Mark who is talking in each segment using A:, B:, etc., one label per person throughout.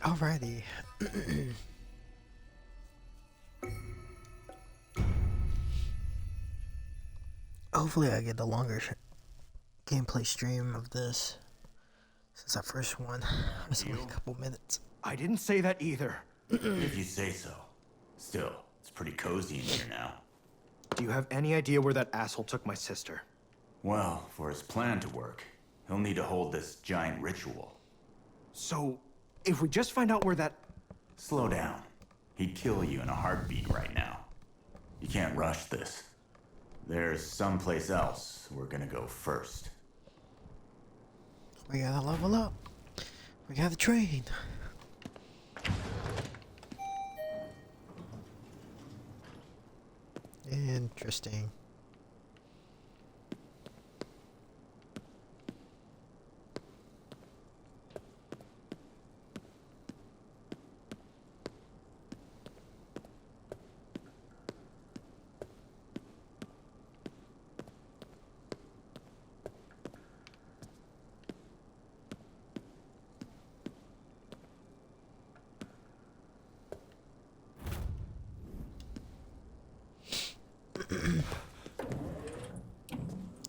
A: Alrighty. Hopefully I get a longer gameplay stream of this. Since that first one was only a couple minutes.
B: I didn't say that either.
C: If you say so. Still, it's pretty cozy in here now.
B: Do you have any idea where that asshole took my sister?
C: Well, for his plan to work, he'll need to hold this giant ritual.
B: So, if we just find out where that...
C: Slow down. He'd kill you in a heartbeat right now. You can't rush this. There's someplace else we're gonna go first.
A: We gotta level up. We gotta train. Interesting.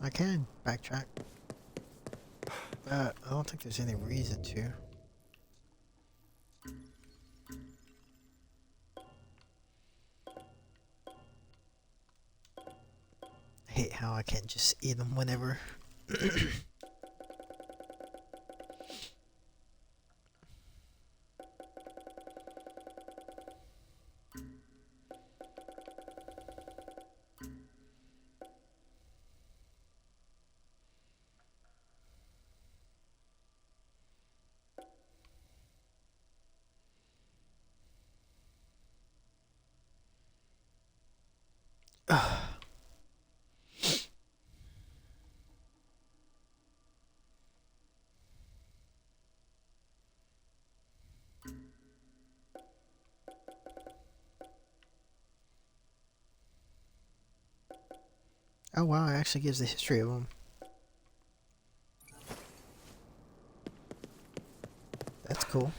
A: I can backtrack, but I don't think there's any reason to. I hate how I can't just eat them whenever. Oh wow, it actually gives the history of them. That's cool.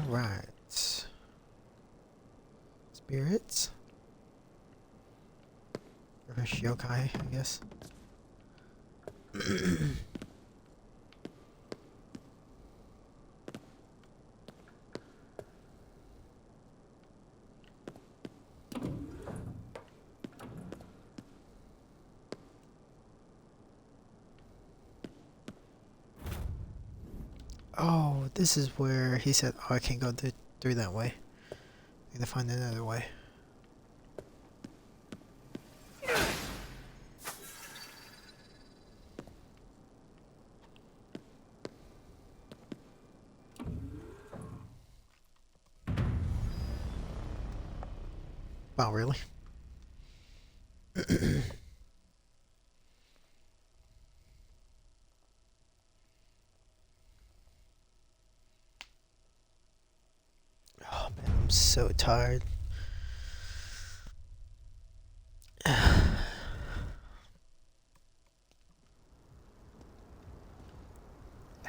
A: Alright. Spirits? Or yokai, I guess. Oh, this is where he said, oh, I can't go through that way. I need to find another way. Wow, really? Oh man, I'm so tired. I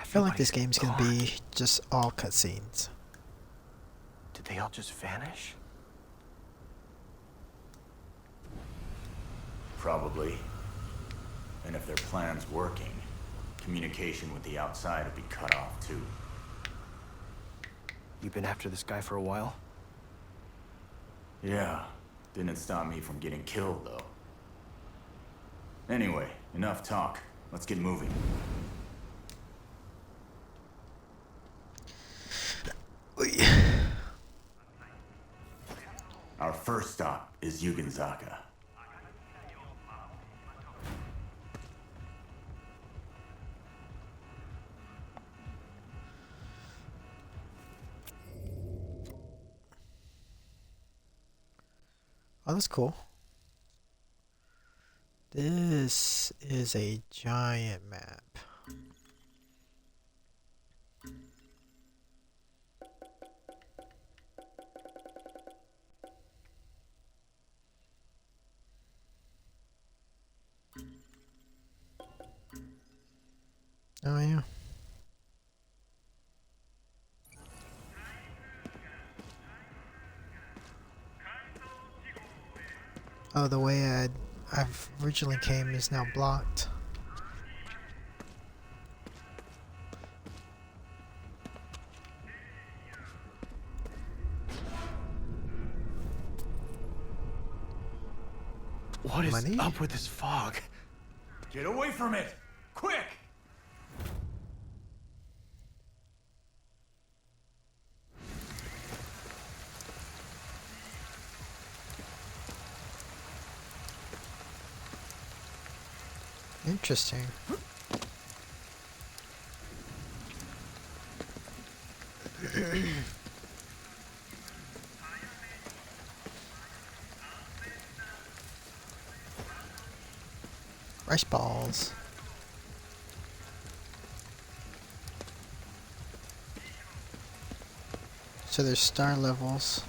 A: feel like this game's gonna be just all cutscenes.
B: Did they all just vanish?
C: Probably. And if their plan's working, communication with the outside will be cut off too.
B: You've been after this guy for a while?
C: Yeah, didn't stop me from getting killed though. Anyway, enough talk. Let's get moving. Our first stop is Yugenzaka.
A: Oh, that's cool. This is a giant map. Oh yeah. Oh, the way I've originally came is now blocked.
B: What is
A: Money?
B: up with this fog?
C: Get away from it! Quick!
A: Interesting. Rice balls. So there's star levels.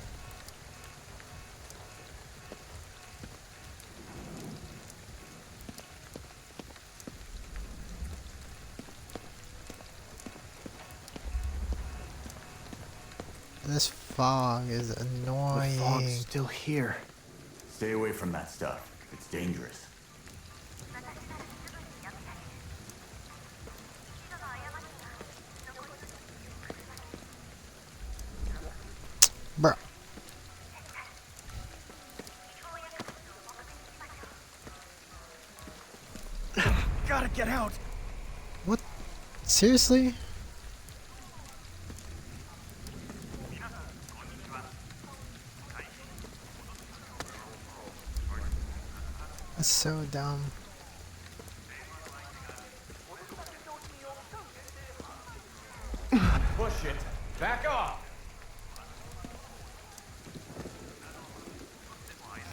A: This fog is
B: The
A: annoying.
B: fog's still here.
C: Stay away from that stuff. It's dangerous.
A: Bruh.
B: Gotta get out!
A: What? Seriously? That's so dumb.
B: Push it! Back off!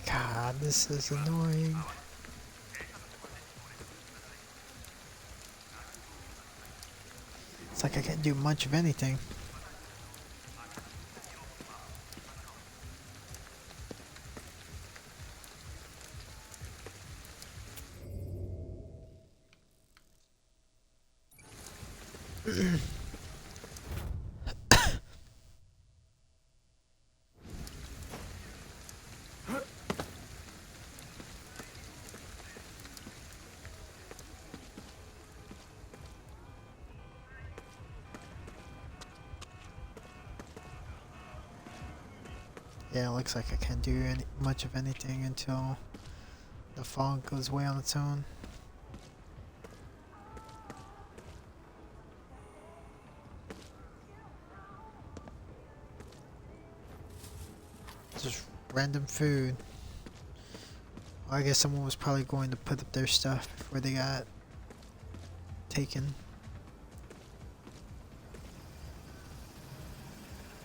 A: God, this is annoying. It's like I can't do much of anything. Yeah, it looks like I can't do much of anything until the fog goes away on its own. Just random food. Well, I guess someone was probably going to put up their stuff before they got taken.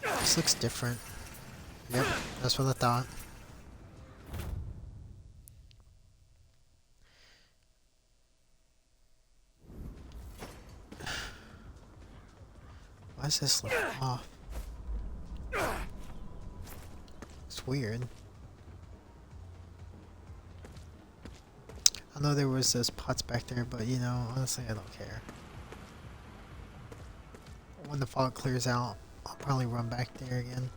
A: This looks different. Yep, that's what I thought. Why is this look off? It's weird. I know there was those pots back there, but you know, honestly, I don't care. When the fog clears out, I'll probably run back there again.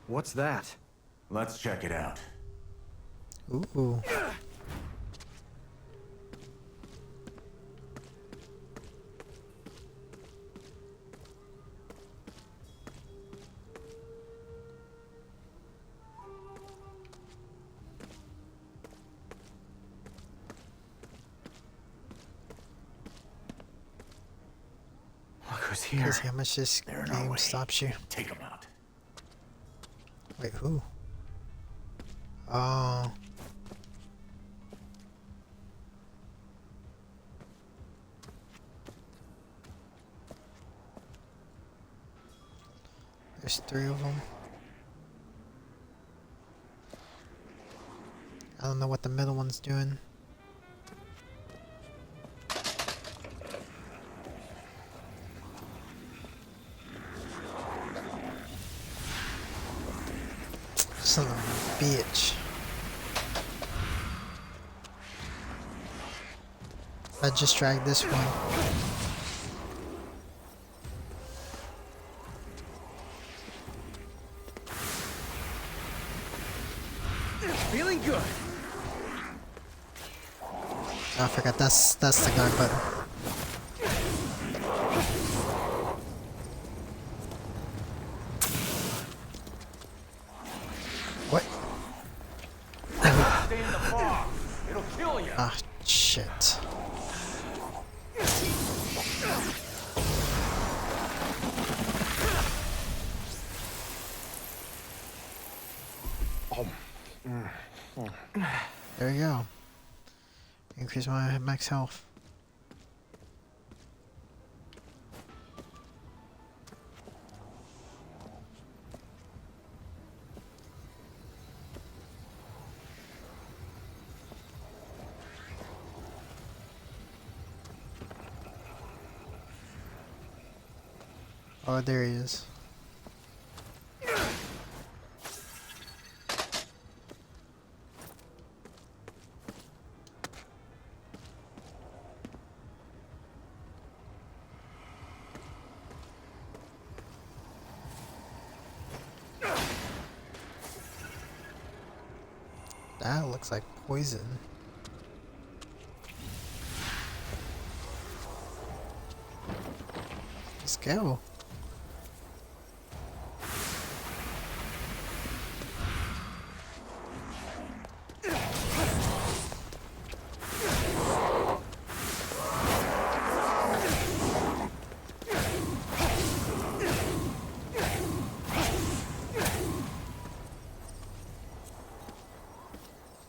B: What's that?
C: Let's check it out.
A: Ooh.
B: Look who's here.
A: Crazy how much this
C: They're in our
A: game
C: way.
A: stops you.
C: Take them out.
A: Wait, who? Oh. There's 3 of them. I don't know what the middle one's doing. Son of a bitch. I just dragged this one.
B: Feeling good.
A: Oh, I forgot that's the guard button. What?
B: Stay in the fog. It'll kill you.
A: Ah, shit. There we go. Increase my max health. Oh, there he is. That looks like poison. Let's go.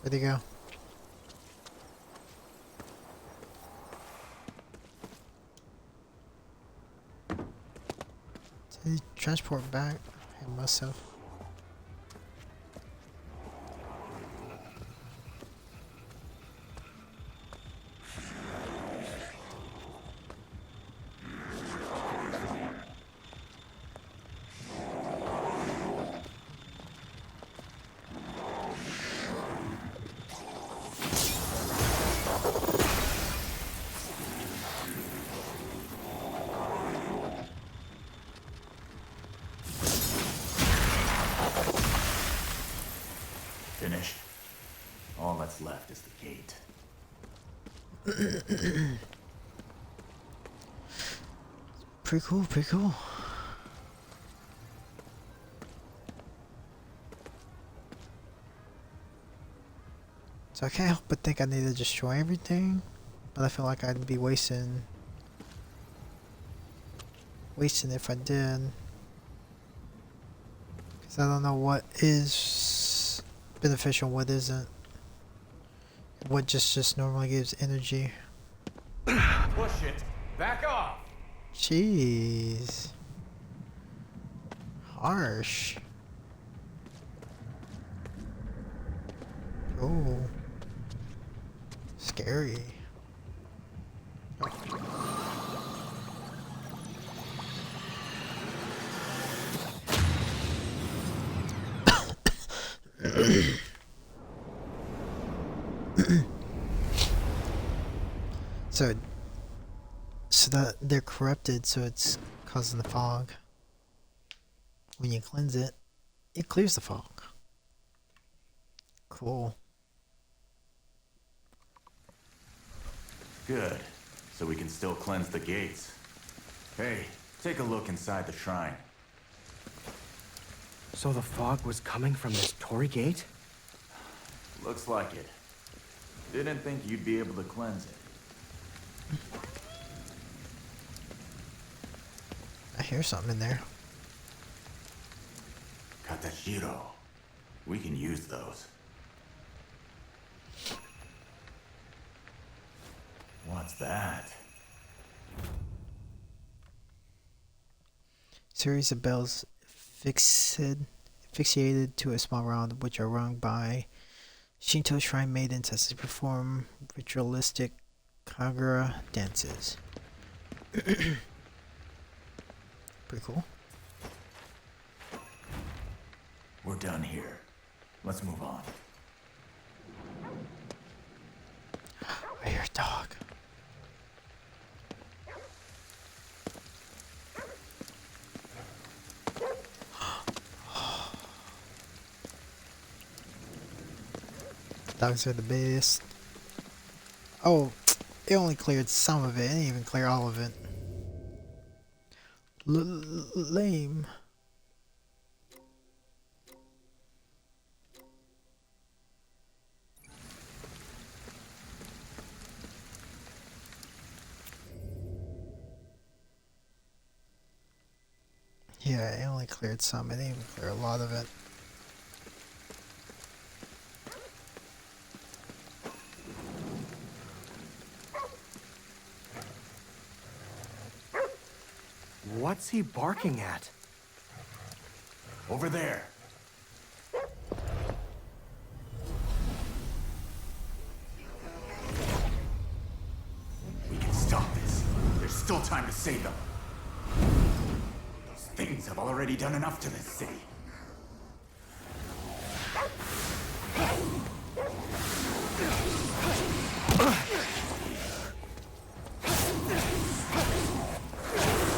A: Where'd he go? Did he transport back? He must have.
C: Finished. All that's left is the gate.
A: Pretty cool, pretty cool. So I can't help but think I need to destroy everything, but I feel like I'd be wasting if I did. Cause I don't know what is beneficial, what isn't. What just normally gives energy.
B: Push it. Back off.
A: Jeez. Harsh. Oh. Scary. So that they're corrupted, so it's causing the fog. When you cleanse it, it clears the fog. Cool.
C: Good. So we can still cleanse the gates. Hey, take a look inside the shrine.
B: So the fog was coming from this Torii gate?
C: Looks like it. Didn't think you'd be able to cleanse it.
A: I hear something in there.
C: Katashiro. We can use those. What's that?
A: Series of bells fixated to a small round, which are rung by Shinto shrine maidens as they perform ritualistic Kagura dances. Pretty cool.
C: We're done here. Let's move on.
A: I hear a dog. Dogs are the best. Oh, it only cleared some of it. It didn't even clear all of it. Lame. Yeah, it only cleared some. It didn't even clear a lot of it.
B: What's he barking at?
C: Over there. We can stop this. There's still time to save them. Those things have already done enough to this city.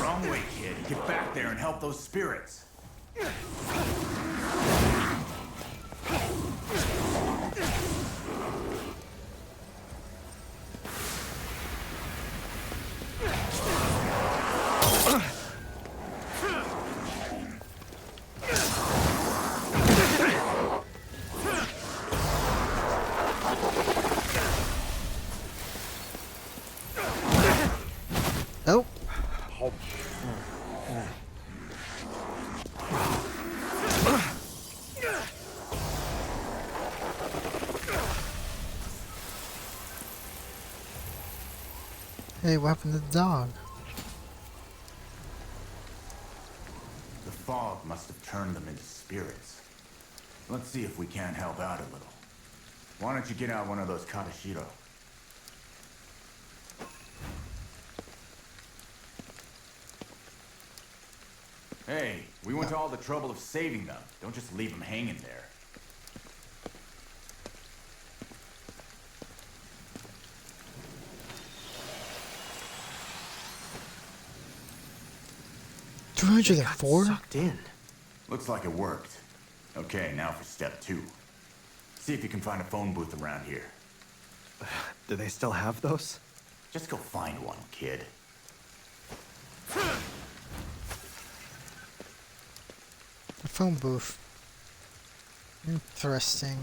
C: Wrong way, kid. Get back there and help those spirits.
A: Oh. Hey, what happened to the dog?
C: The fog must have turned them into spirits. Let's see if we can't help out a little. Why don't you get out one of those Katashiro? Hey, we went to all the trouble of saving them. Don't just leave them hanging there.
B: They
A: 204?
B: got sucked in.
C: Looks like it worked. Okay, now for step 2. See if you can find a phone booth around here.
B: Do they still have those?
C: Just go find one, kid.
A: A phone booth. Interesting.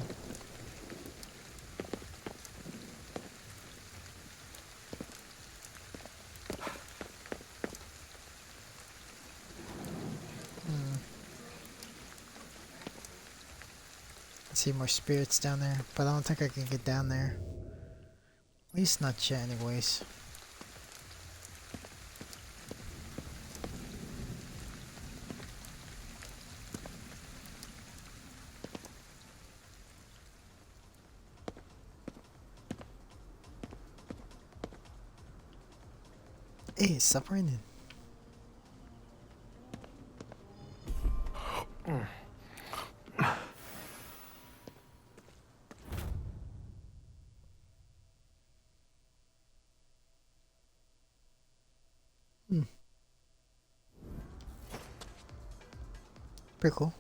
A: I see more spirits down there, but I don't think I can get down there. At least not yet, anyways. Hey, stop raining. Pretty cool.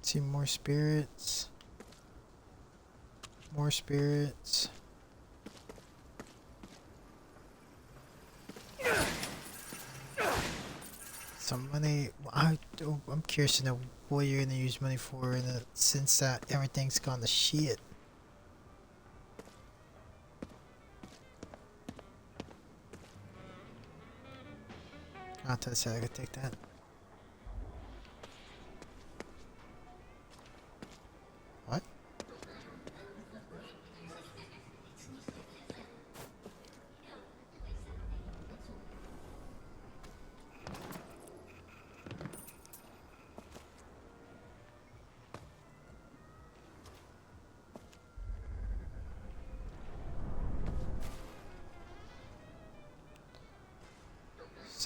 A: See more spirits. More spirits. Some money. I'm curious to know what you're gonna use money for, since that everything's gone to shit. I thought I could take that.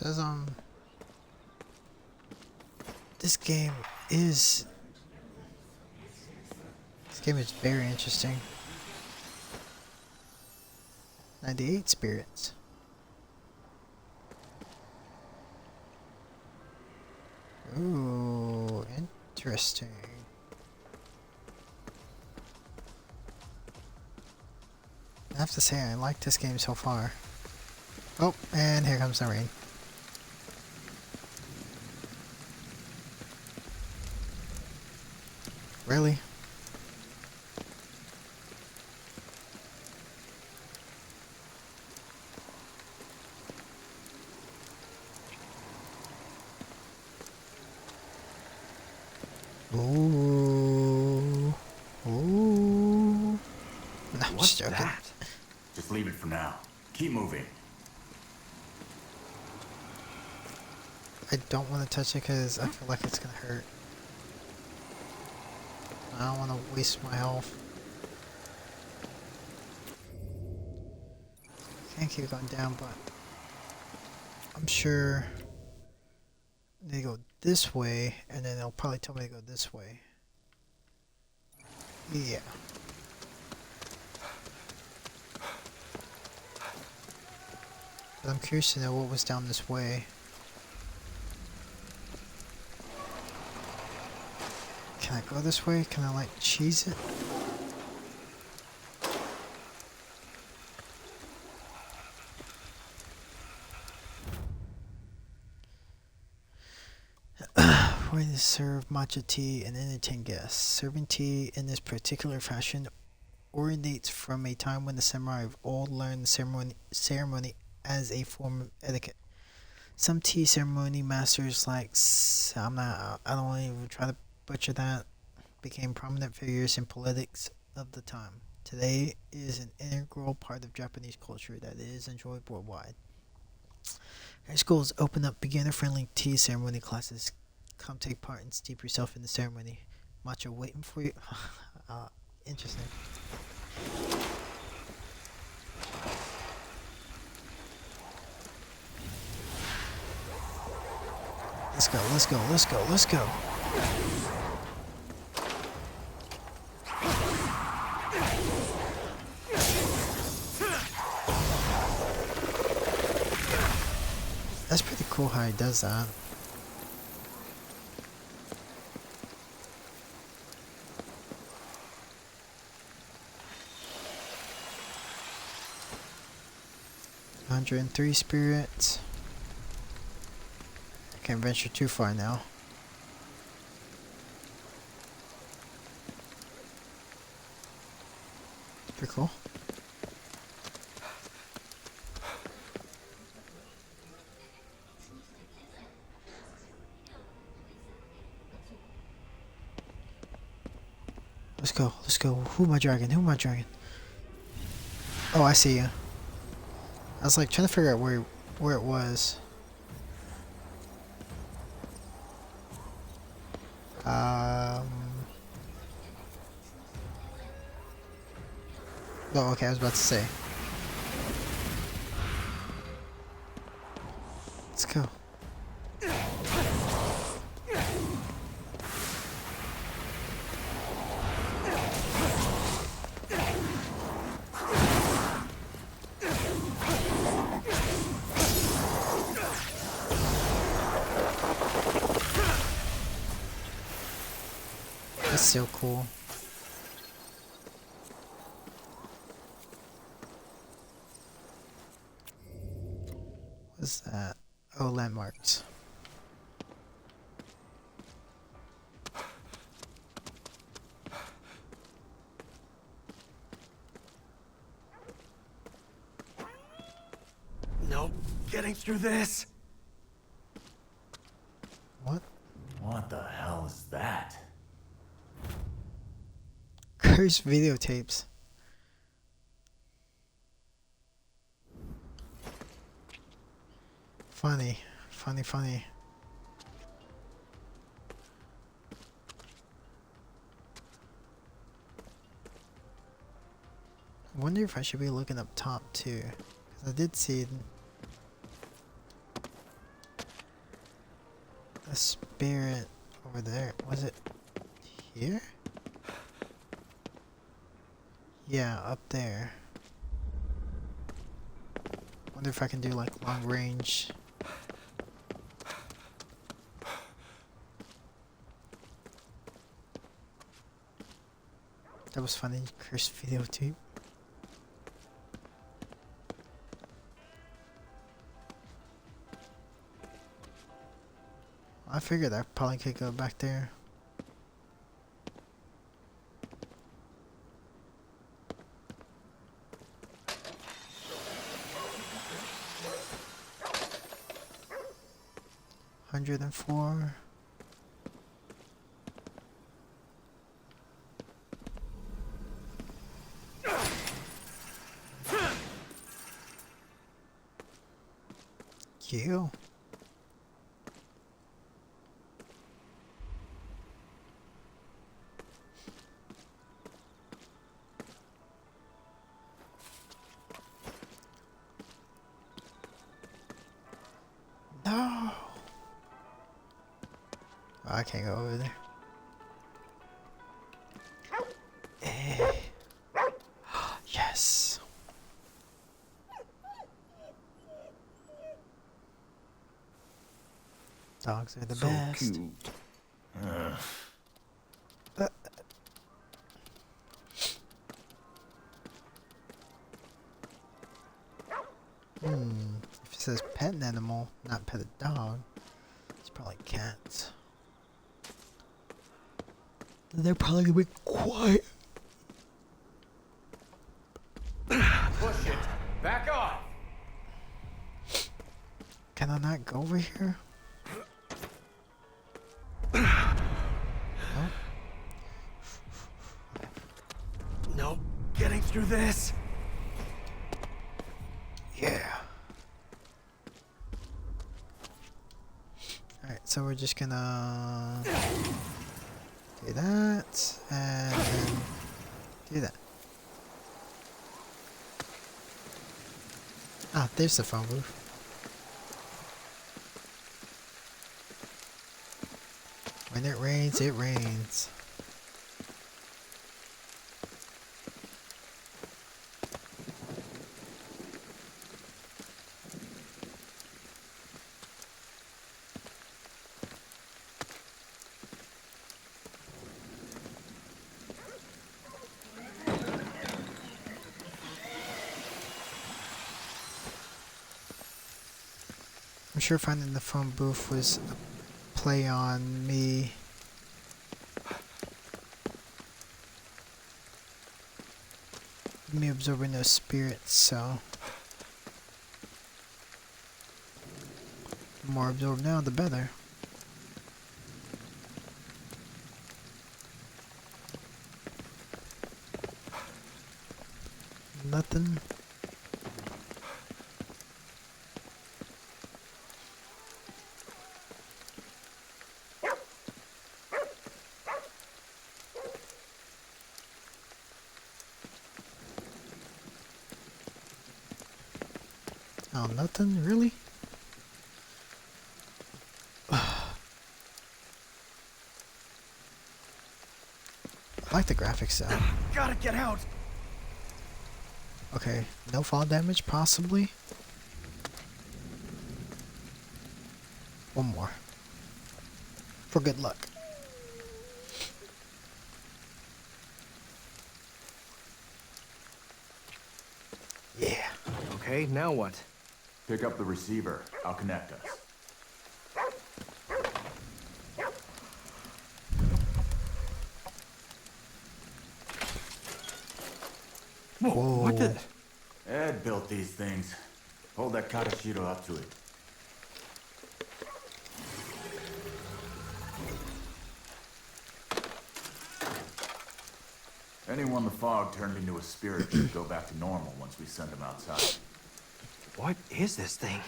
A: says this game is very interesting. 98 spirits. Ooh, interesting. I have to say, I like this game so far. Oh, and here comes the rain. Really? Ooh. Ooh. No, I'm
C: What's
A: just joking.
C: that? Just leave it for now. Keep moving.
A: I don't want to touch it because I feel like it's going to hurt. I don't want to waste my health. Can't keep going down, but I'm sure they go this way, and then they'll probably tell me to go this way. Yeah. But I'm curious to know what was down this way. Can I go this way? Can I like cheese it? Way to serve matcha tea and entertain guests. Serving tea in this particular fashion originates from a time when the samurai of old learned the ceremony as a form of etiquette. Some tea ceremony masters like I don't even try to butcher that, became prominent figures in politics of the time. Today it is an integral part of Japanese culture that is enjoyed worldwide. Our schools open up beginner-friendly tea ceremony classes. Come take part and steep yourself in the ceremony. Matcha waiting for you. Interesting. Let's go, let's go, let's go, let's go. That's pretty cool how he does that. $103 spirits. I can't venture too far now. Pretty cool. Let's go, let's go. Who am I dragging? Who am I dragging? Oh, I see you. I was like trying to figure out where it was. Oh, okay, I was about to say. Let's go. That's so cool. What's that? Oh, landmarks.
B: Nope. Getting through this.
A: What?
C: What the hell is that?
A: Cursed videotapes. Funny. Funny, funny. I wonder if I should be looking up top too. Because I did see the spirit over there. Was it here? Yeah, up there. Wonder if I can do like long range. That was funny. Cursed videotape. I figured I probably could go back there. $104. You. No. Oh, I can't go over there. Eh. Yes. Dogs are the
B: So
A: best.
B: cute.
A: If it says pet animal, not pet a dog, it's probably cats. They're probably gonna be quiet.
B: Push it. Back off.
A: Can I not go over here?
B: Nope. Getting through this.
A: Yeah. Alright, so we're just gonna do that and then do that. Ah, there's the phone booth. When it rains, it rains. I'm sure finding the phone booth was a play on me. Me absorbing those spirits, so the more absorbed now, the better. Nothing. Oh, nothing? Really? I like the graphics though.
B: Gotta get out.
A: Okay, no fall damage, possibly. One more. For good luck. Yeah.
B: Okay, now what?
C: Pick up the receiver. I'll connect us.
A: Whoa.
B: What the?
C: Ed built these things. Hold that Katashiro up to it. Anyone the fog turned into a spirit should go back to normal once we send them outside.
B: What is this thing?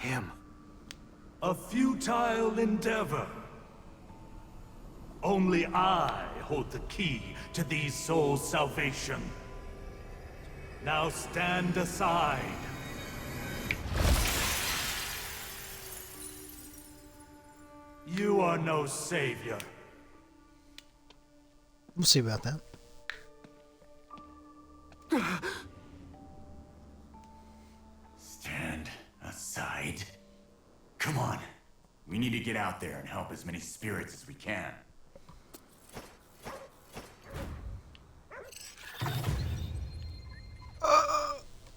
B: Him.
D: A futile endeavor. Only I hold the key to these souls' salvation. Now stand aside. You are no savior.
A: We'll see about that.
C: Stand aside. Come on. We need to get out there and help as many spirits as we can.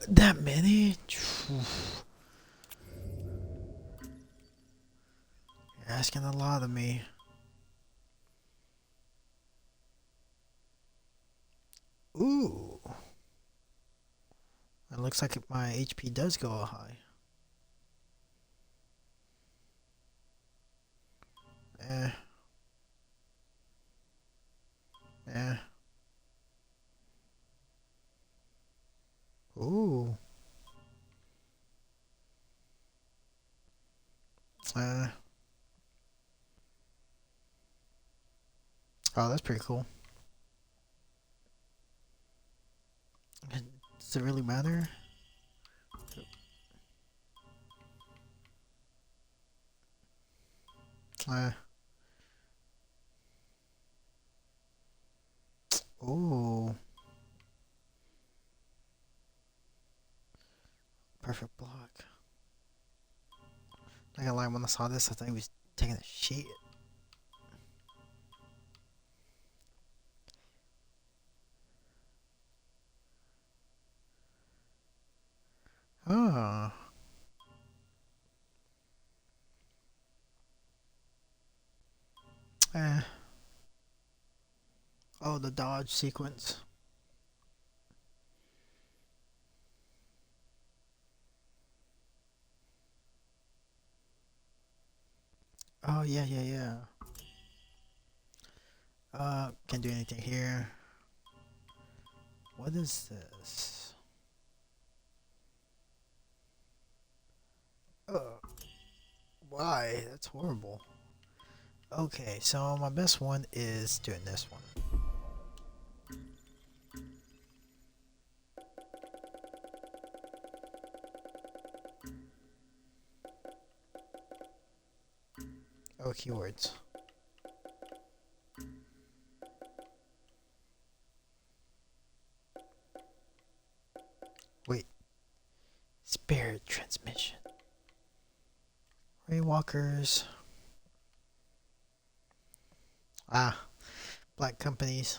A: That many? You're asking a lot of me. Ooh. It looks like my HP does go high. Eh. Eh. Ooh. Oh, that's pretty cool. Does it really matter? Ooh. Perfect block. Not gonna lie, when I saw this, I thought he was taking a shit. Oh. Eh. Oh, the dodge sequence. Oh, yeah. Can't do anything here. What is this? Oh. Why? That's horrible. Okay, so my best one is doing this one. Oh, keywords. Wait. Spirit transmission. Raywalkers. Ah. Black companies.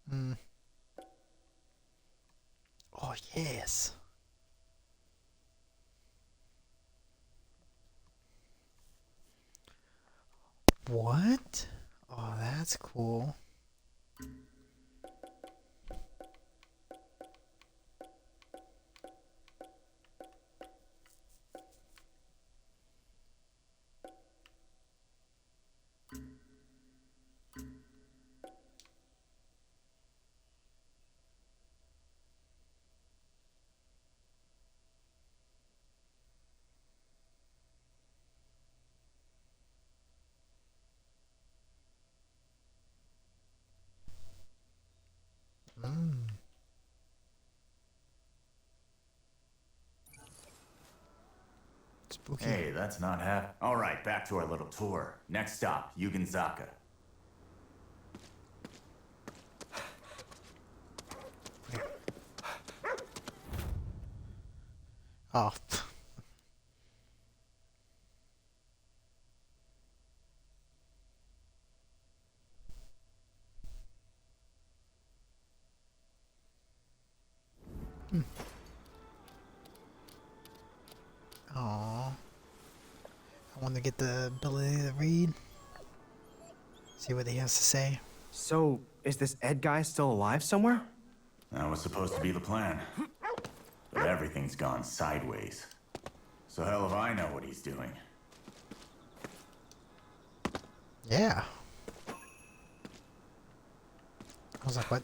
A: Hmm. Oh, yes. What? Oh, that's cool. Mm. Spooky.
C: Hey, that's not half. All right, back to our little tour. Next stop, Yuganzaka.
A: Oh. Aw. I want to get the ability to read. See what he has to say.
B: So, is this Ed guy still alive somewhere?
C: That was supposed to be the plan. But everything's gone sideways. So hell if I know what he's doing.
A: Yeah. I was like, what?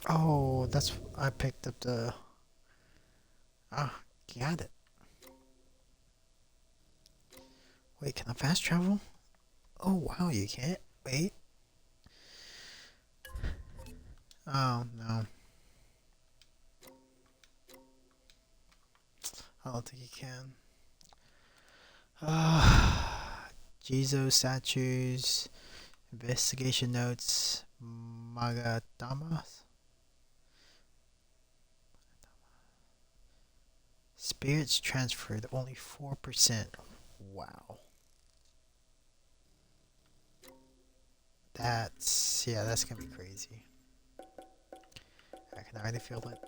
A: Oh, that's I picked up the. Ah, got it. Wait, can I fast travel? Oh wow, you can't. Wait. Oh no, I don't think you can. Jizo statues, investigation notes, Magatamas. Spirits transferred only 4%. Wow. Yeah, that's gonna be crazy. I can already feel it.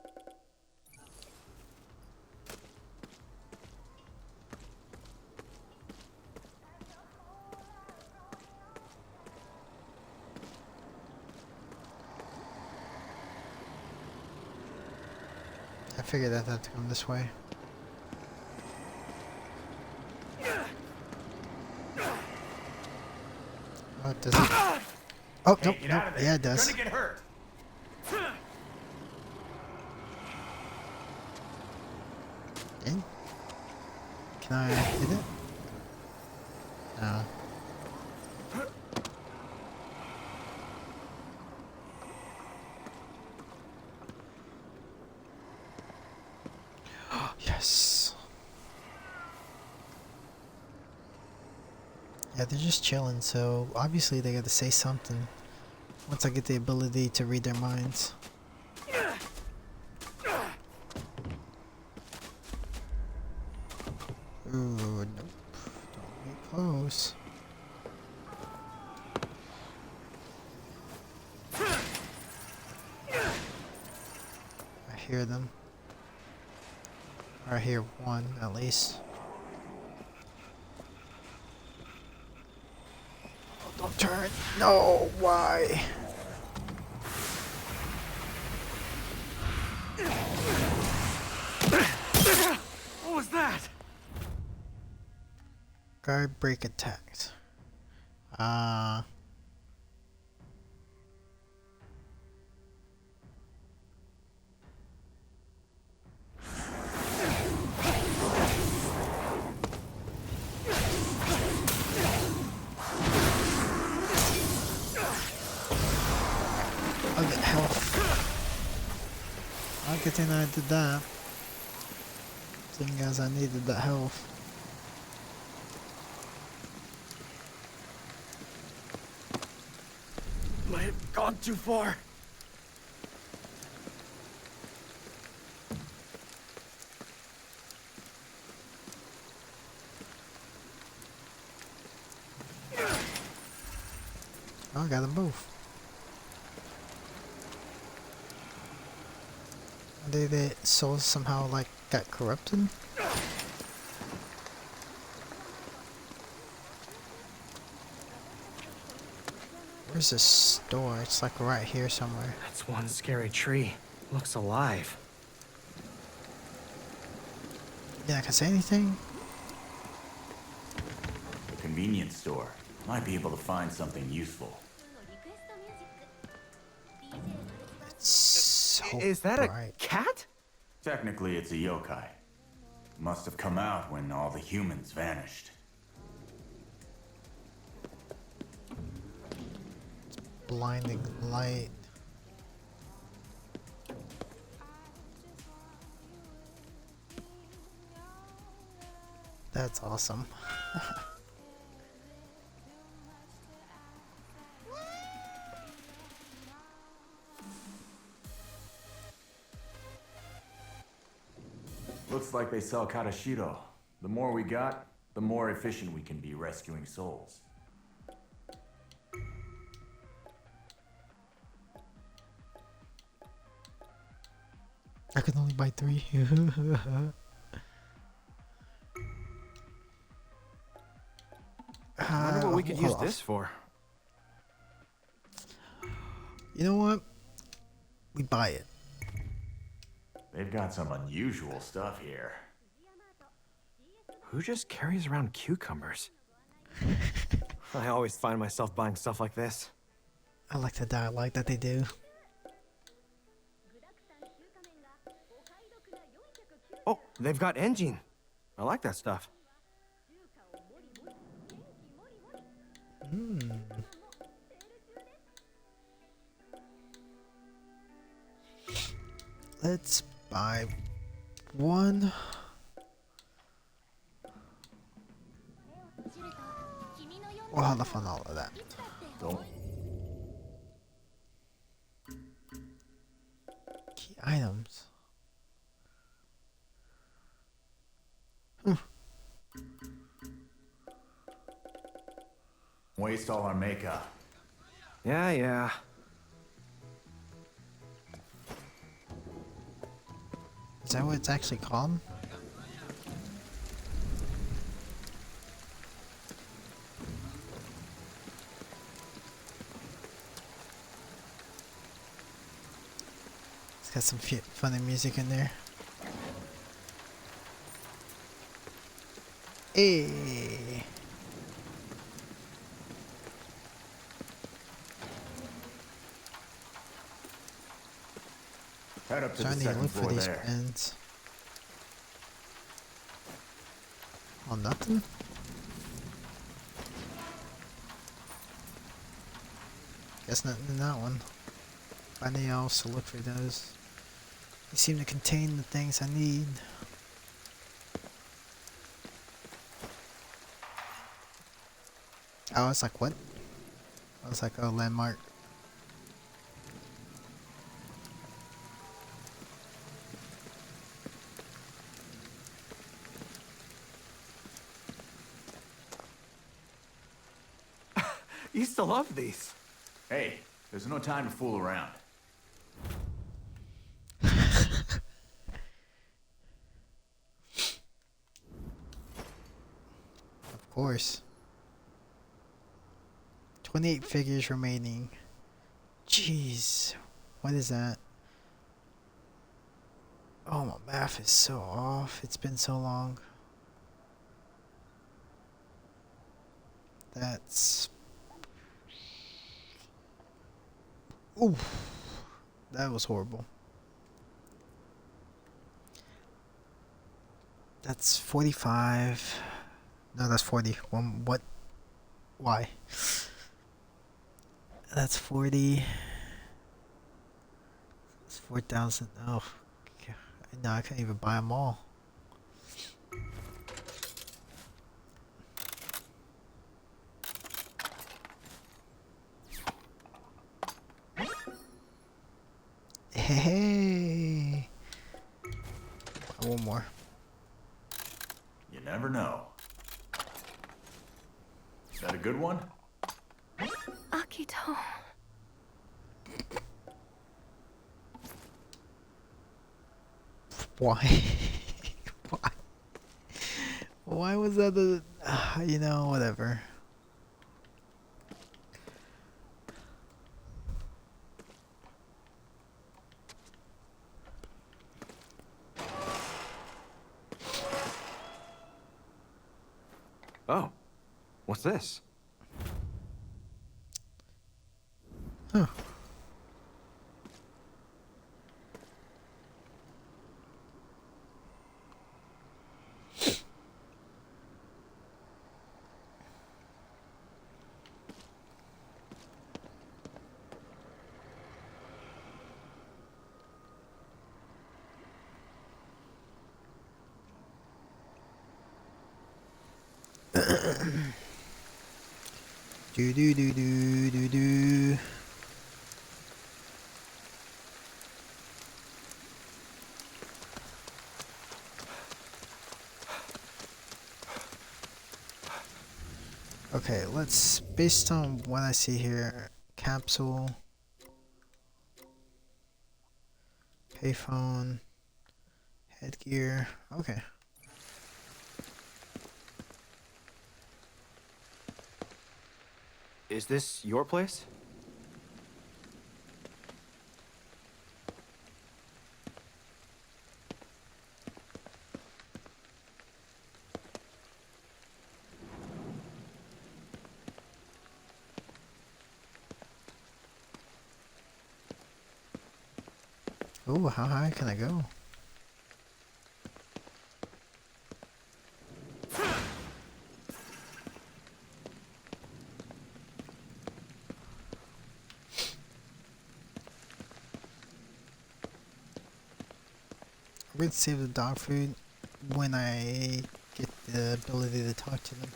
A: I figured that had to come this way. Oh, it doesn't. Oh,
C: Hey,
A: nope,
C: get
A: nope.
C: out of there.
A: Yeah, it
C: You're
A: does.
C: gonna get hurt.
A: In? Can I hit it? No. Yes. Yeah, they're just chilling, so obviously they gotta say something once I get the ability to read their minds. Ooh, nope. Don't get close. I hear them. Or I hear one, at least. Oh, don't turn. No, why?
B: What was that?
A: Guard break attacked. I'll get health. Good thing I did that. Seeing as I needed that health.
B: Might have gone too far.
A: Oh, I got them both. The souls somehow like got corrupted. Where's this store? It's like right here somewhere.
B: That's one scary tree. Looks alive.
A: Yeah, I can say anything.
C: The convenience store. Might be able to find something useful.
A: It's so
B: Is that
A: bright.
B: a cat?
C: Technically, it's a yokai. Must have come out when all the humans vanished.
A: Blinding light. That's awesome.
C: Looks like they sell Katashiro. The more we got, the more efficient we can be rescuing souls.
A: I can only buy 3.
B: I wonder what we could
A: hold
B: use
A: off.
B: this for.
A: You know what? We buy it.
C: They've got some unusual stuff here.
B: Who just carries around cucumbers? I always find myself buying stuff like this.
A: I like the dialogue that they do.
B: Oh, they've got engine. I like that stuff.
A: Let's buy one. We'll hold off on all of that.
C: Don't.
A: Key items.
C: Waste all our makeup.
B: Yeah.
A: Is that what it's actually called? It's got some funny music in there. Hey.
C: Head up to
A: So I
C: the
A: need to
C: second
A: look for
C: floor
A: these
C: there.
A: pens. Oh, nothing? Guess nothing in that one. Find anything else to look for those. They seem to contain the things I need. I was like, what? I was like, oh, landmark.
B: Used to love these.
C: Hey, there's no time to fool around.
A: Of course. 28 figures remaining. Jeez. What is that? Oh, my math is so off. It's been so long. That's... Oof. That was horrible. That's 45. No, that's 40. What? Why? That's 40. It's 4,000. Oh. No, I can't even buy them all. Hey. One more.
C: You never know. Is that a good one?
E: Akito.
A: Why? Why? Why was that the... you know, whatever.
B: Oh, what's this?
A: Huh. Do do do do do do. Okay, let's, based on what I see here, capsule, payphone, headgear. Okay.
B: Is this your place?
A: Ooh, how high can I go? I'm going to save the dog food when I get the ability to talk to them.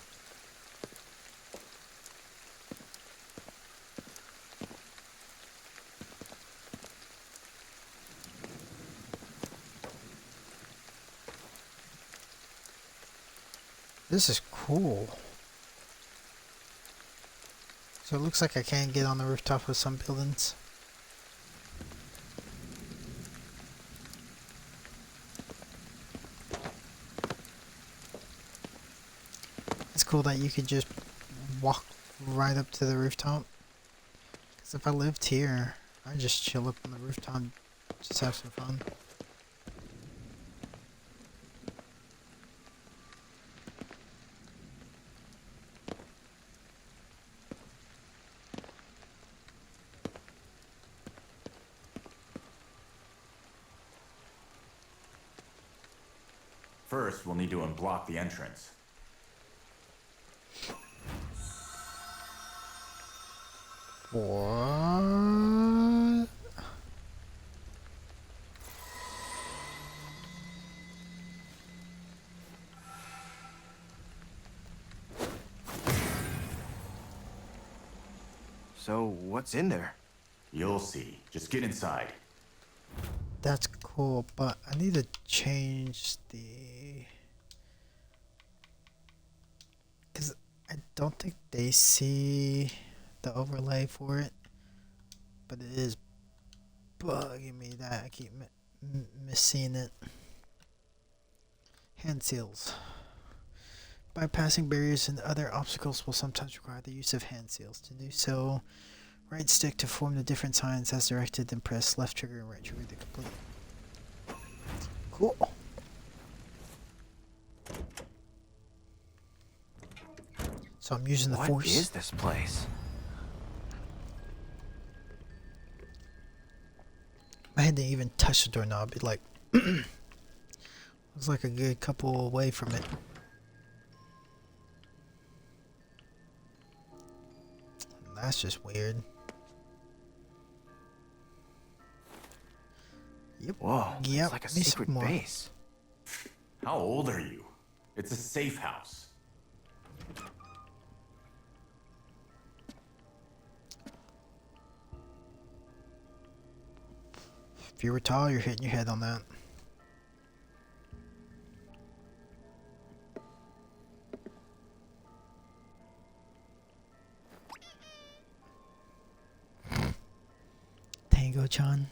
A: This is cool. So it looks like I can get on the rooftop of some buildings. It's cool that you could just walk right up to the rooftop. Because if I lived here, I'd just chill up on the rooftop, just have some fun.
C: First, we'll need to unblock the entrance.
A: What?
B: So, what's in there?
C: You'll see. Just get inside.
A: That's cool, but I need to change the... Because I don't think they see the overlay for it. But it is bugging me that I keep missing it. Hand seals. Bypassing barriers and other obstacles will sometimes require the use of hand seals. To do so, right stick to form the different signs as directed, then press left trigger and right trigger to complete. Cool. So I'm using the
B: What
A: force.
B: is this place?
A: I had to even touch the doorknob. It like it was like a good couple away from it. That's just weird. Yep.
B: Whoa,
A: Yep.
B: it's like a
A: me
B: secret
A: some more.
B: base.
C: How old are you? It's a safe house.
A: If you were tall, you're hitting your head on that. Tango-chan.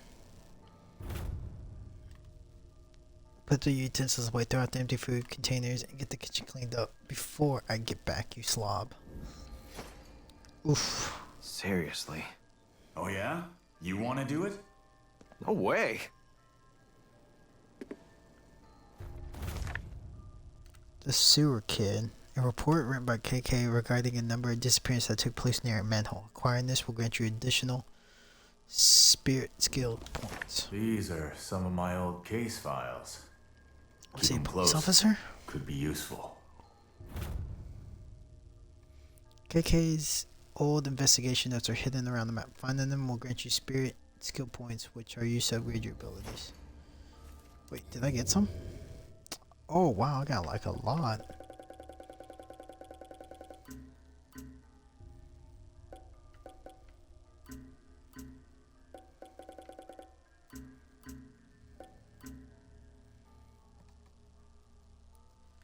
A: Put the utensils away, throw out the empty food containers, and get the kitchen cleaned up before I get back, you slob. Oof.
B: Seriously?
C: Oh yeah? You want to do it?
B: No way!
A: The Sewer Kid. A report written by KK regarding a number of disappearances that took place near a manhole. Acquiring this will grant you additional spirit skill points.
C: These are some of my old case files.
A: Was he a
C: Keep 'em
A: police
C: close.
A: officer?
C: Could be useful.
A: KK's old investigation notes are hidden around the map. Finding them will grant you spirit skill points, which are used to upgrade your abilities. Wait, did I get some? Oh wow, I got like a lot.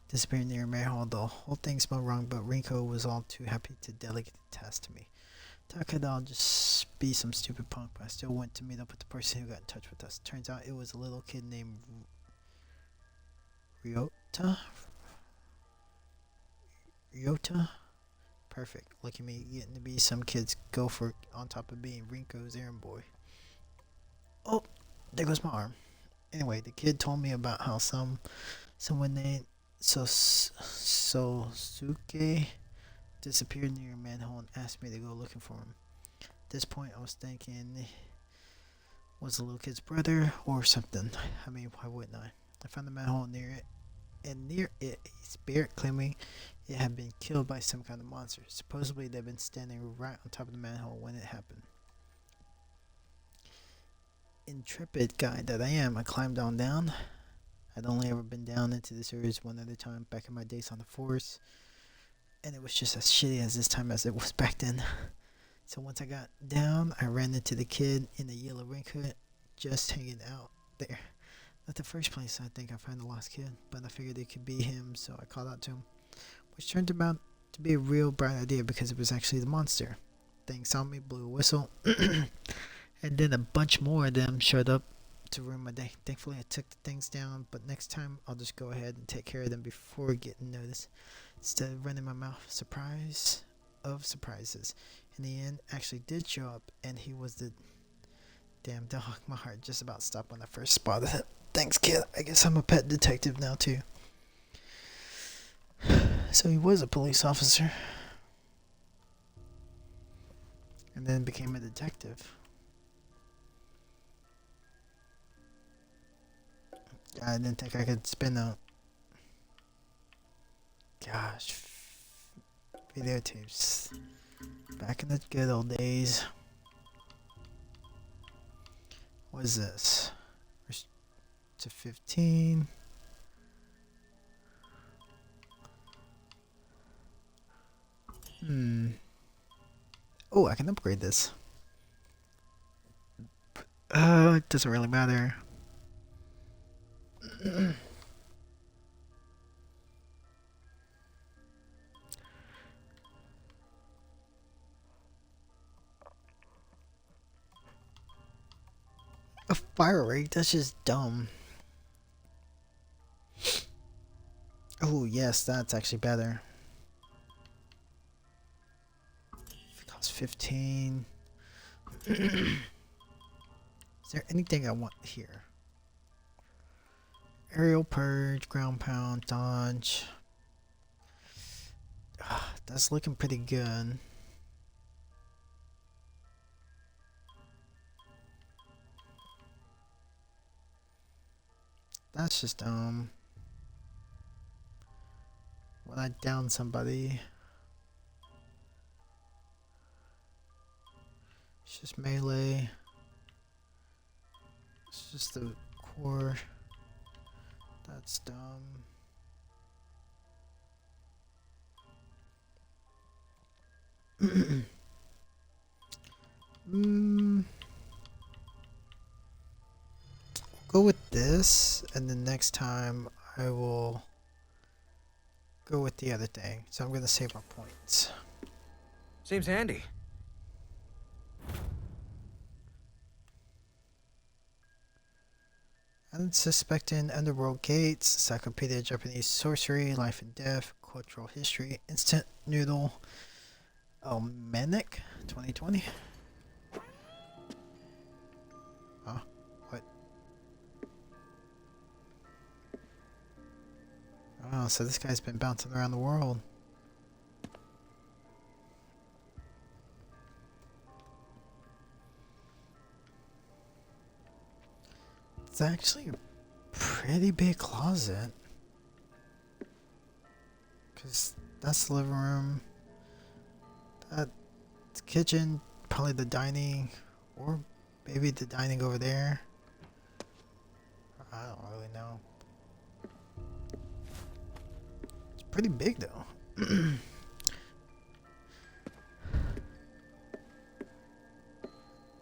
A: Disappearing near Manhole, the whole thing smelled wrong, but Rinko was all too happy to delegate the task to me. Thought I'll just be some stupid punk, but I still went to meet up with the person who got in touch with us. Turns out it was a little kid named Ryota? Ryota? Perfect. Look at me getting to be some kid's gopher on top of being Rinko's errand boy. Oh, there goes my arm. Anyway, the kid told me about how someone named Sosuke disappeared near a manhole and asked me to go looking for him. At this point, I was thinking was the little kid's brother or something. I mean, why wouldn't I? I found the manhole near it, and near it, a spirit claiming it had been killed by some kind of monster. Supposedly, they'd been standing right on top of the manhole when it happened. Intrepid guy that I am, I climbed on down. I'd only ever been down into the sewers one other time back in my days on the force, and it was just as shitty as this time as it was back then. So once I got down, I ran into the kid in the yellow raincoat, just hanging out there. Not the first place I think I found the lost kid, but I figured it could be him, so I called out to him, which turned out to be a real bright idea because it was actually the monster. Thing saw me, blew a whistle, and then a bunch more of them showed up to ruin my day. Thankfully, I took the things down, but next time I'll just go ahead and take care of them before getting noticed, instead of running my mouth. Surprise of surprises. In the end, actually did show up, and he was the damn dog. My heart just about stopped when I first spotted it. Thanks, kid. I guess I'm a pet detective now, too. So he was a police officer. And then became a detective. I didn't think I could spin a... Gosh. Videotapes. Back in the good old days. What is this? To 15. Oh, I can upgrade this. It doesn't really matter. A fire rate? That's just dumb. Oh, yes, that's actually better. It costs 15. Is there anything I want here? Aerial purge, ground pound, dodge. That's looking pretty good. That's just when I down somebody, it's just melee. It's just the core. That's dumb. Go with this, and then next time I will go with the other thing. So I'm gonna save my points.
B: Seems handy.
A: Unsuspecting underworld gates, Encyclopedia of Japanese sorcery, life and death, cultural history, instant noodle, Almanac, 2020. Huh? What? Oh, so this guy's been bouncing around the world. It's actually a pretty big closet. Because that's the living room. That's the kitchen. Probably the dining. Or maybe the dining over there. I don't really know. It's pretty big though.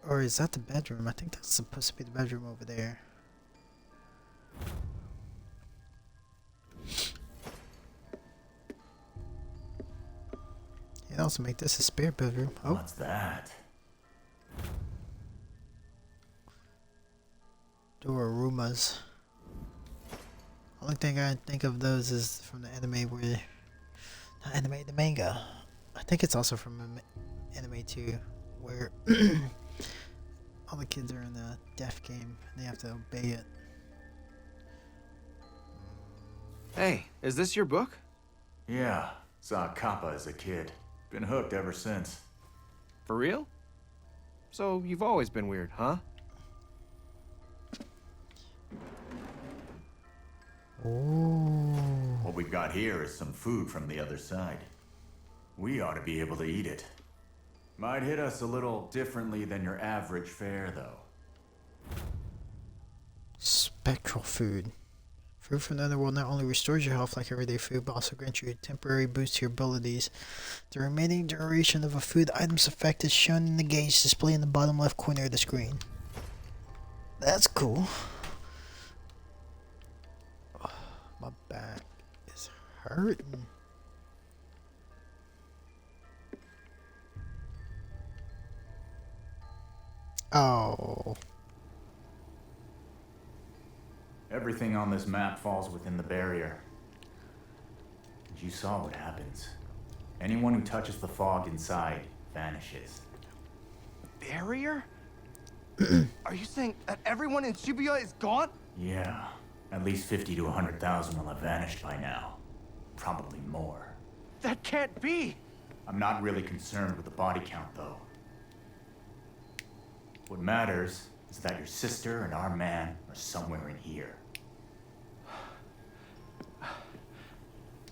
A: Or is that the bedroom? I think that's supposed to be the bedroom over there. You can also make this a spare bedroom. Oh,
C: What's that?
A: Doorumas. Only thing I think of those is from the anime where... Not anime, the manga. I think it's also from anime too, where all the kids are in a deaf game and they have to obey it.
B: Hey, is this your book?
C: Yeah, saw Kappa as a kid. Been hooked ever since.
B: For real? So you've always been weird, huh?
A: Ooh.
C: What we've got here is some food from the other side. We ought to be able to eat it. Might hit us a little differently than your average fare, though.
A: Spectral food. Food from the underworld not only restores your health like everyday food, but also grants you a temporary boost to your abilities. The remaining duration of a food item's effect is shown in the gauge displayed in the bottom left corner of the screen. That's cool. Oh, my back is hurting. Oh.
C: Everything on this map falls within the barrier. And you saw what happens. Anyone who touches the fog inside vanishes.
B: Barrier? Are you saying that everyone in Shibuya is gone?
C: Yeah, at least 50 to 100,000 will have vanished by now. Probably more.
B: That can't be!
C: I'm not really concerned with the body count, though. What matters is that your sister and our man are somewhere in here.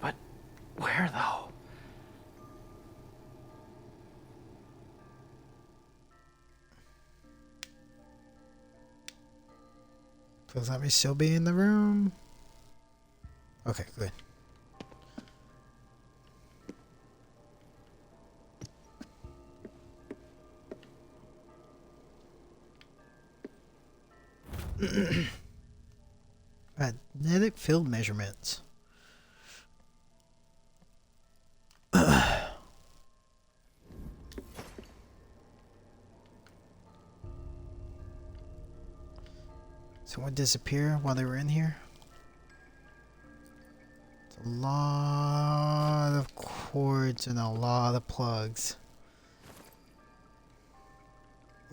B: But where, though?
A: Please let me still be in the room. Okay, good. Magnetic field measurements. Someone disappear while they were in here? It's a lot of cords and a lot of plugs.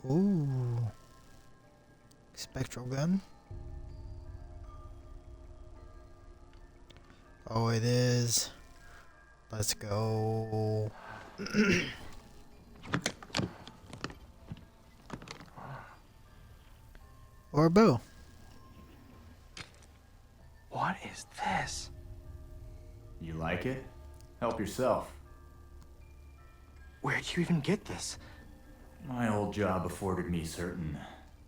A: Ooh. Spectral gun. Oh, it is. Let's go. Or a bow.
B: What is this?
C: You like it? Help yourself.
B: Where'd you even get this?
C: My old job afforded me certain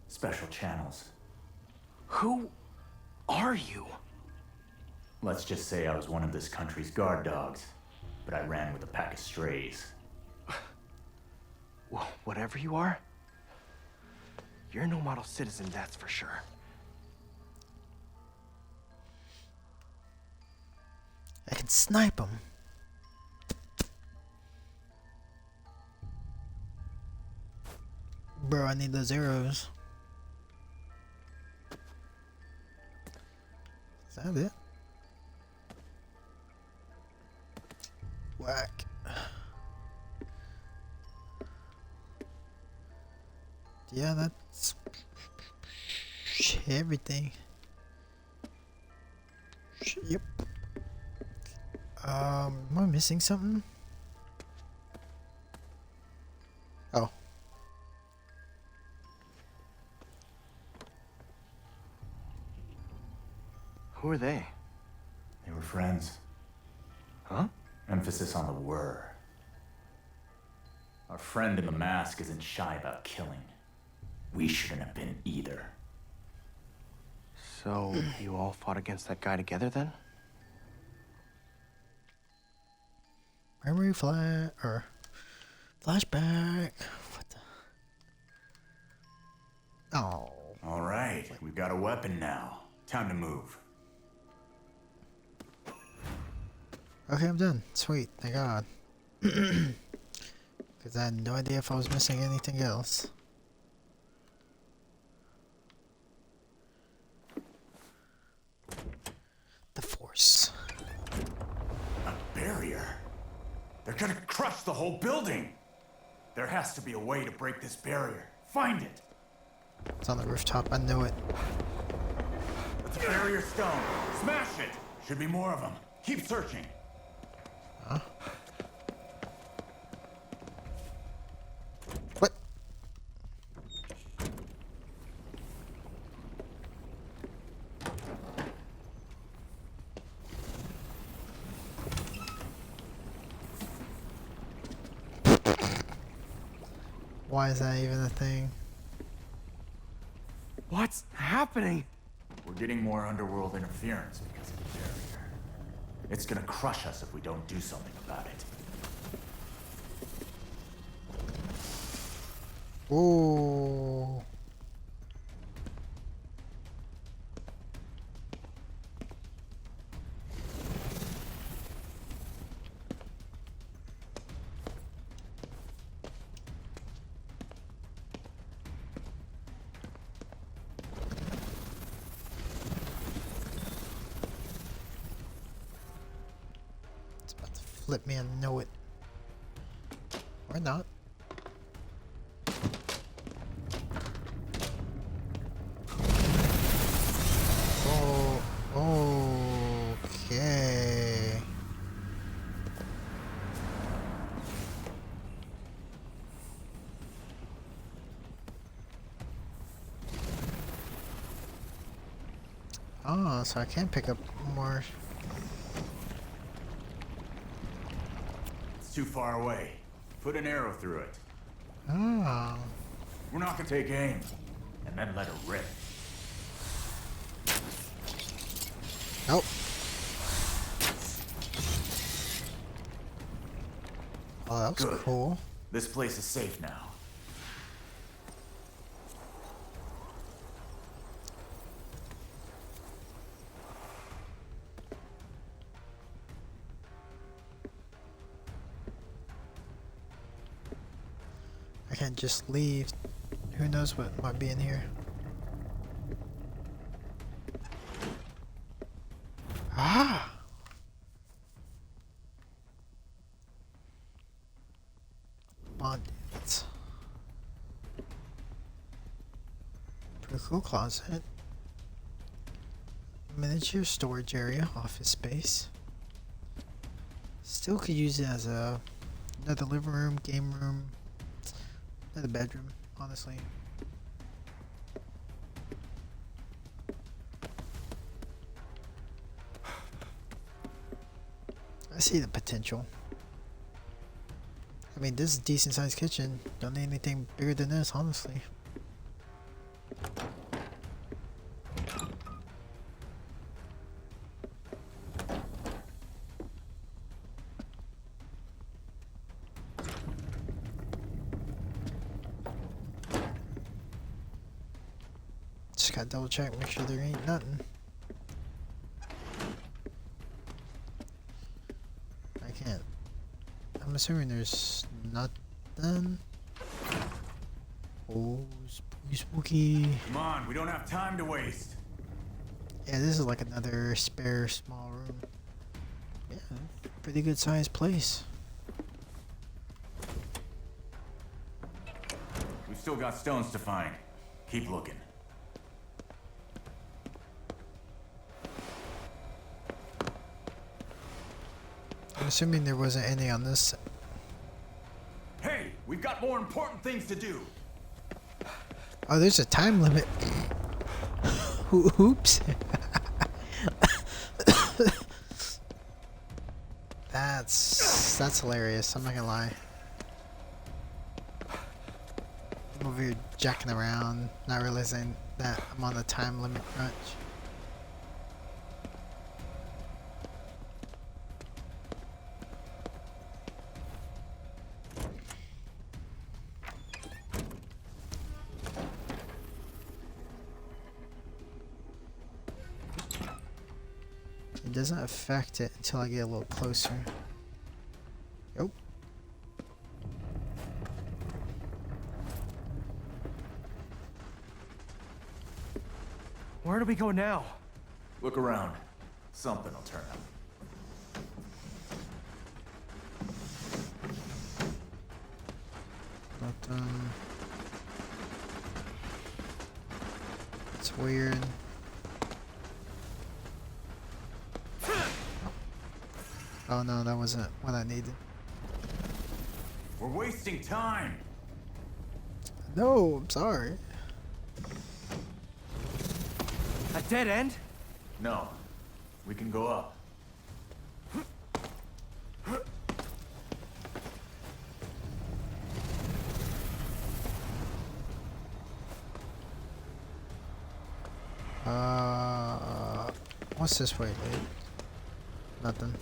C: special channels.
B: Who are you?
C: Let's just say I was one of this country's guard dogs, but I ran with a pack of strays.
B: Well, whatever you are, you're no model citizen, that's for sure.
A: I can snipe him. Bro, I need those arrows. Is that it? Whack. Yeah, that's everything. Yep. Am I missing something? Oh.
B: Who are they?
C: They were friends.
B: Huh?
C: Emphasis on the were. Our friend in the mask isn't shy about killing. We shouldn't have been either.
B: So, you all fought against that guy together then?
A: Memory flat or flashback. What the? Oh.
C: All right, we've got a weapon now. Time to move.
A: Okay, I'm done. Sweet, thank God. Because I had no idea if I was missing anything else. The Force.
C: A barrier? They're gonna crush the whole building! There has to be a way to break this barrier. Find it!
A: It's on the rooftop, I know it.
C: It's a barrier stone. Smash it! Should be more of them. Keep searching.
A: Huh? What? Why is that even a thing?
B: What's happening?
C: We're getting more underworld interference because of the barrier. It's gonna crush us if we don't do something about it.
A: Ooh. It's about to flip me and know it. Or not. Oh, okay. Oh, so I can pick up more.
C: It's too far away. Put an arrow through it.
A: Oh.
C: We're not gonna take aim, and then let it rip.
A: Nope. Oh, that was
C: Good.
A: cool.
C: This place is safe now.
A: I can't just leave. Who knows what might be in here? Ah! Bondage. Pretty cool closet. Miniature storage area, office space. Still could use it as another living room, game room, another bedroom, honestly. I see the potential. I mean, this is a decent sized kitchen. Don't need anything bigger than this, honestly. Just gotta double check, make sure there ain't nothing. I can't. I'm assuming there's nothing. Oh, spooky, spooky.
C: Come on, we don't have time to waste.
A: Yeah, this is like another spare small room. Yeah, pretty good sized place.
C: We've still got stones to find. Keep looking.
A: I'm assuming there wasn't any on this.
C: Hey, we've got more important things to do.
A: Oh, there's a time limit. Oops. That's hilarious. I'm not gonna lie. I'm over here jacking around, not realizing that I'm on the time limit crunch. It doesn't affect it until I get a little closer. Yep.
B: Where do we go now?
C: Look around. Something will turn up.
A: But it's weird. Oh no, that wasn't what I needed.
C: We're wasting time.
A: No, I'm sorry.
B: A dead end?
C: No, we can go up.
A: What's this way, dude? Nothing.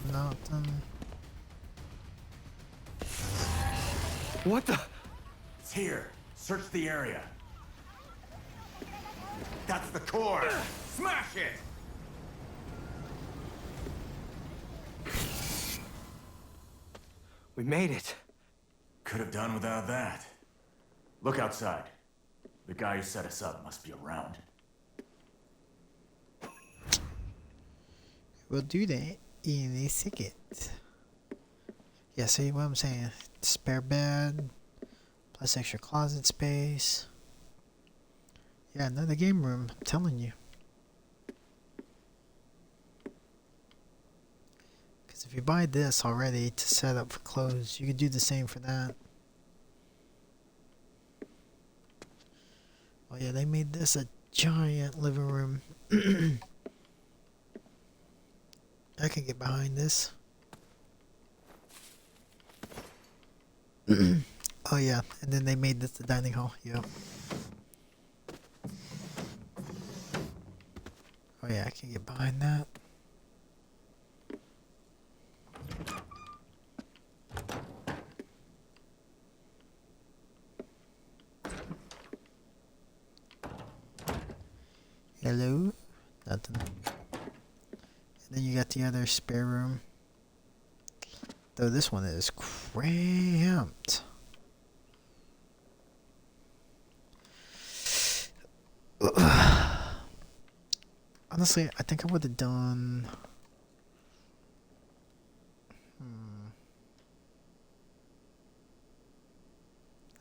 A: Nothing.
B: What the?
C: It's here. Search the area. That's the core. Smash it!
B: We made it.
C: Could have done without that. Look outside. The guy who set us up must be around.
A: We'll do that in a second. Yeah, see what I'm saying? Spare bed, plus extra closet space. Yeah, another game room, I'm telling you. Because if you buy this already to set up for clothes, you could do the same for that. Oh yeah, they made this a giant living room. I can get behind this. Oh yeah, and then they made this the dining hall. Yep. Oh yeah, I can get behind that. Hello? Nothing. And then you got the other spare room. Though this one is cramped. Honestly, I think I would have done...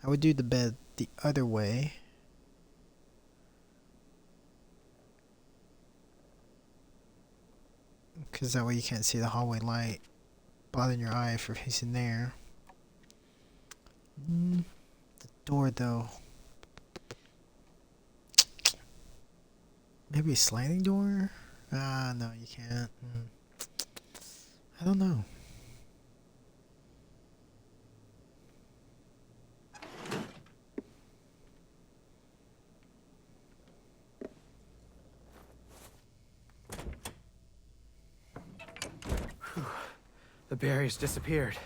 A: I would do the bed the other way. Because that way you can't see the hallway light bothering your eye if you're facing there. The door, though. Maybe a sliding door? Ah, no, you can't. I don't know.
B: The barrier's disappeared.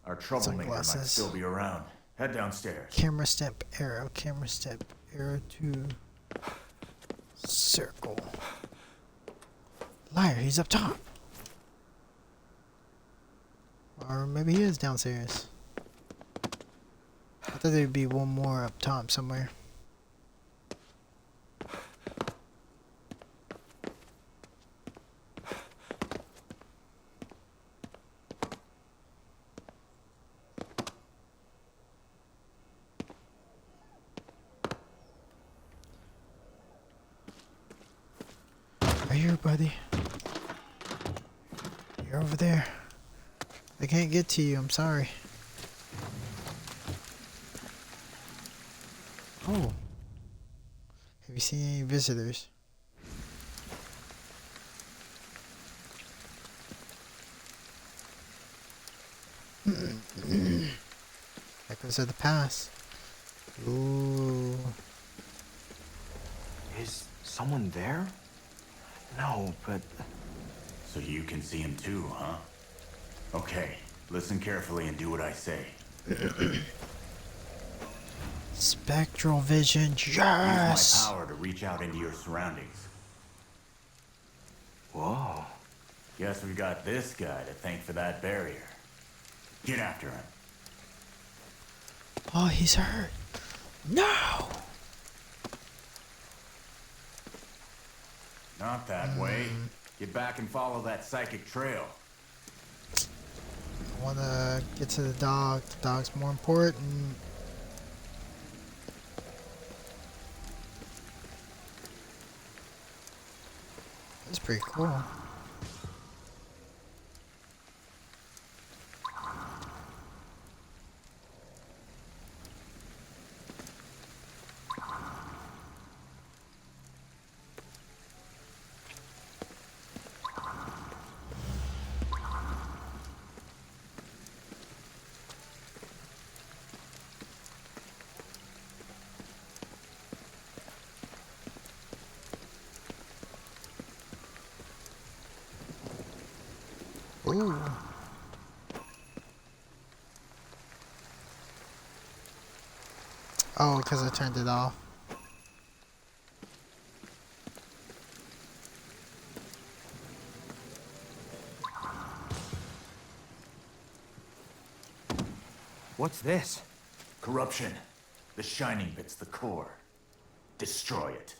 C: Our troublemaker might
A: Sunglasses.
C: still be around. Head downstairs.
A: Camera step arrow. Camera step arrow to circle. Liar, he's up top. Or maybe he is downstairs. I thought there'd be one more up top somewhere. Right here, buddy. You're over there. I can't get to you, I'm sorry. Oh. Have you seen any visitors? Echoes of the past. Ooh.
B: Is someone there? No, but...
C: So you can see him too, huh? Okay, listen carefully and do what I say.
A: Spectral vision,
C: Use
A: yes!
C: my power to reach out into your surroundings.
B: Whoa.
C: Guess we got this guy to thank for that barrier. Get after him.
A: Oh, he's hurt. No!
C: Not that way. Get back and follow that psychic trail.
A: I wanna get to the dog. The dog's more important. That's pretty cool. Ooh. Oh, because I turned it off.
B: What's this?
C: Corruption. The shining bit's the core. Destroy it.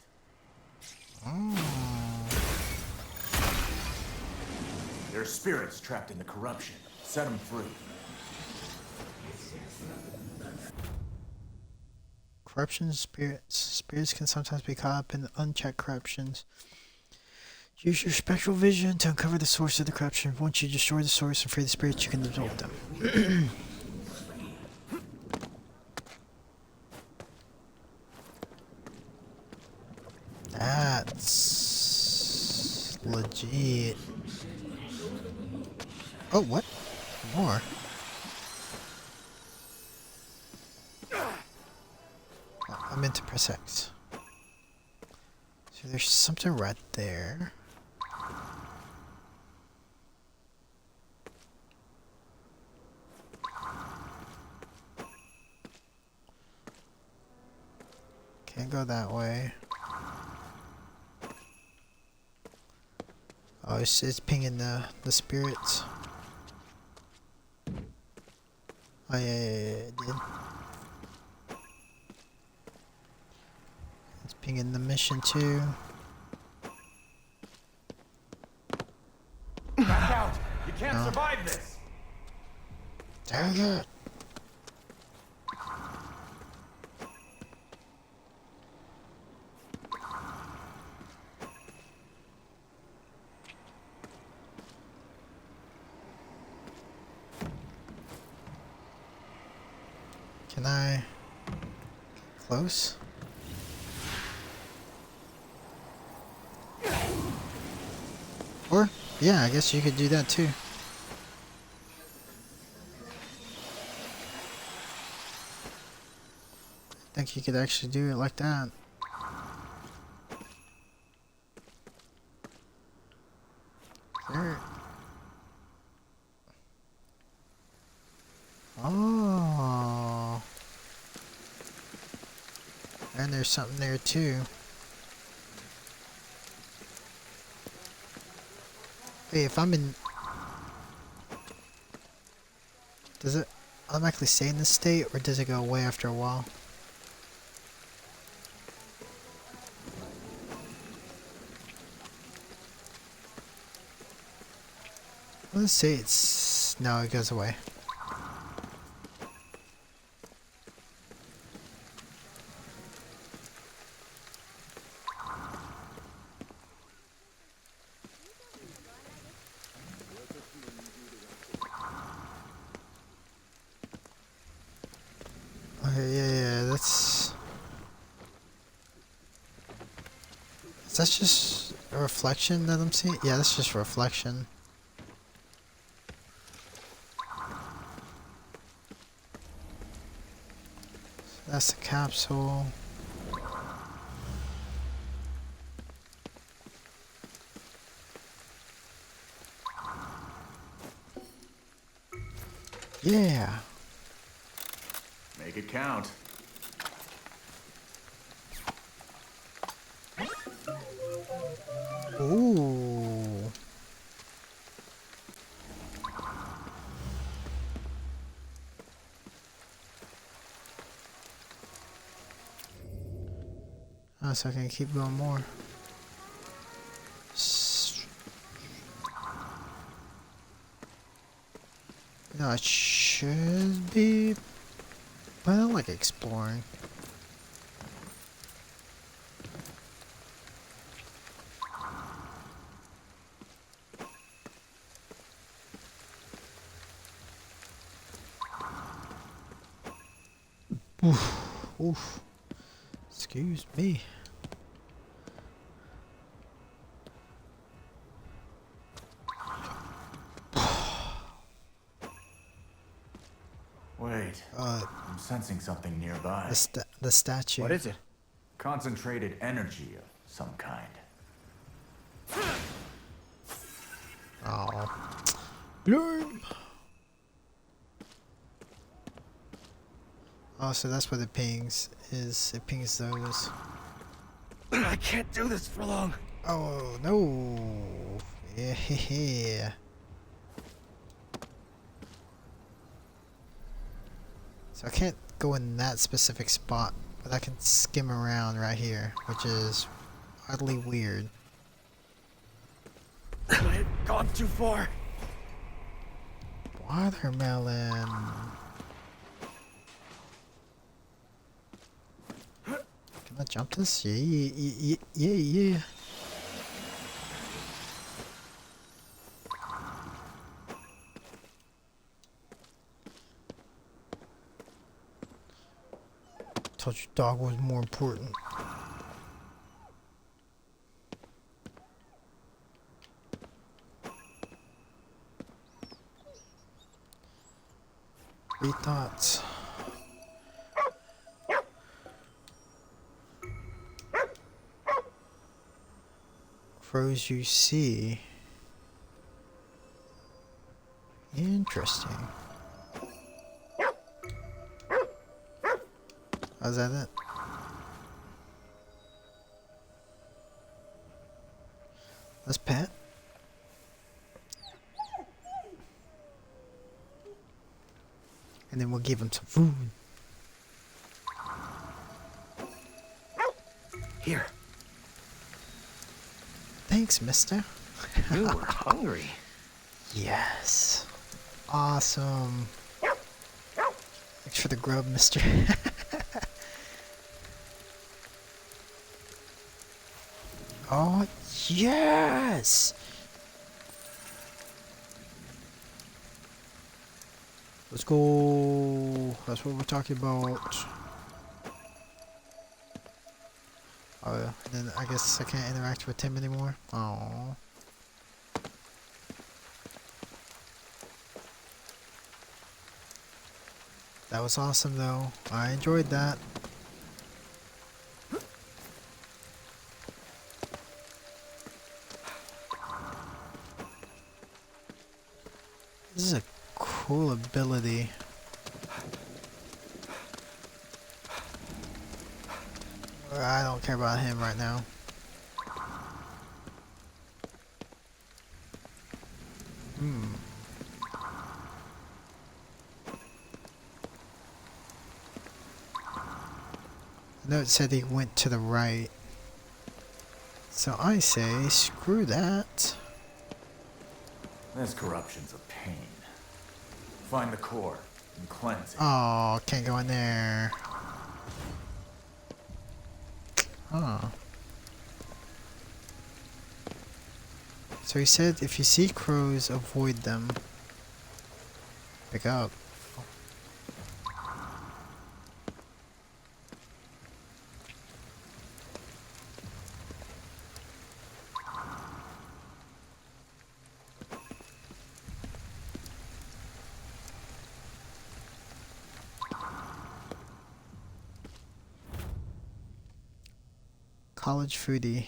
C: There are spirits trapped in the corruption. Set them free.
A: Corruption spirits. Spirits can sometimes be caught up in unchecked corruptions. Use your spectral vision to uncover the source of the corruption. Once you destroy the source and free the spirits, you can absorb them. That's legit. Oh, what? More? Oh, I meant to press X. So there's something right there. Can't go that way. Oh, it's pinging the spirits. Oh, yeah, it did. It's pinging the mission too.
B: Back out! You can't
A: No.
B: survive this!
A: Dang it! Can I close? Or yeah, I guess you could do that too. I think you could actually do it like that. There. Oh. And there's something there too. Hey, if I'm in... Does it automatically stay in this state, or does it go away after a while? Let's say it's... No, it goes away. Okay, yeah, that's... Is that just a reflection that I'm seeing? Yeah, that's just a reflection. That's the capsule. Yeah.
C: Make it count.
A: Ooh. Oh, so I can keep going more. No, it should be, but I don't like exploring. Oof, oof. Excuse me.
C: Wait, I'm sensing something nearby.
A: The statue.
B: What is it?
C: Concentrated energy of some kind.
A: Oh, Blurm. Oh, so that's what it pings. It pings those.
B: I can't do this for long.
A: Oh no! Yeah. So I can't go in that specific spot, but I can skim around right here, which is oddly weird.
B: I've gone too far.
A: Watermelon. Can I jump this? Yeah. Told you dog was more important. Three thoughts. Crows you see. Interesting. Oh, is that it? Let's pet. And then we'll give him some food.
B: Here.
A: Thanks, mister.
B: You were hungry.
A: Yes. Awesome. Thanks for the grub, mister. Oh, yes! Let's go. That's what we're talking about. Oh, then I guess I can't interact with him anymore. Oh. That was awesome, though. I enjoyed that. This is a cool ability. I don't care about him right now. I know it said he went to the right. So I say, screw that.
C: This corruption's a pain. Find the core and cleanse it.
A: Oh, can't go in there. Oh. So he said if you see crows, avoid them. Pick up. College foodie.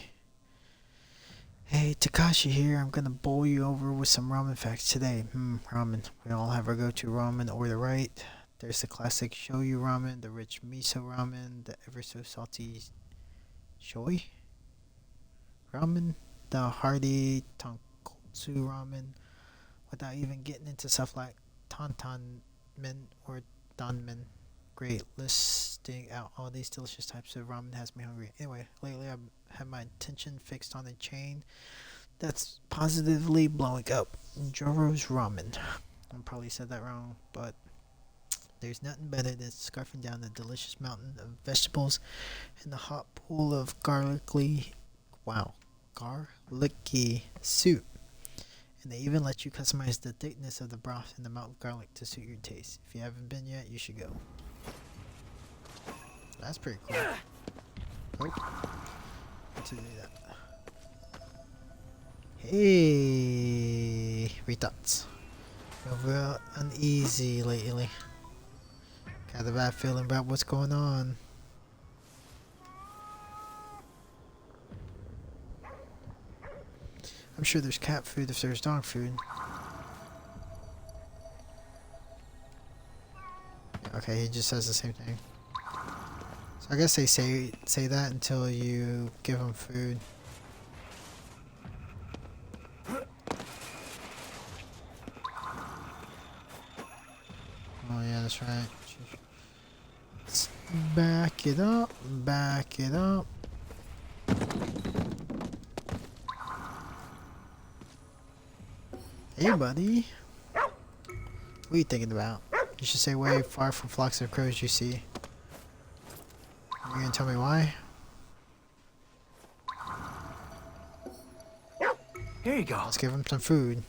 A: Hey, Takashi here. I'm gonna bowl you over with some ramen facts today. Ramen. We all have our go-to ramen order, right? There's the classic shoyu ramen, the rich miso ramen, the ever so salty shoyu ramen, the hearty tonkotsu ramen, without even getting into stuff like tantan men or danmen. Great, listing out all these delicious types of ramen has me hungry. Anyway, lately I've had my attention fixed on a chain that's positively blowing up. Joro's Ramen. I probably said that wrong, but there's nothing better than scarfing down a delicious mountain of vegetables in the hot pool of garlicky soup. And they even let you customize the thickness of the broth and the amount of garlic to suit your taste. If you haven't been yet, you should go. That's pretty cool. Oh. To do that. Hey, retouts. Feel real uneasy lately. Got a bad feeling about what's going on. I'm sure there's cat food if there's dog food. Okay, he just says the same thing. So I guess they say that until you give them food. Oh yeah, that's right. Let's back it up, back it up. Hey buddy. What are you thinking about? You should stay way far from flocks of crows you see. Are you gonna tell me why?
B: Here you go.
A: Let's give him some food.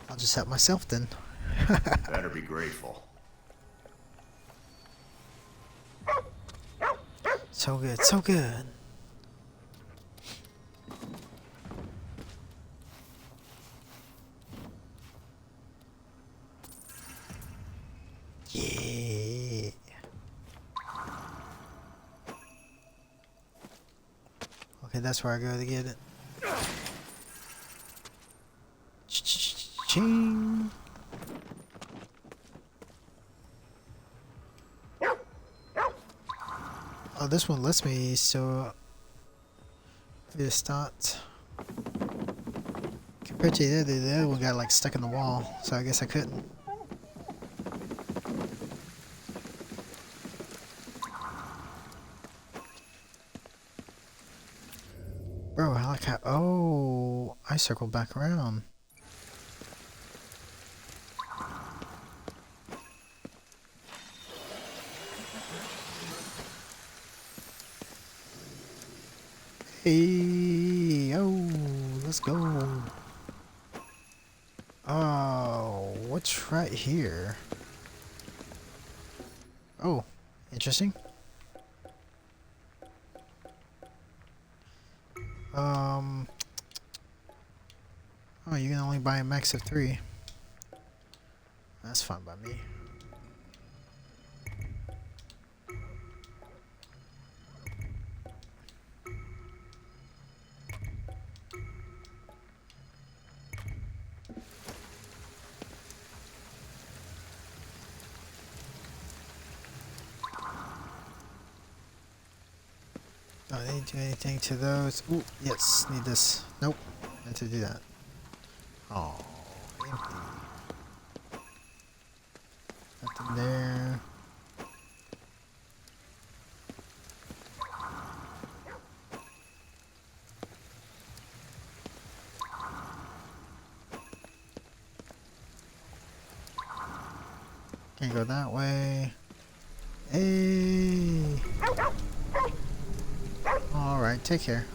A: I'll just help myself then.
C: Better be grateful.
A: So good, so good. Yeah. Okay, that's where I go to get it. Ching. Oh, this one lets me, so it start. Compared to the other one got like stuck in the wall, so I guess I couldn't. Bro, I like how. Oh, I circled back around. Hey, oh, let's go. Oh, what's right here? Oh, interesting. Oh, you can only buy a max of 3. That's fine by me. Don't need to do anything to those. Ooh, yes, need this. Nope, meant to do that. Oh, empty. Nothing there. Can't go that way. Hey. Alright, take care.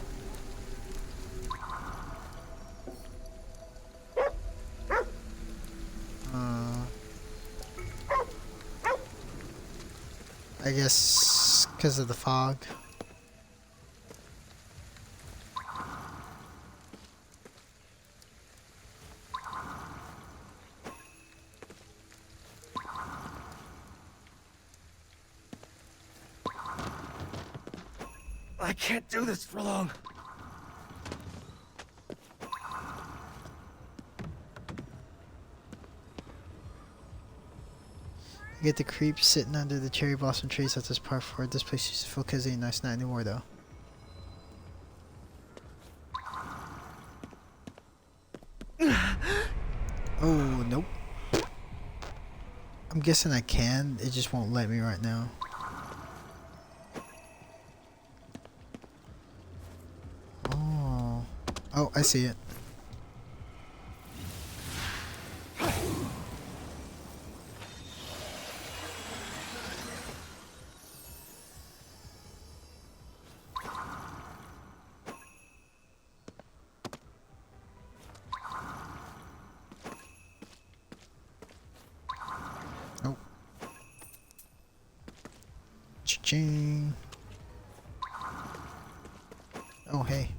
A: I guess because of the fog.
B: I can't do this for long.
A: You get the creeps sitting under the cherry blossom trees at this park for this place used to feel cozy and nice, not anymore though. Oh, nope. I'm guessing I can, it just won't let me right now. Oh. Oh, I see it. Nope. Cha-ching. Oh, hey.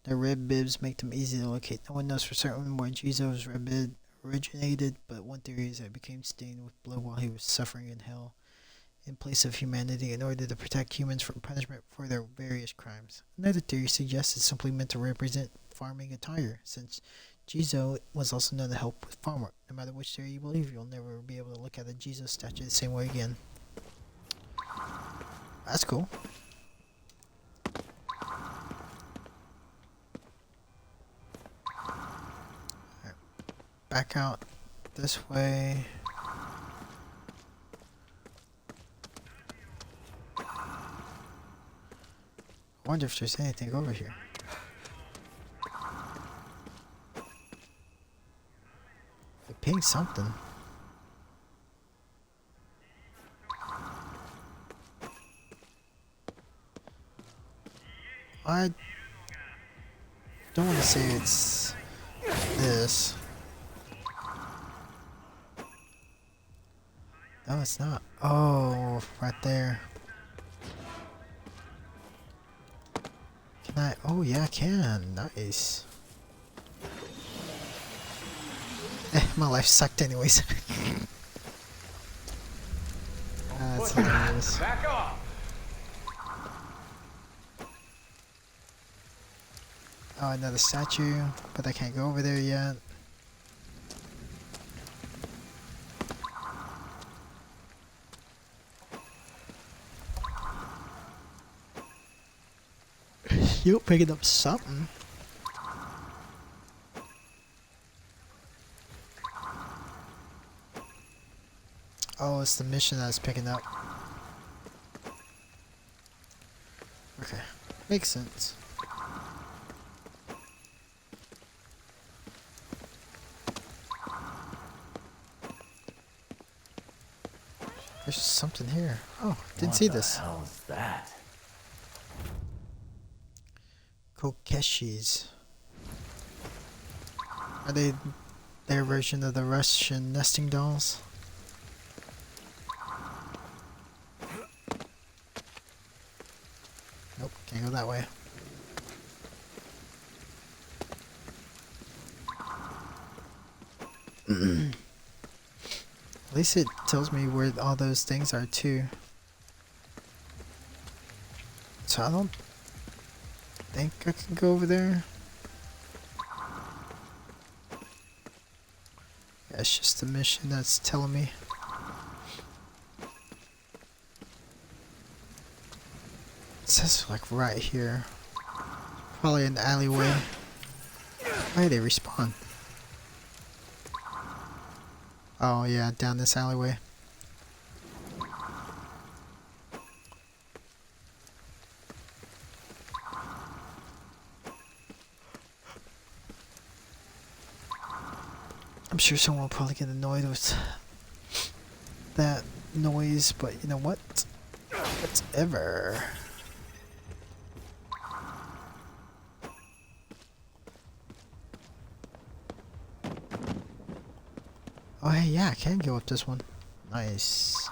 A: Their red bibs make them easy to locate. No one knows for certain where Jesus' red bib originated, but one theory is that it became stained with blood while he was suffering in hell in place of humanity in order to protect humans from punishment for their various crimes. Another theory suggests it's simply meant to represent farming attire, since Jizo was also known to help with farm work. No matter which theory you believe, you'll never be able to look at a Jizo statue the same way again. That's cool. Alright, back out this way. I wonder if there's anything over here. They pinged something. I don't want to say it's this. No, it's not. Oh, right there. Can I? Oh, yeah, I can. Nice. My life sucked anyways. That's hilarious.
B: Back off!
A: Oh, another statue, but I can't go over there yet. You picking up something. Oh, it's the mission that's picking up. Okay, makes sense. There's something here. Oh, didn't see this.
C: What the hell is that?
A: Kokeshis. Are they their version of the Russian nesting dolls? Nope, can't go that way. At least it tells me where all those things are too. So I don't think I can go over there. Yeah, it's just the mission that's telling me. It says like right here. Probably an alleyway. Why did they respawn? Oh yeah, down this alleyway. I'm sure someone will probably get annoyed with that noise, but you know what? Whatever. Oh hey, yeah, I can go up this one. Nice.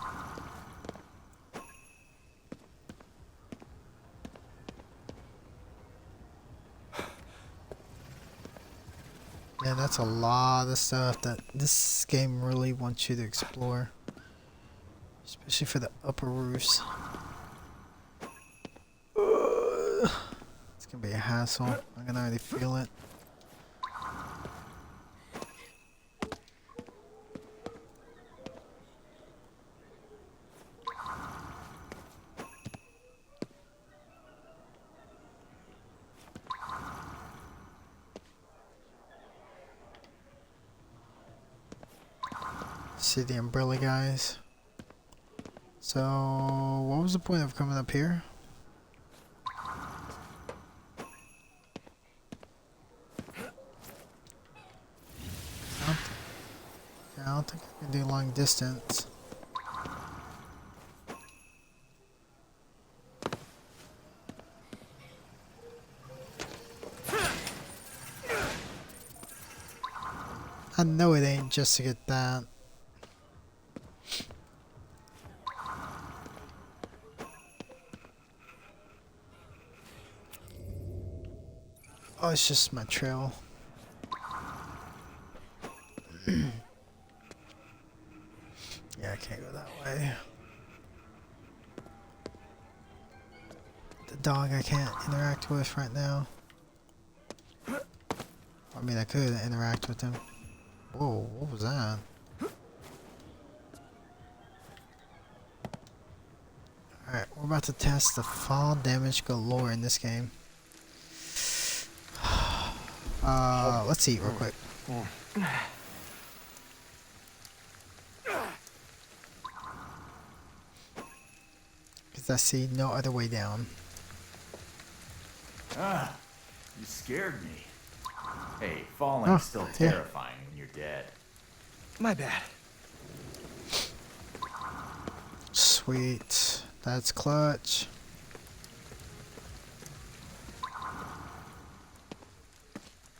A: Yeah, that's a lot of stuff that this game really wants you to explore. Especially for the upper roofs. It's gonna be a hassle. I can already feel it. See the umbrella guys. So, what was the point of coming up here? I don't think I can do long distance. I know it ain't just to get that. Oh, it's just my trail. Yeah, I can't go that way. The dog I can't interact with right now. I mean, I could interact with him. Whoa, what was that? Alright, we're about to test the fall damage galore in this game. Let's eat real quick. Because I see no other way down.
C: Ah, you scared me. Hey, falling's still
A: yeah.
C: terrifying when you're dead.
B: My bad.
A: Sweet. That's clutch.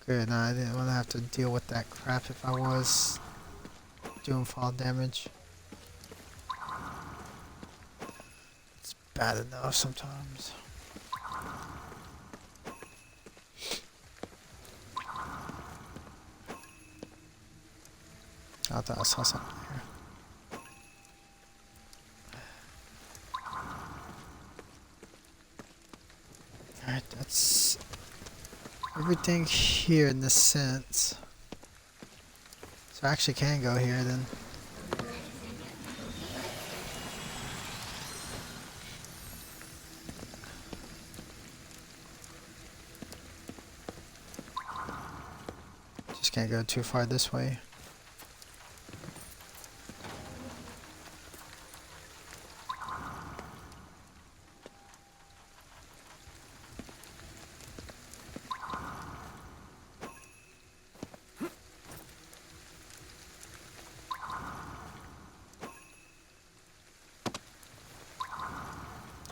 A: Good, I didn't want to have to deal with that crap if I was doing fall damage. It's bad enough sometimes. I thought I saw something here. Alright, that's everything here in this sense. So I actually can go here then. Just can't go too far this way.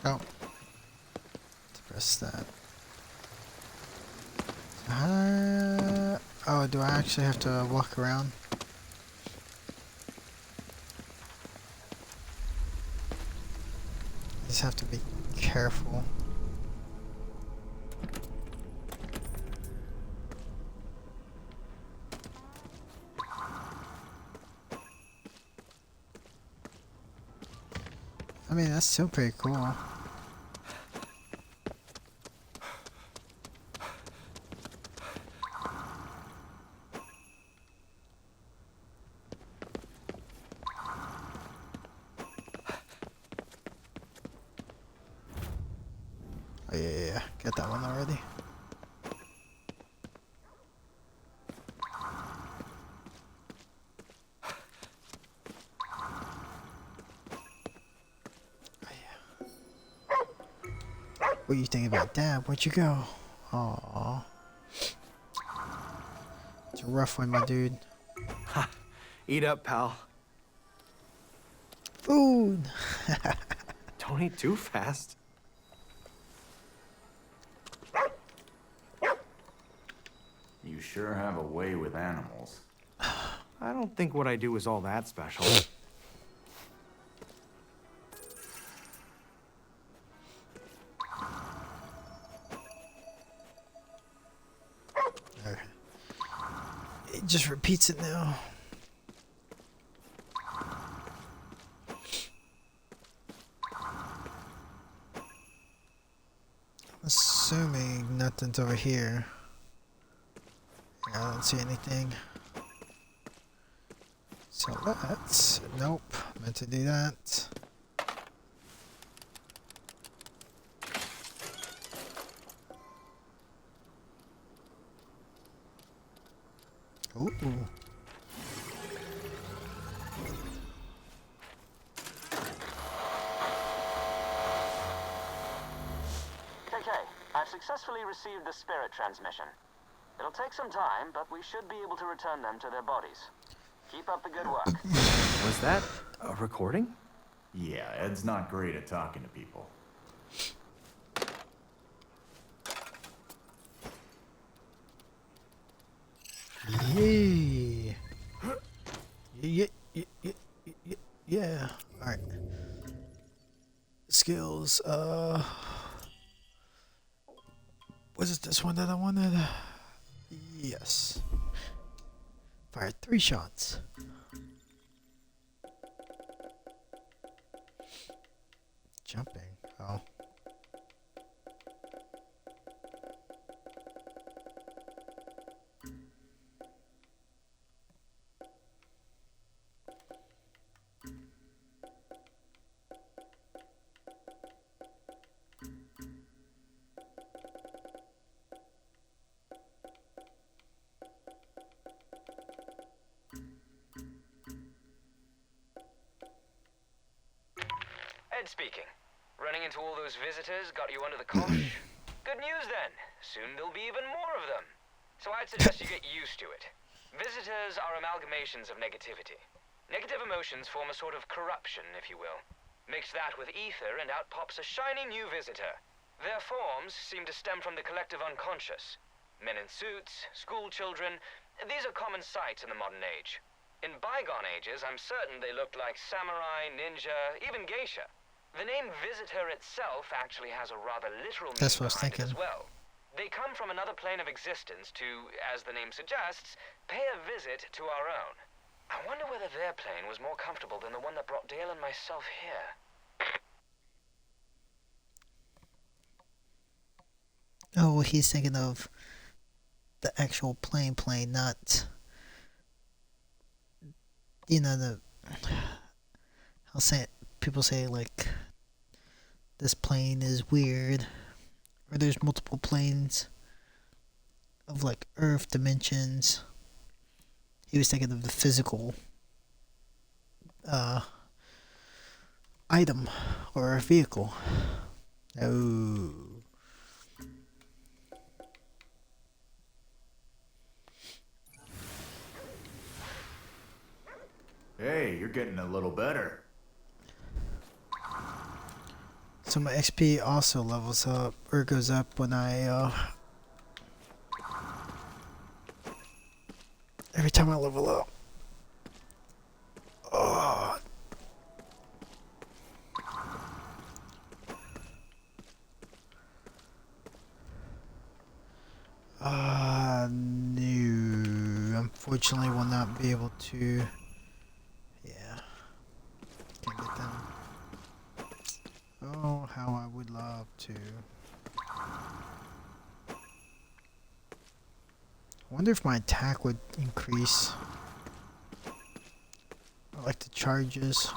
A: Oh. Press that. Oh, do I actually have to walk around? I just have to be careful. I mean, that's still pretty cool. Oh yeah, got that one already. Oh yeah. What do you think about that? Where'd you go? Aww. It's a rough one, my dude.
B: Ha! Eat up, pal.
A: Food!
B: Don't eat too fast.
C: You sure have a way with animals.
B: I don't think what I do is all that special.
A: Okay. It just repeats it now. Assuming nothing's over here. Yeah, I don't see anything. So let's... Nope. Meant to do that. Ooh.
E: KK, I've successfully received the spirit transmission. It'll take some time, but we should be able to return them to their bodies. Keep up the good work.
B: Was that a recording?
C: Yeah, Ed's not great at talking to people.
A: Yeah. Yeah. Yeah. Alright. Skills. Was it this one that I wanted? Yes. Fired 3 shots. Jumping. Oh.
F: David speaking. Running into all those visitors got you under the cosh? Good news then. Soon there'll be even more of them. So I'd suggest you get used to it. Visitors are amalgamations of negativity. Negative emotions form a sort of corruption, if you will. Mix that with ether and out pops a shiny new visitor. Their forms seem to stem from the collective unconscious. Men in suits, school children, these are common sights in the modern age. In bygone ages, I'm certain they looked like samurai, ninja, even geisha. The name Visitor itself actually has a rather literal meaning
A: That's what I was
F: behind it
A: thinking.
F: as well. They come from another plane of existence to, as the name suggests, pay a visit to our own. I wonder whether their plane was more comfortable than the one that brought Dale and myself here.
A: Oh, well, he's thinking of the actual plane, not, you know, the, I'll say it, people say, like, this plane is weird, or there's multiple planes of, like, Earth dimensions. He was thinking of the physical item or vehicle. Oh.
C: Hey, you're getting a little better.
A: So my XP also levels up, or goes up when I, every time I level up. Oh. No. Unfortunately, will not be able to. Yeah. Can't get them. Oh, how I would love to. I wonder if my attack would increase. Or like the charges.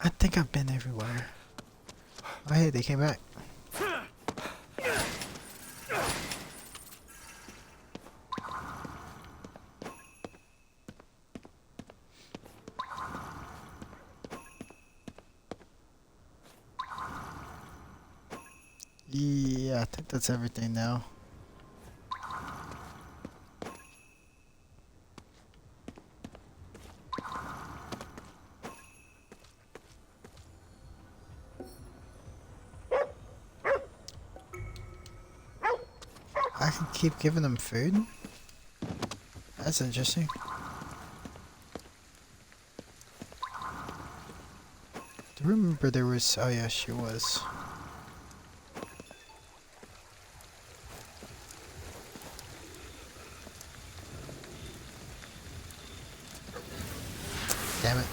A: I think I've been everywhere. Oh hey, they came back. Yeah, I think that's everything now. I can keep giving them food? That's interesting. Do you remember there was... Oh yeah, she was. Damn it.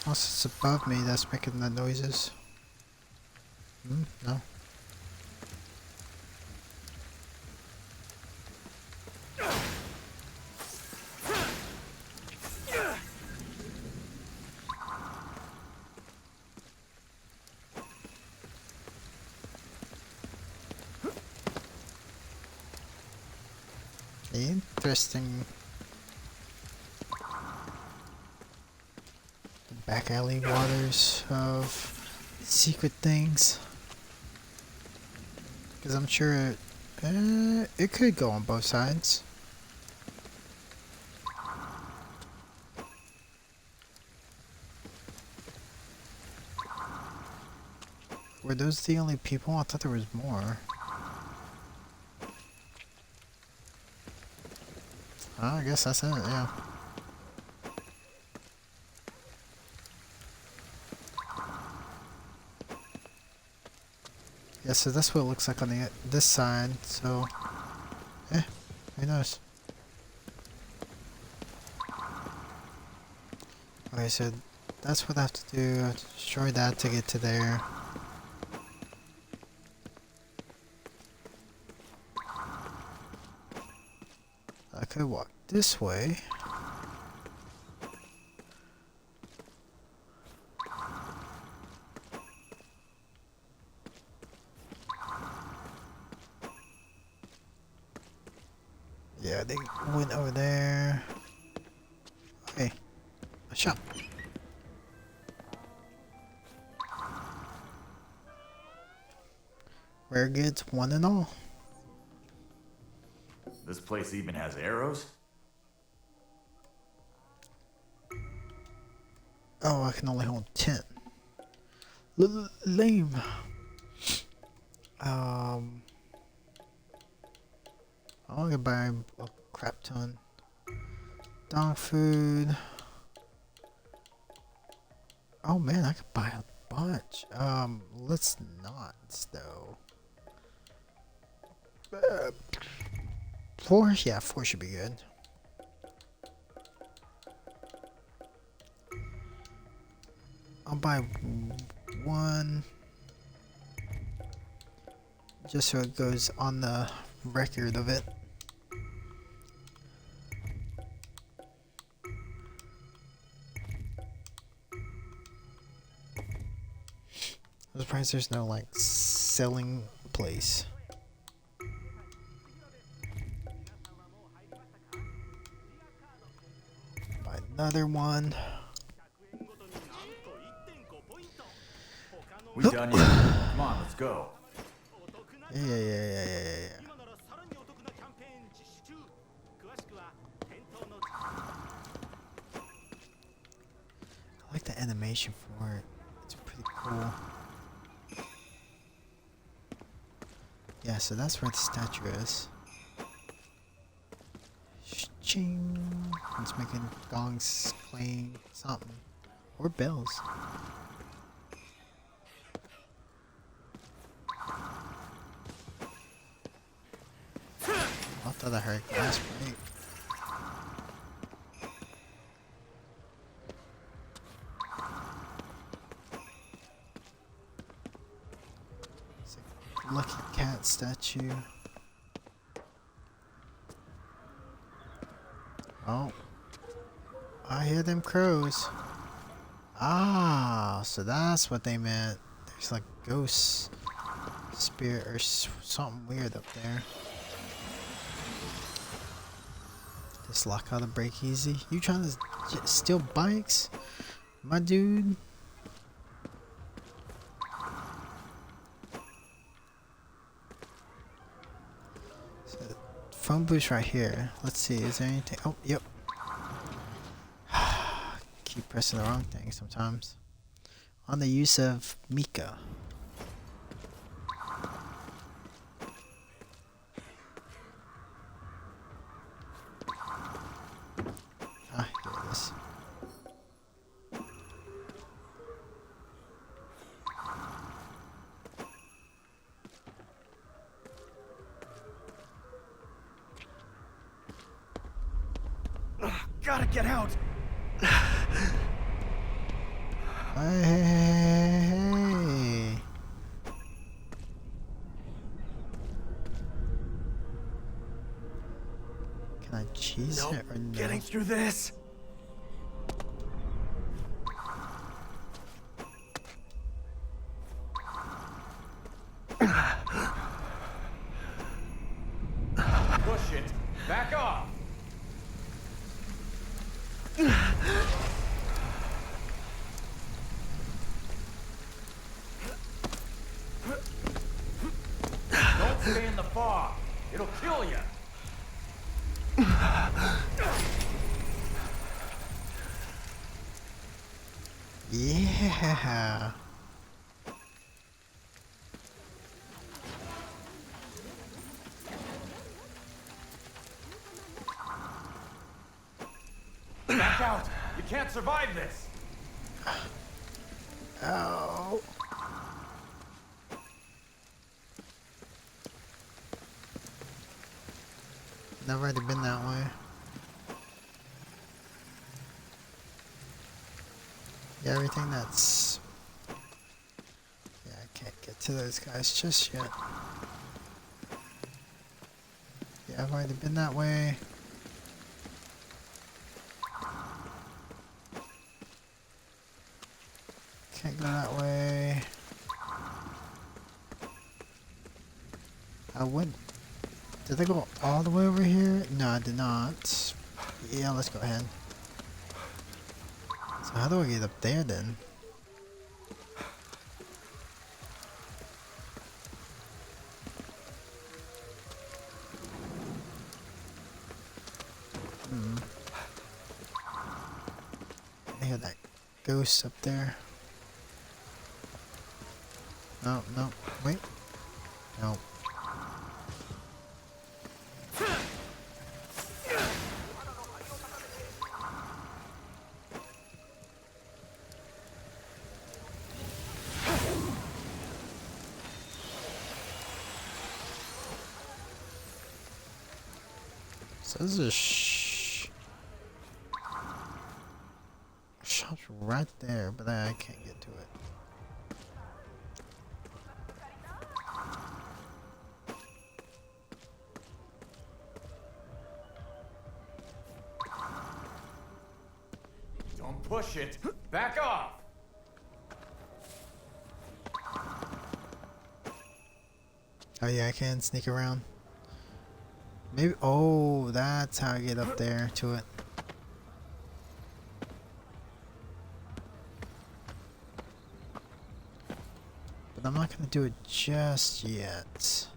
A: Unless it's above me that's making the noises. No. Interesting. The back alley waters of secret things. Because I'm sure it could go on both sides. Were those the only people? I thought there was more. Oh, I guess that's it, yeah. Yeah, so that's what it looks like on the this side, so... who knows? Okay, so that's what I have to do. I have to destroy that to get to there. could walk this way. Yeah, they went over there. Okay, a shop. Rare goods, one and all.
C: This place even has arrows?
A: Oh, I can only hold 10. Lame. I'm gonna buy a crap ton. Dog food. Oh man, I could buy a bunch. Let's not though. 4? Yeah, 4 should be good. I'll buy 1. Just so it goes on the record of it. I'm surprised there's no like selling place. Buy another one.
C: We done yet? Come on, let's go.
A: Yeah. I like the animation for it. It's pretty cool. Yeah, so that's where the statue is. Ching. It's making gongs playing something. Or bells. I thought I heard glass break. It's a lucky cat statue. Oh. I hear them crows. Ah, so that's what they meant. There's like ghosts, spirit, or something weird up there. Just lock out the break easy. You trying to steal bikes, my dude? So, phone booth right here. Let's see. Is there anything? Oh, yep. Keep pressing the wrong thing sometimes. On the use of Mika. Ah, here it is.
B: Gotta get out.
A: Hey. Can I cheese
B: Nope,
A: it or no?
B: getting through this.
C: Push it. Back off. Don't stay in the fog. It'll kill you.
A: Yeah.
C: Back out. You can't survive this.
A: Oh. Never already been that way. Yeah, everything that's... Yeah, I can't get to those guys just yet. Yeah, I've already been that way. Can't go that way. I went. Did I go all the way over here? No, I did not. Yeah, let's go ahead. So how do I get up there then? I hear that ghost up there. No, no, wait. No. So this is a shop's right there, but I can't get to it.
G: Don't push it. Back off.
A: Oh yeah, I can sneak around. Maybe. Oh, that's how I get up there to it. But I'm not gonna do it just yet.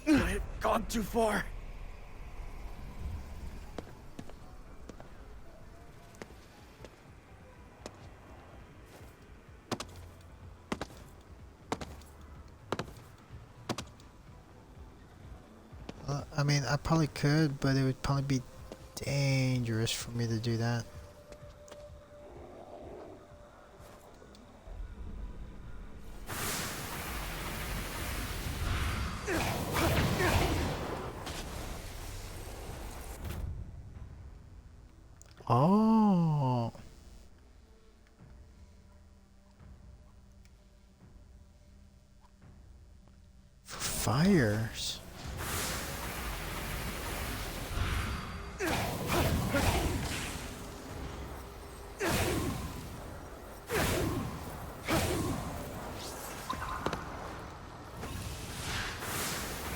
B: I've gone too far.
A: I mean, I probably could, but it would probably be dangerous for me to do that. Oh. For fires.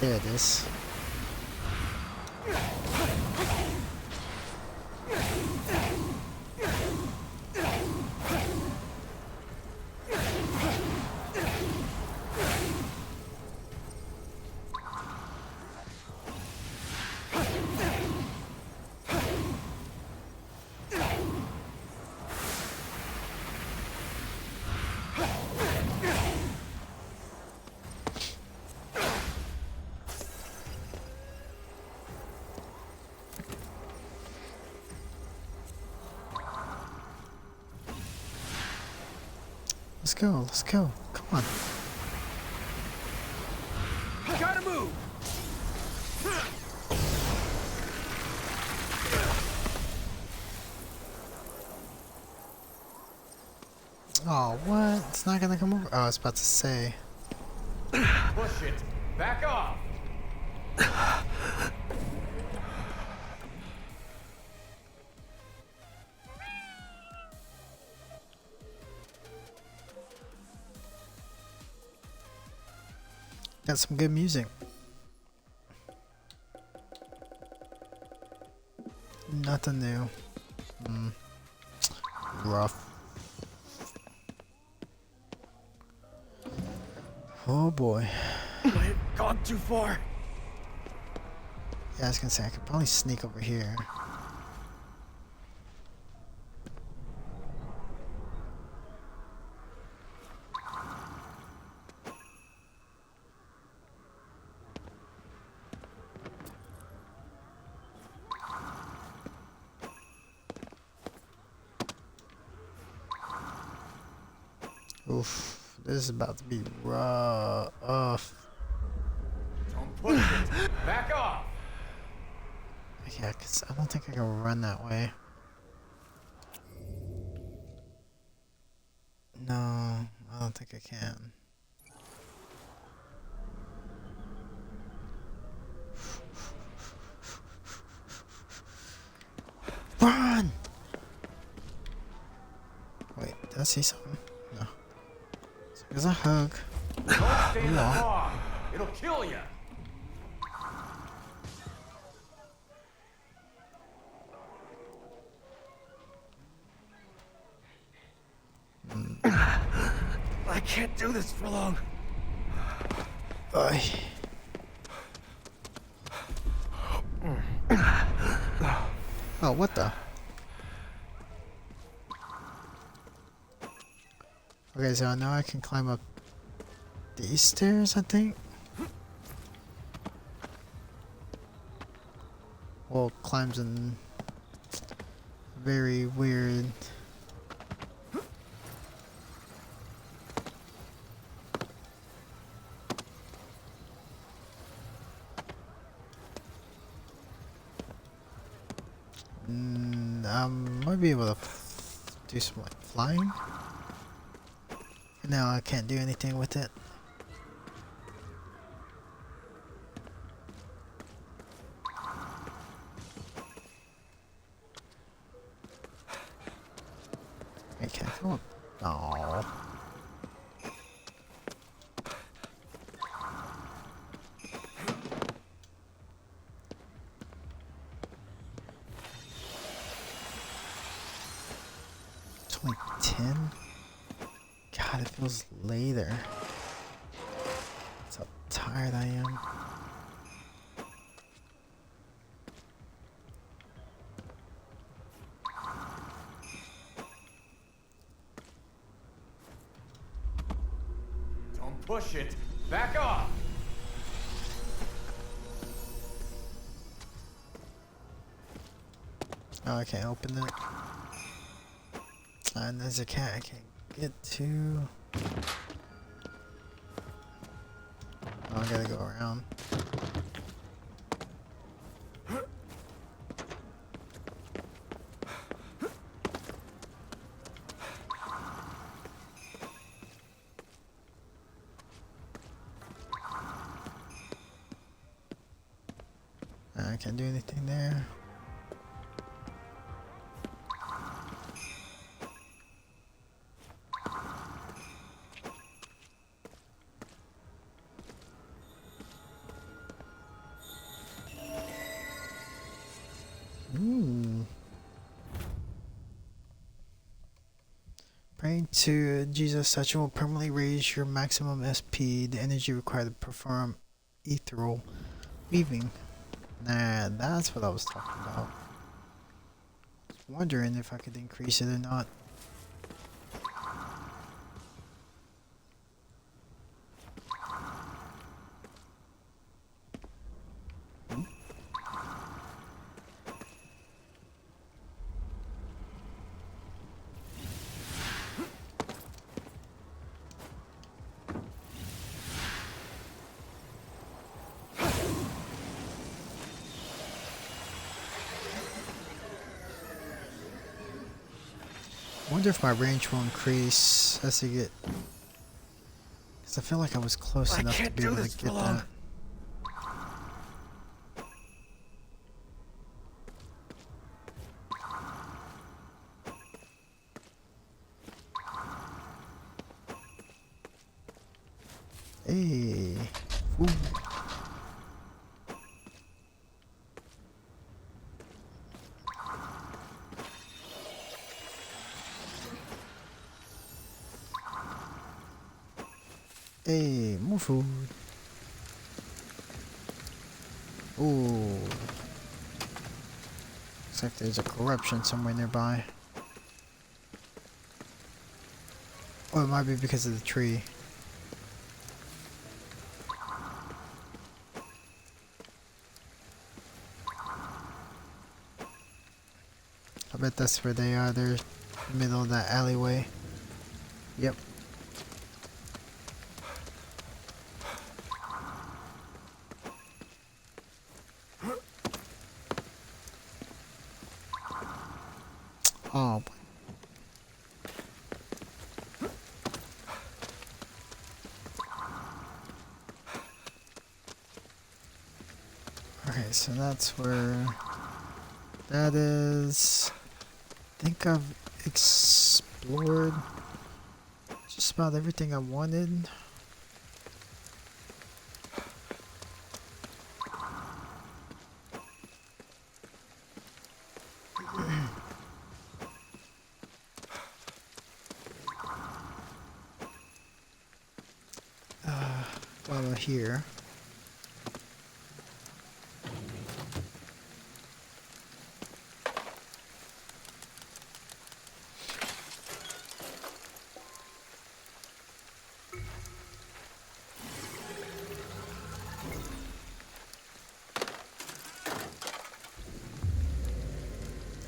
A: There it is. Let's go, let's go. Come on.
B: Gotta move.
A: Oh, what? It's not gonna come over. Oh, I was about to say.
G: Push it. Back off.
A: Got some good music. Nothing new. Rough. Oh boy.
B: I've gone too far.
A: Yeah, I was gonna say I could probably sneak over here. Oof, this is about to be rough.
G: Don't push it. Back off.
A: Yeah, 'cause I don't think I can run that way. No, I don't think I can. Run! Wait, did I see something? No. So there's a hug.
G: Don't stay in the fog. It'll kill you.
B: I can't do this for long.
A: Bye. Oh, what the? Okay, so now I can climb up these stairs, I think. Well, climbs in very weird. I might be able to do some like flying. For now, I can't do anything with it. Okay, come on. Aww. It's only 10? God, it feels later. That's how tired I am.
G: Don't push it. Back off.
A: Oh, I can't open it. And there's a cat I can't get to. Oh, I gotta go around. I can't do anything there. Praying to Jesus statue will permanently raise your maximum SP, the energy required to perform ethereal weaving. Nah, that's what I was talking about. I was wondering if I could increase it or not. I wonder if my range will increase as I get. Because I feel like I was close enough to be able to get that. Hey. Ooh. Hey, more food. Ooh. Looks like there's a corruption somewhere nearby. Oh, it might be because of the tree. I bet that's where they are. They're in the middle of that alleyway. Yep. Oh. Alright, so that's where that is. I think I've explored just about everything I wanted. While we're here.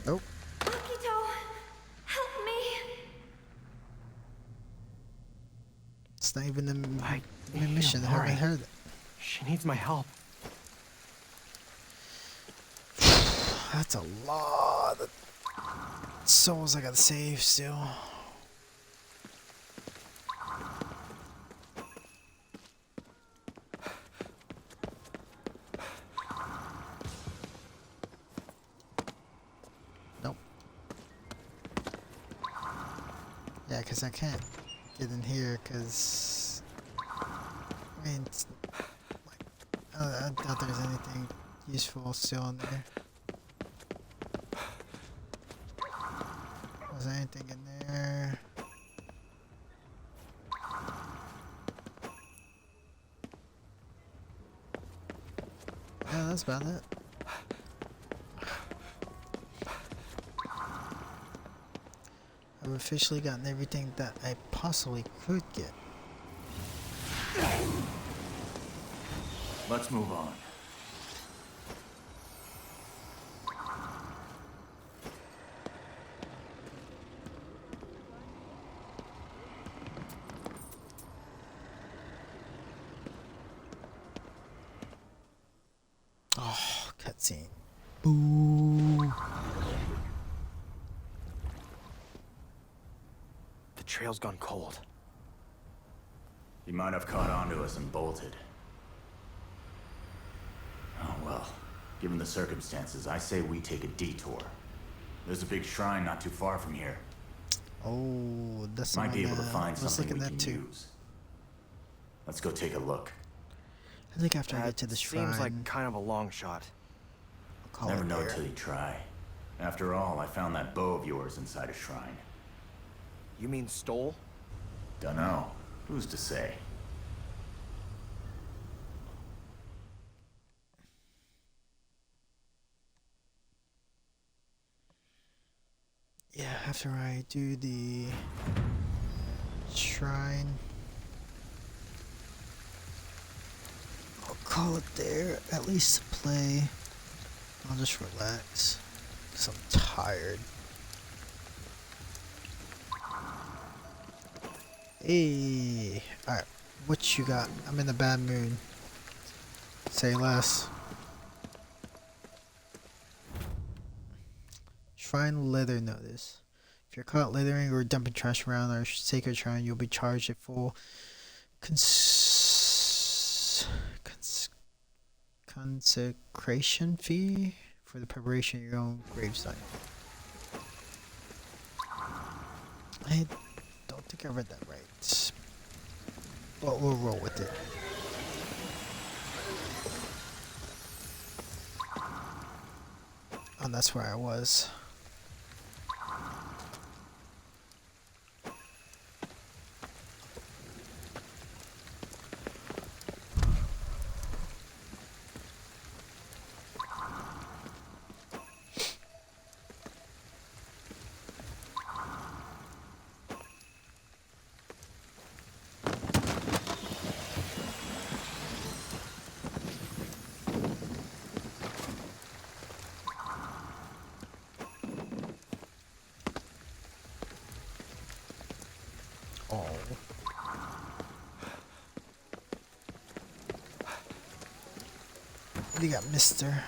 A: Oh,
H: Akito, help me.
A: it's not even a
B: I
A: mission. I haven't heard it.
B: She needs my help.
A: That's a lot of souls I gotta save still. Nope. Yeah, because I can't get in here because I mean, it's like, I doubt there's anything useful still in there. Was there anything in there? Yeah, that's about it. I've officially gotten everything that I possibly could get.
C: Let's move on.
A: Oh, cutscene. Boo.
B: The trail's gone cold.
C: He might have caught on to us and bolted. Oh well. Given the circumstances, I say we take a detour. There's a big shrine not too far from here.
A: Oh, that's
C: Might be
A: something
C: able to find
A: I was
C: something
A: thinking
C: we
A: that
C: can
A: too.
C: use. Let's go take a look.
A: I think after I
B: That
A: get to the shrine,
B: seems like kind of a long shot.
A: I'll call
C: Never
A: it
C: know
A: there.
C: till you try. After all, I found that bow of yours inside a shrine.
B: You mean stole?
C: Dunno. Who's to say?
A: Yeah, after I do the shrine, I'll call it there, at least to play. I'll just relax, because I'm tired. Hey, alright, what you got? I'm in a bad mood. Say less. Shrine litter notice. If you're caught littering or dumping trash around our sacred shrine, you'll be charged a full consecration fee for the preparation of your own gravesite. I don't think I read that right, but we'll roll with it. Oh, that's where I was. Oh. What do you got, mister?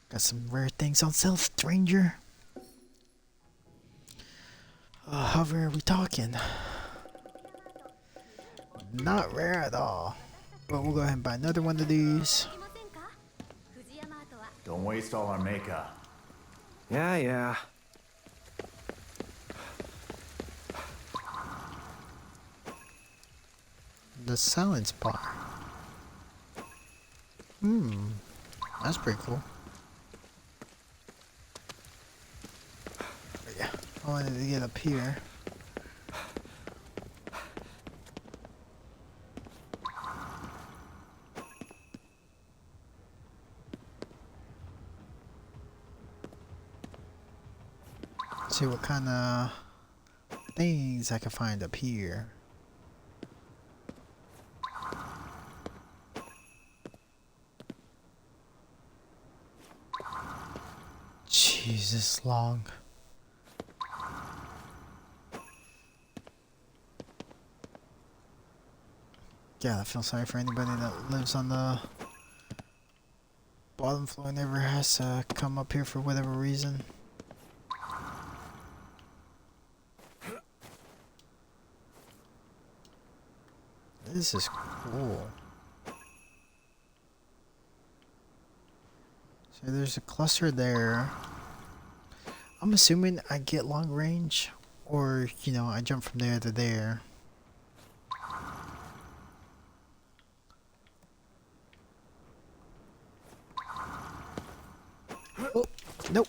A: Got some rare things on sale, stranger. How rare are we talking? not rare at all. But we'll go ahead and buy another one of these.
C: Don't waste all our makeup.
B: Yeah.
A: The silence bar. That's pretty cool. But yeah, I wanted to get up here. See what kind of things I can find up here. Jesus, long. Yeah, I feel sorry for anybody that lives on the bottom floor and never has to come up here for whatever reason. This is cool. So there's a cluster there. I'm assuming I get long range, or, you know, I jump from there to there. Oh, nope.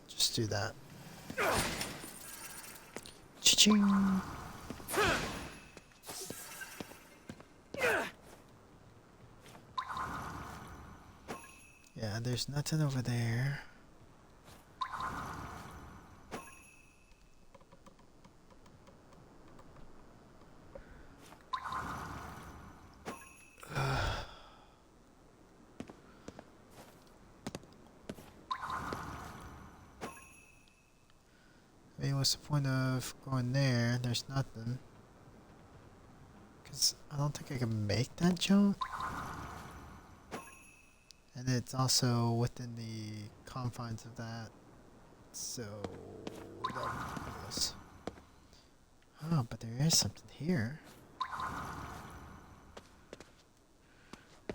A: Just do that. Cha-ching. Yeah, there's nothing over there. I mean, what's the point of going there? There's nothing. Because I don't think I can make that jump. And it's also within the confines of that. So, that would be ridiculous. Oh, but there is something here.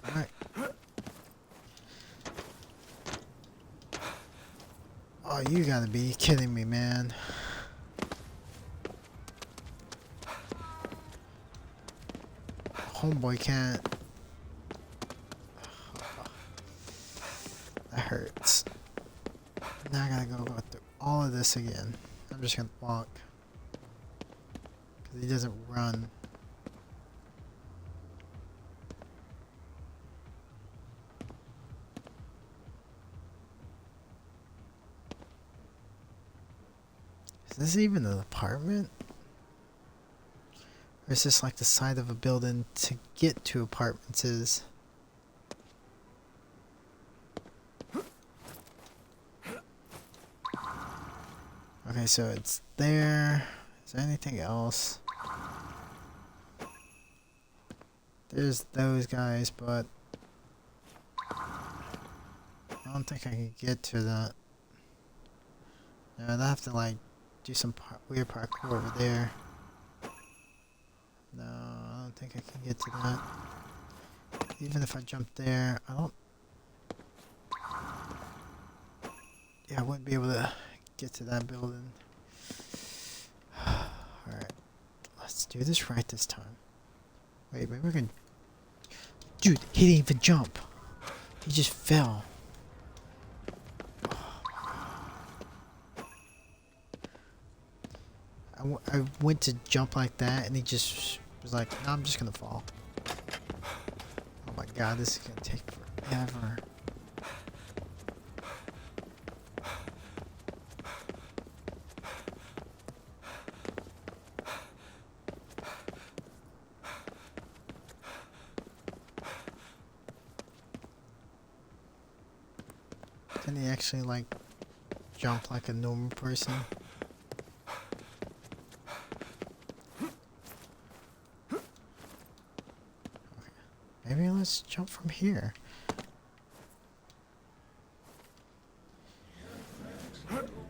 A: Alright. Oh, you gotta be kidding me, man. Homeboy can't. That hurts. Now I gotta go through all of this again. I'm just gonna walk. Because he doesn't run. Is this even an apartment? Or is this like the side of a building to get to apartments is? Okay, so it's there. Is there anything else? There's those guys, but I don't think I can get to that. No, I'd have to like do some weird parkour over there. No, I don't think I can get to that. Even if I jump there, I don't... Yeah, I wouldn't be able to get to that building. Alright, let's do this right this time. Wait, maybe we can... Dude, he didn't even jump. He just fell. I went to jump like that and he just was like, no, I'm just gonna fall. Oh my god, this is gonna take forever. Can he actually like jump like a normal person? Maybe let's jump from here.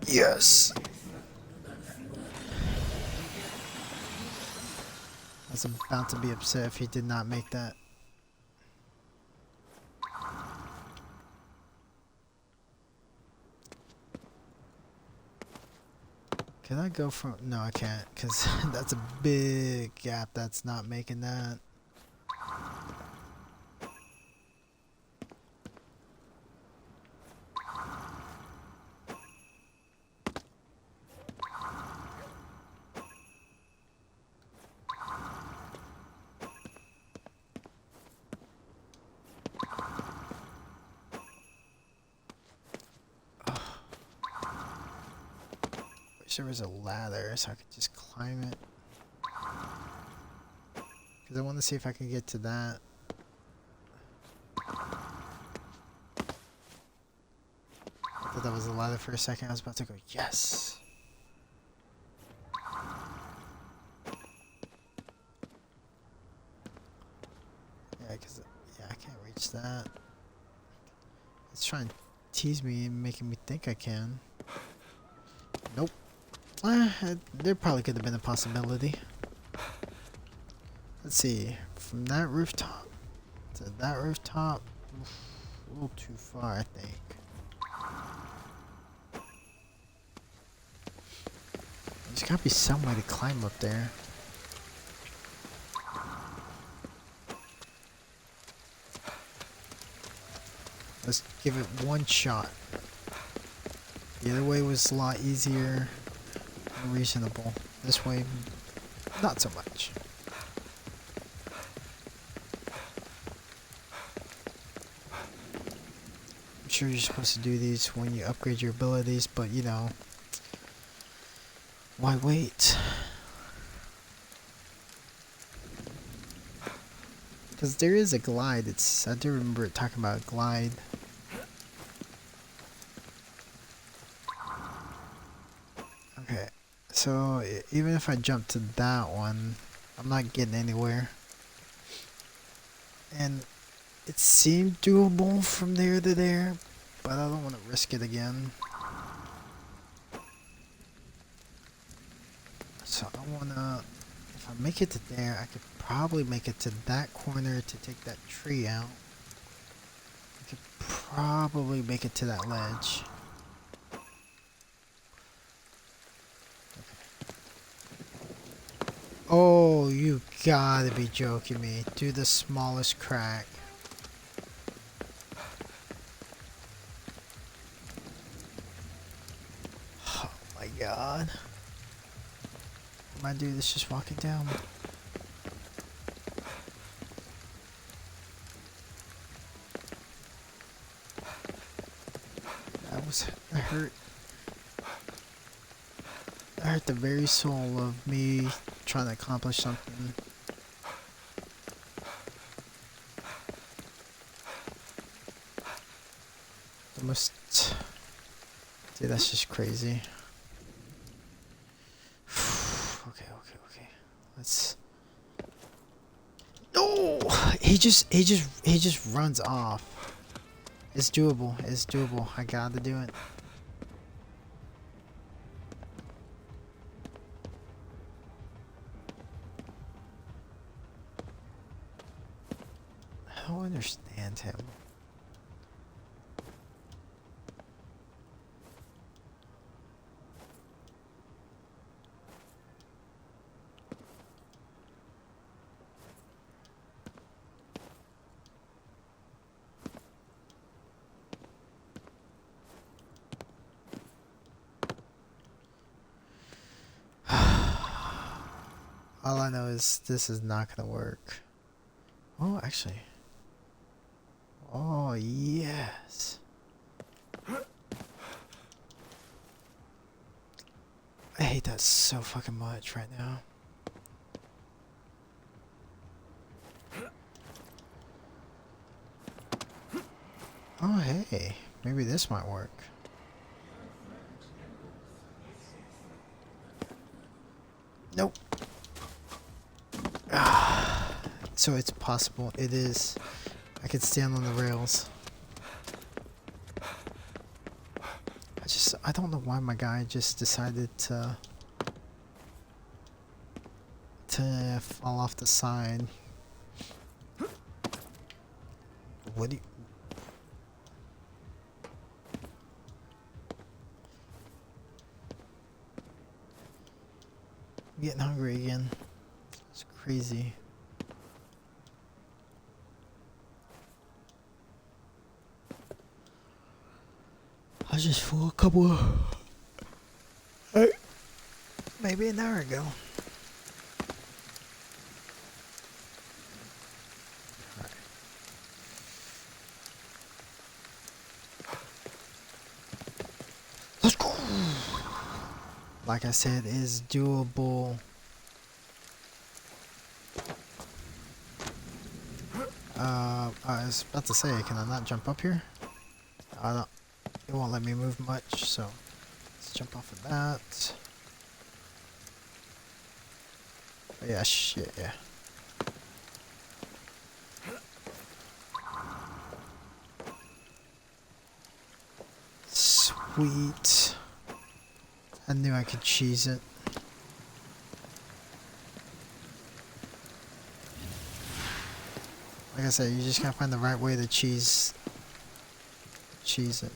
A: Yes. I was about to be upset if he did not make that. Can I go from... No, I can't, because that's a big gap that's not making that. There was a ladder so I could just climb it. Because I want to see if I can get to that. I thought that was a ladder for a second. I was about to go, yes! Yeah, because I can't reach that. It's trying to tease me and making me think I can. Nope. There probably could have been a possibility. Let's see. From that rooftop to that rooftop, a little too far, I think. There's gotta be some way to climb up there. Let's give it one shot. The other way was a lot easier. Reasonable. This way, not so much. I'm sure you're supposed to do these when you upgrade your abilities, but you know, why wait? Because there is a glide. I do remember it talking about a glide. Okay. So, even if I jump to that one, I'm not getting anywhere. And it seemed doable from there to there, but I don't want to risk it again. So I want to, if I make it to there, I could probably make it to that corner to take that tree out. I could probably make it to that ledge. Oh, you gotta be joking me. Do the smallest crack. Oh my god. My dude is just walking down. That hurt. That hurt the very soul of me trying to accomplish something. Dude, that's just crazy. Okay. Let's. No! He just runs off. It's doable. It's doable. I gotta do it. I don't understand him. All I know is this is not gonna work. Oh, actually. Oh, yes. I hate that so fucking much right now. Oh, hey. Maybe this might work. Nope. So it's possible. It is. I can stand on the rails. I don't know why my guy just decided to to fall off the side. What do you... I'm getting hungry again. It's crazy. I just flew a couple of... maybe an hour ago. Let's go. Like I said, is doable. I was about to say, can I not jump up here? I don't. It won't let me move much, so let's jump off of that. Oh, yeah, shit, yeah. Sweet. I knew I could cheese it. Like I said, you just gotta find the right way to cheese it.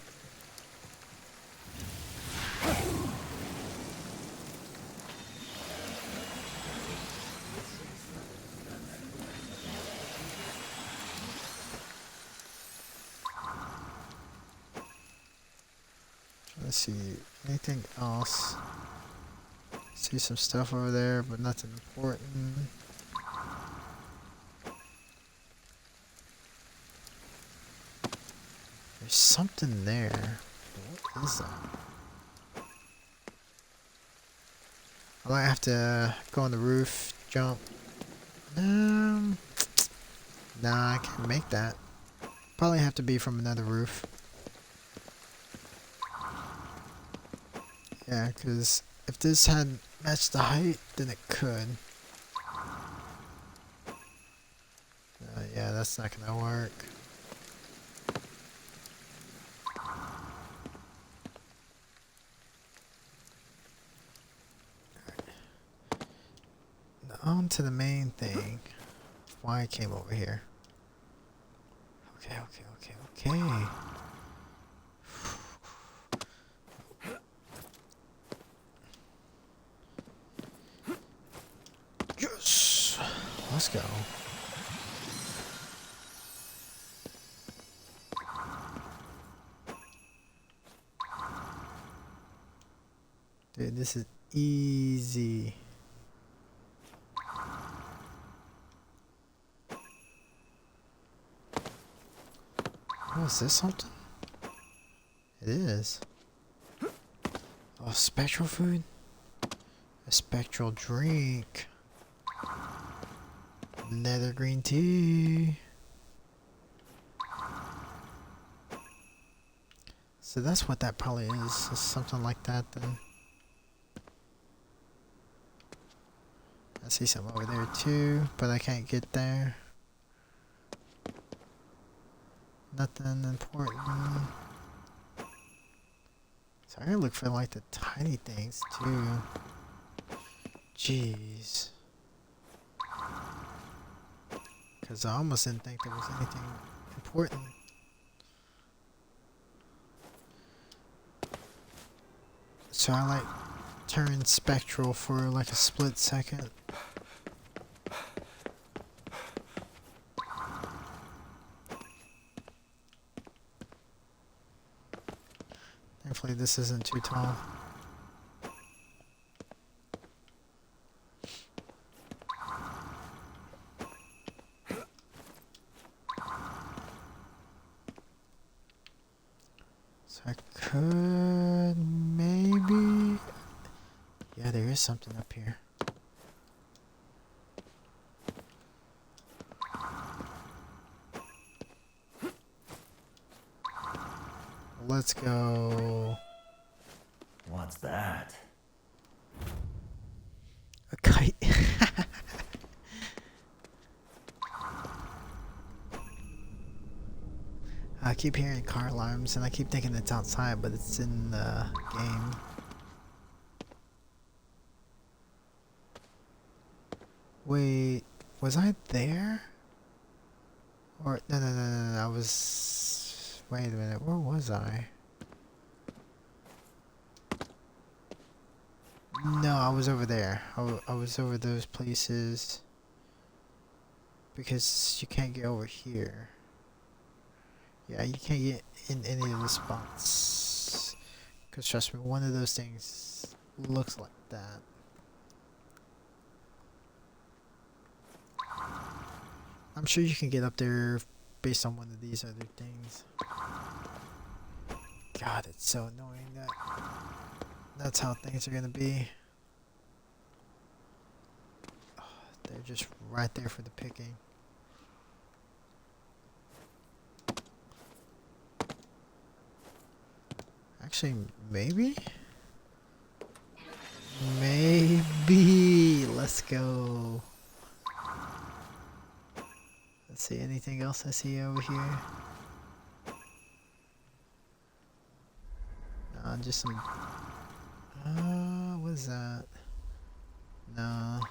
A: Let's see, anything else? See some stuff over there, but nothing important. There's something there. What is that? I might have to go on the roof, jump. Nah, I can't make that. Probably have to be from another roof. Yeah, because if this had matched the height, then it could. Yeah, that's not gonna work. Now on to the main thing. Why I came over here. Okay. Yes! Let's go. Dude, this is easy. Oh, is this something? It is. Oh, spectral food? A spectral drink. Nether green tea. So that's what that probably is. It's something like that then. I see some over there too, but I can't get there. Nothing important. So I gotta look for like the tiny things too. Jeez. Cause I almost didn't think there was anything important. So I like turned spectral for like a split second. Thankfully this isn't too tall. So I could maybe... Yeah, there is something up here. Let's go.
C: What's that?
A: A kite. I keep hearing car alarms and I keep thinking it's outside, but it's in the game. Wait, was I there? Or no, I was. Wait a minute, where was I? No, I was over there. I was over those places because you can't get over here. Yeah, you can't get in any of the spots. Because trust me, one of those things looks like that. I'm sure you can get up there based on one of these other things. God, it's so annoying that that's how things are gonna be. Oh, they're just right there for the picking. Actually, maybe? Maybe! Let's go. Let's see, anything else I see over here? Just some... what is that? No.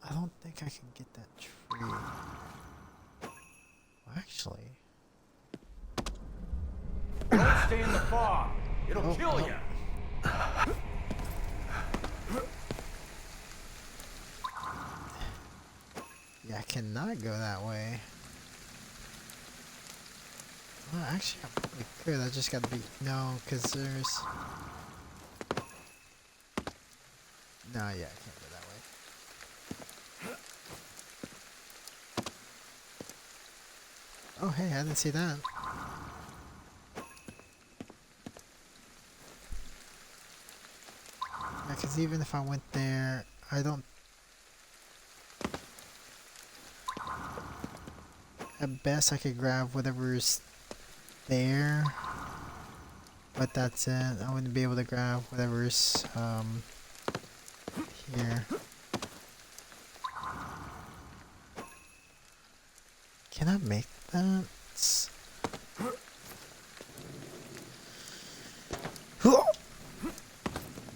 A: I don't think I can get that tree. Well, actually...
G: Don't stay in the fog. It'll kill you.
A: Yeah, I cannot go that way. Well, actually, I probably could. I just gotta be... No, because there's... No, yeah, I can't go that way. Oh, hey, I didn't see that. Yeah, because even if I went there, I don't... At best, I could grab whatever's there. But that's it. I wouldn't be able to grab whatever's, here. Can I make that?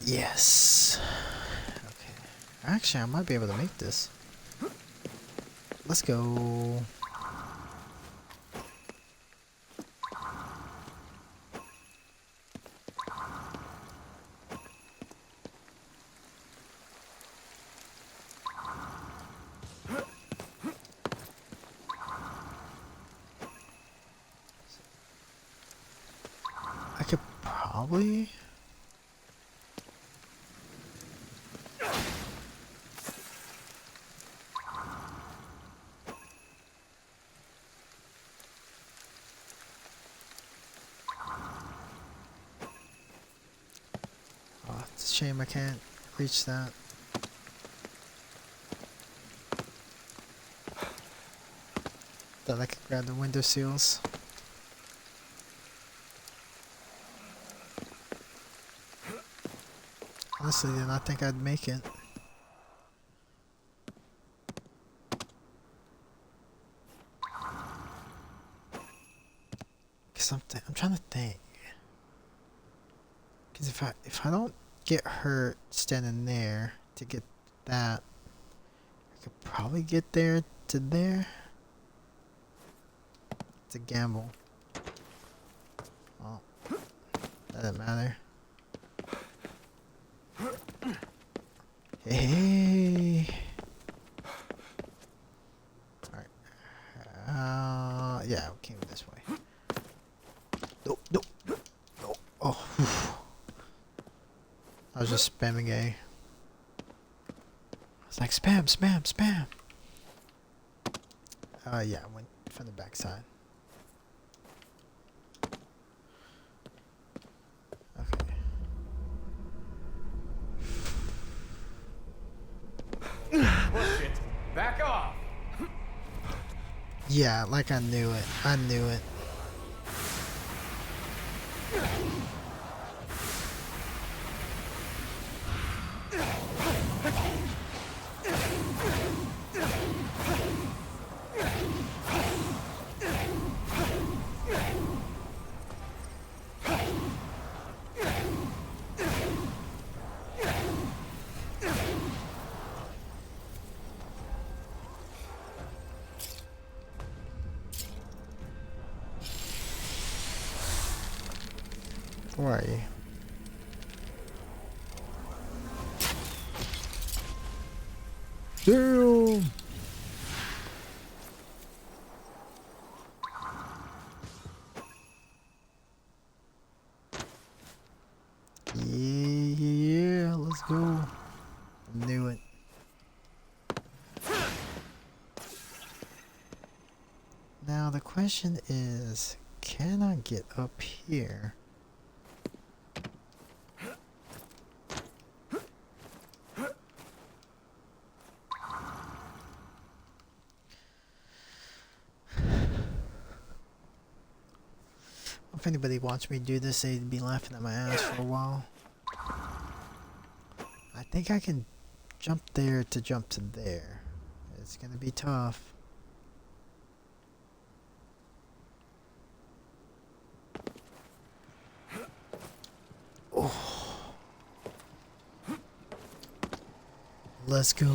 A: Yes. Okay. Actually, I might be able to make this. Let's go. I could probably... Oh, it's a shame I can't reach that. Thought I could grab the window seals. Honestly, did not think I'd make it. Cause I'm trying to think. Cause if I don't get hurt standing there to get that, I could probably get there to there. It's a gamble. Well, that doesn't matter. Hey. Alright. Yeah, we came this way. Nope. Oh. I was just spamming A. I was like, spam. Yeah, I went from the backside. Okay.
G: Push it. Back off.
A: Yeah, like I knew it. Where are you? Damn! Yeah, let's go. Knew it. Now the question is, can I get up here? If anybody watched me do this, they'd be laughing at my ass for a while. I think I can jump there to jump to there. It's gonna be tough. Oh. Let's go.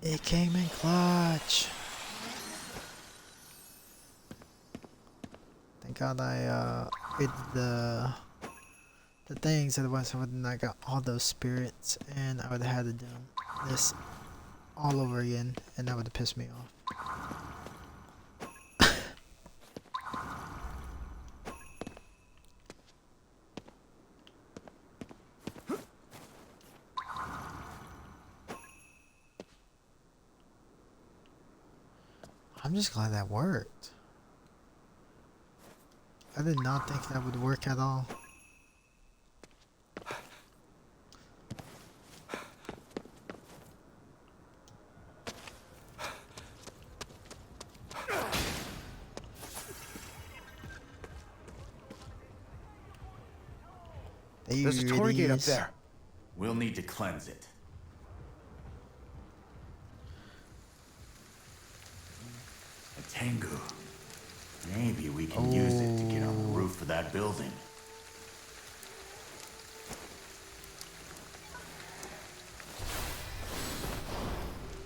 A: It came in clutch. Thank God I did the things, otherwise I would not got all those spirits and I would have had to do this all over again and that would have pissed me off. I'm just glad that worked. I did not think that would work at all.
B: There's a torii gate up there.
C: We'll need to cleanse it. A Tengu. Maybe we can use it to get on the roof of that building.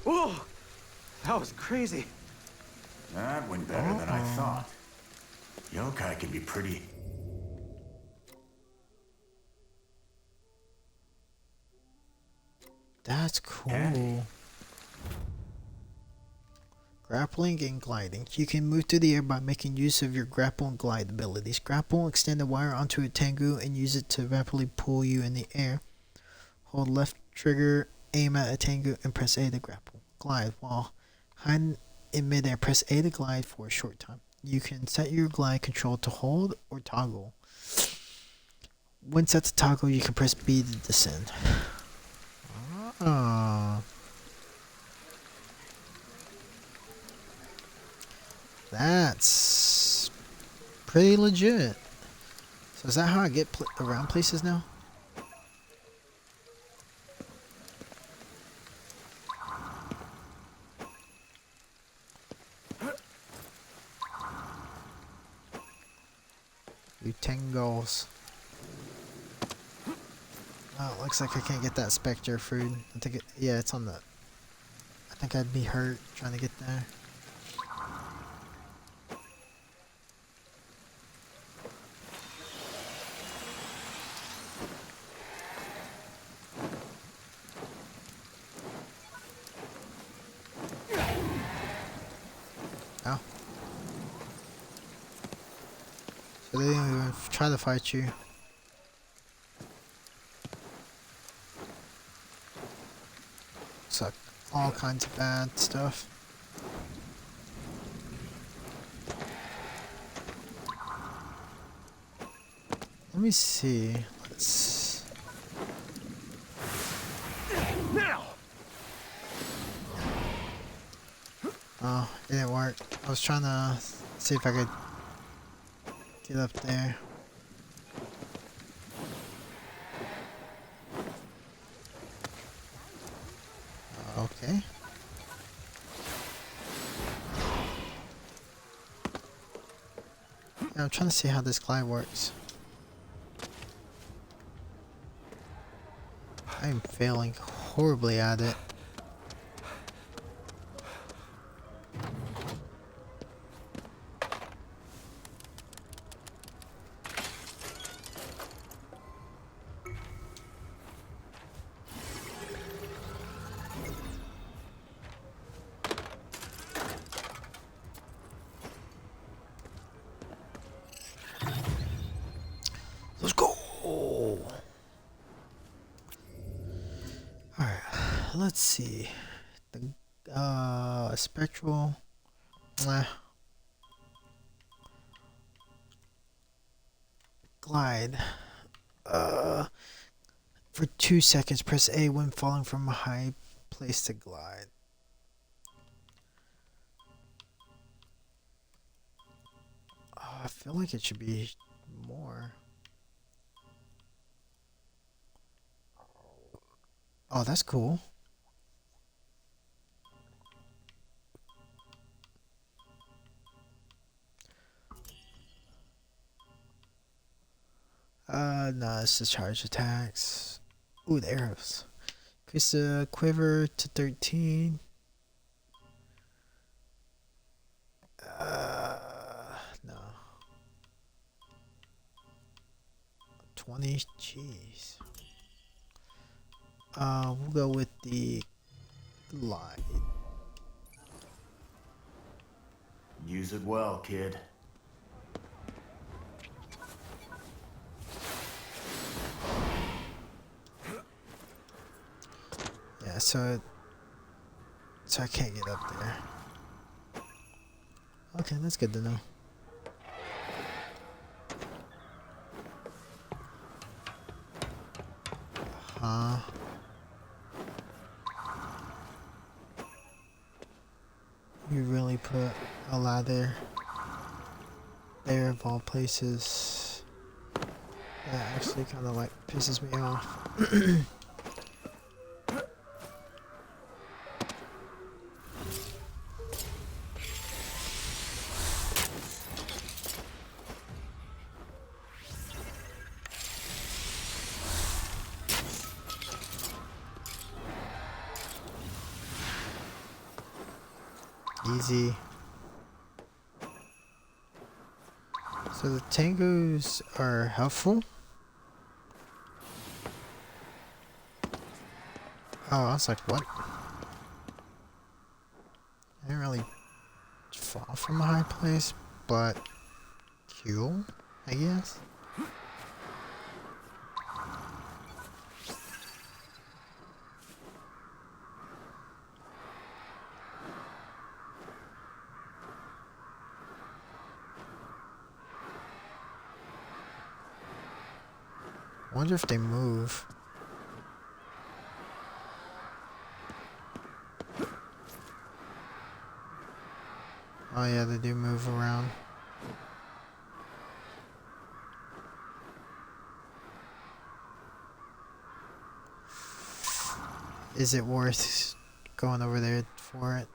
B: Whoa! That was crazy.
C: That went better than I thought. Yokai can be pretty...
A: That's cool.
C: Andy.
A: Grappling and gliding. You can move through the air by making use of your grapple and glide abilities. Grapple, extend a wire onto a Tengu and use it to rapidly pull you in the air. Hold left trigger, aim at a Tengu, and press A to grapple. Glide. While hiding in midair, press A to glide for a short time. You can set your glide control to hold or toggle. When set to toggle, you can press B to descend. That's pretty legit. So is that how I get around places now? You Tengals. Oh, it looks like I can't get that Spectre food. I think yeah, it's on the... I think I'd be hurt trying to get there. Oh. So they didn't even try to fight you. Suck all kinds of bad stuff. Let me see. Let's...
B: Now!
A: Oh, it didn't work. I was trying to see if I could get up there. Okay. Yeah, I'm trying to see how this glide works. I am failing horribly at it. Let's go. Alright, let's see. The spectral. Glide. For 2 seconds, press A when falling from a high place to glide. I feel like it should be more. Oh, that's cool. No, it's the charge attacks. Ooh, the arrows. Increase the quiver to 13. No. 20, jeez. We'll go with the glide.
C: Use it well, kid.
A: Yeah, so I can't get up there. Okay, that's good to know. You really put a ladder there of all places. That actually kind of like pisses me off. Easy. So the tangos are helpful. Oh, I was like, what? I didn't really fall from a high place, but cool, I guess. Wonder if they move. Oh yeah, they do move around. Is it worth going over there for it?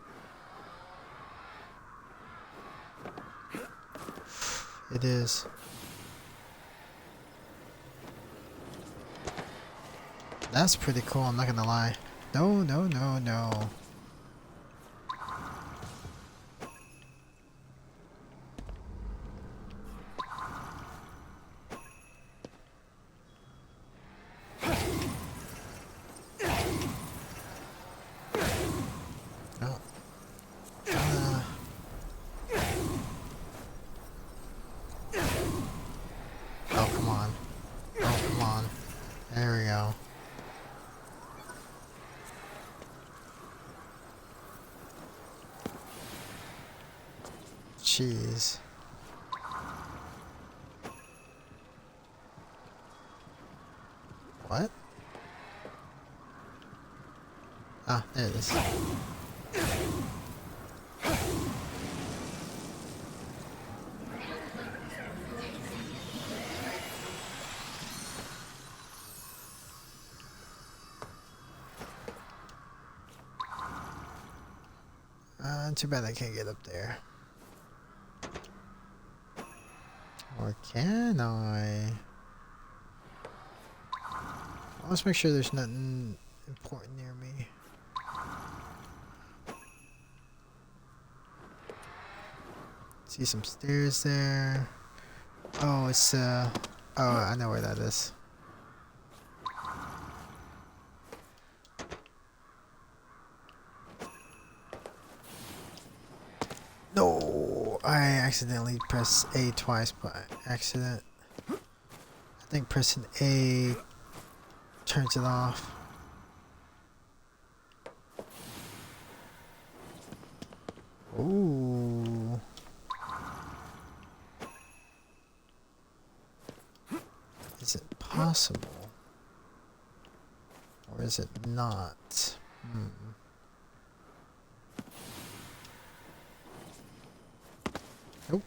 A: It is. That's pretty cool, I'm not gonna lie. No, no, no, no. Oh. Oh, come on. Oh, come on. There we go. Jeez. What? Ah, there it is. Too bad I can't get up there. Or can I? Let's make sure there's nothing important near me. See some stairs there. Oh, it's oh, I know where that is. No, I accidentally pressed A twice by accident. I think pressing A turns it off. Ooh. Is it possible? Or is it not? Nope.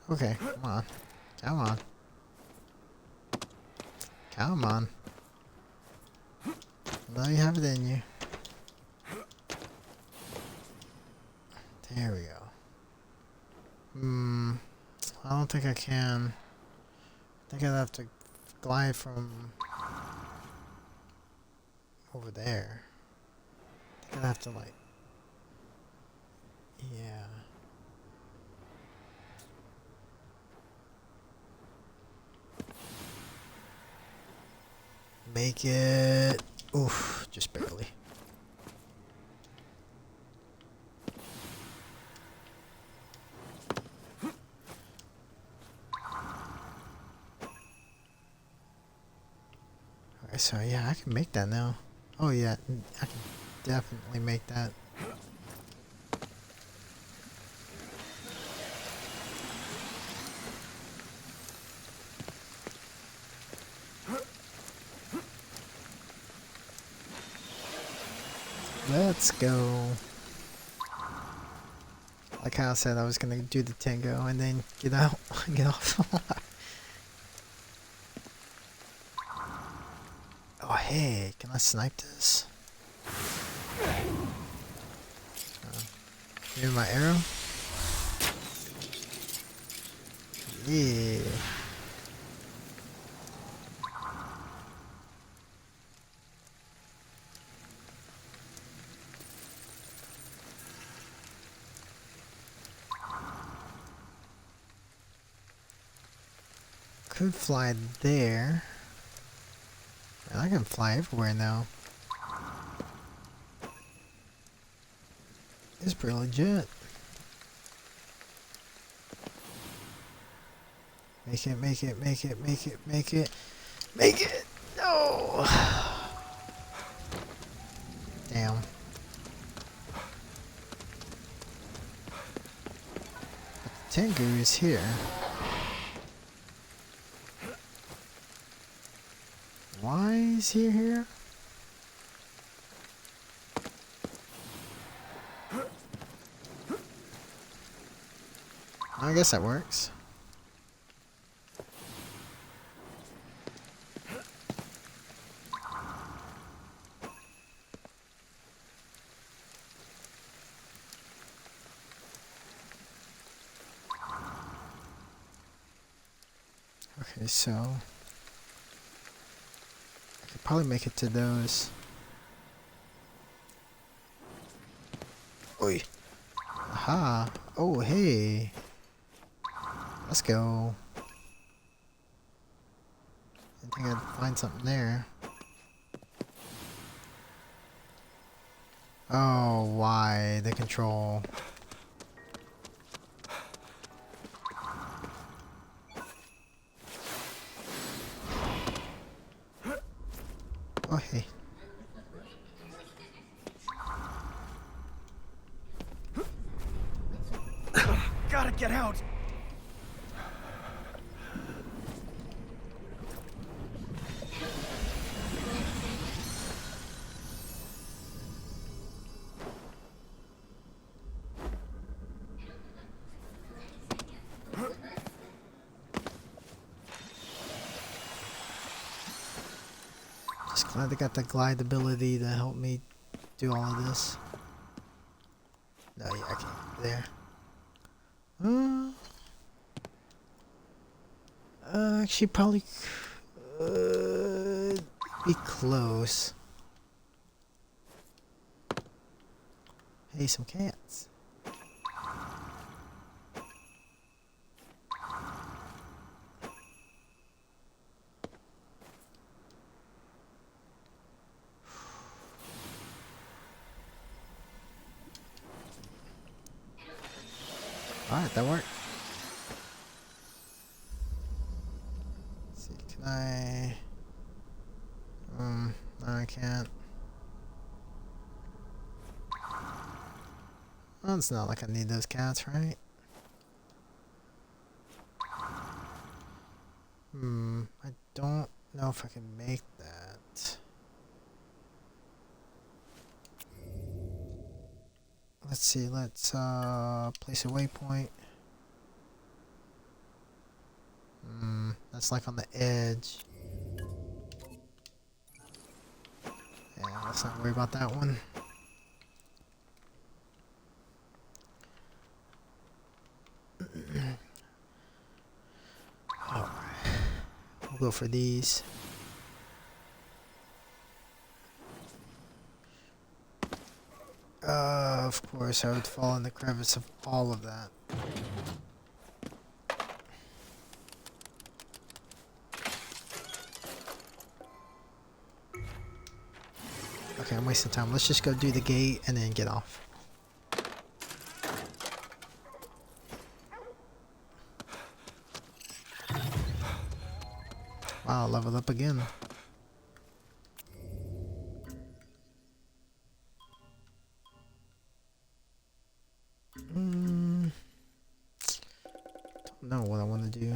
A: Okay, come on. Come on. Come on. Now you have it in you. There we go. I don't think I can. I think I'd have to glide from over there. I think I'd have to like... Yeah. Make it... Oof, just barely. Okay, so yeah, I can make that now. Oh yeah, I can definitely make that. Let's go. Like how I said, I was gonna do the tango and then get out, get off. Oh hey, can I snipe this? Maybe my arrow? Yeah. Could fly there. And I can fly everywhere now. It's pretty legit. Make it, make it, make it, make it, make it, make it! No! Damn. But the Tengu is here. Why is he here? I guess that works. Okay, so I could probably make it to those. Oi. Aha. Oh, hey. Let's go. I think I'd find something there. Oh, why? The control. Oh, hey.
B: Gotta get out!
A: Just glad they got the glide ability to help me do all of this. No, yeah, I can't get there. actually probably could be close. Hey, some cats. Alright, that worked. Let's see, can I... no, I can't. Well, it's not like I need those cats, right? I don't know if I can make that. Let's see, let's place a waypoint. That's like on the edge. Yeah, let's not worry about that one. Alright. We'll go for these. Of course, I would fall in the crevice of all of that. Okay, I'm wasting time. Let's just go do the gate and then get off. Wow, leveled up again. Don't know what I want to do.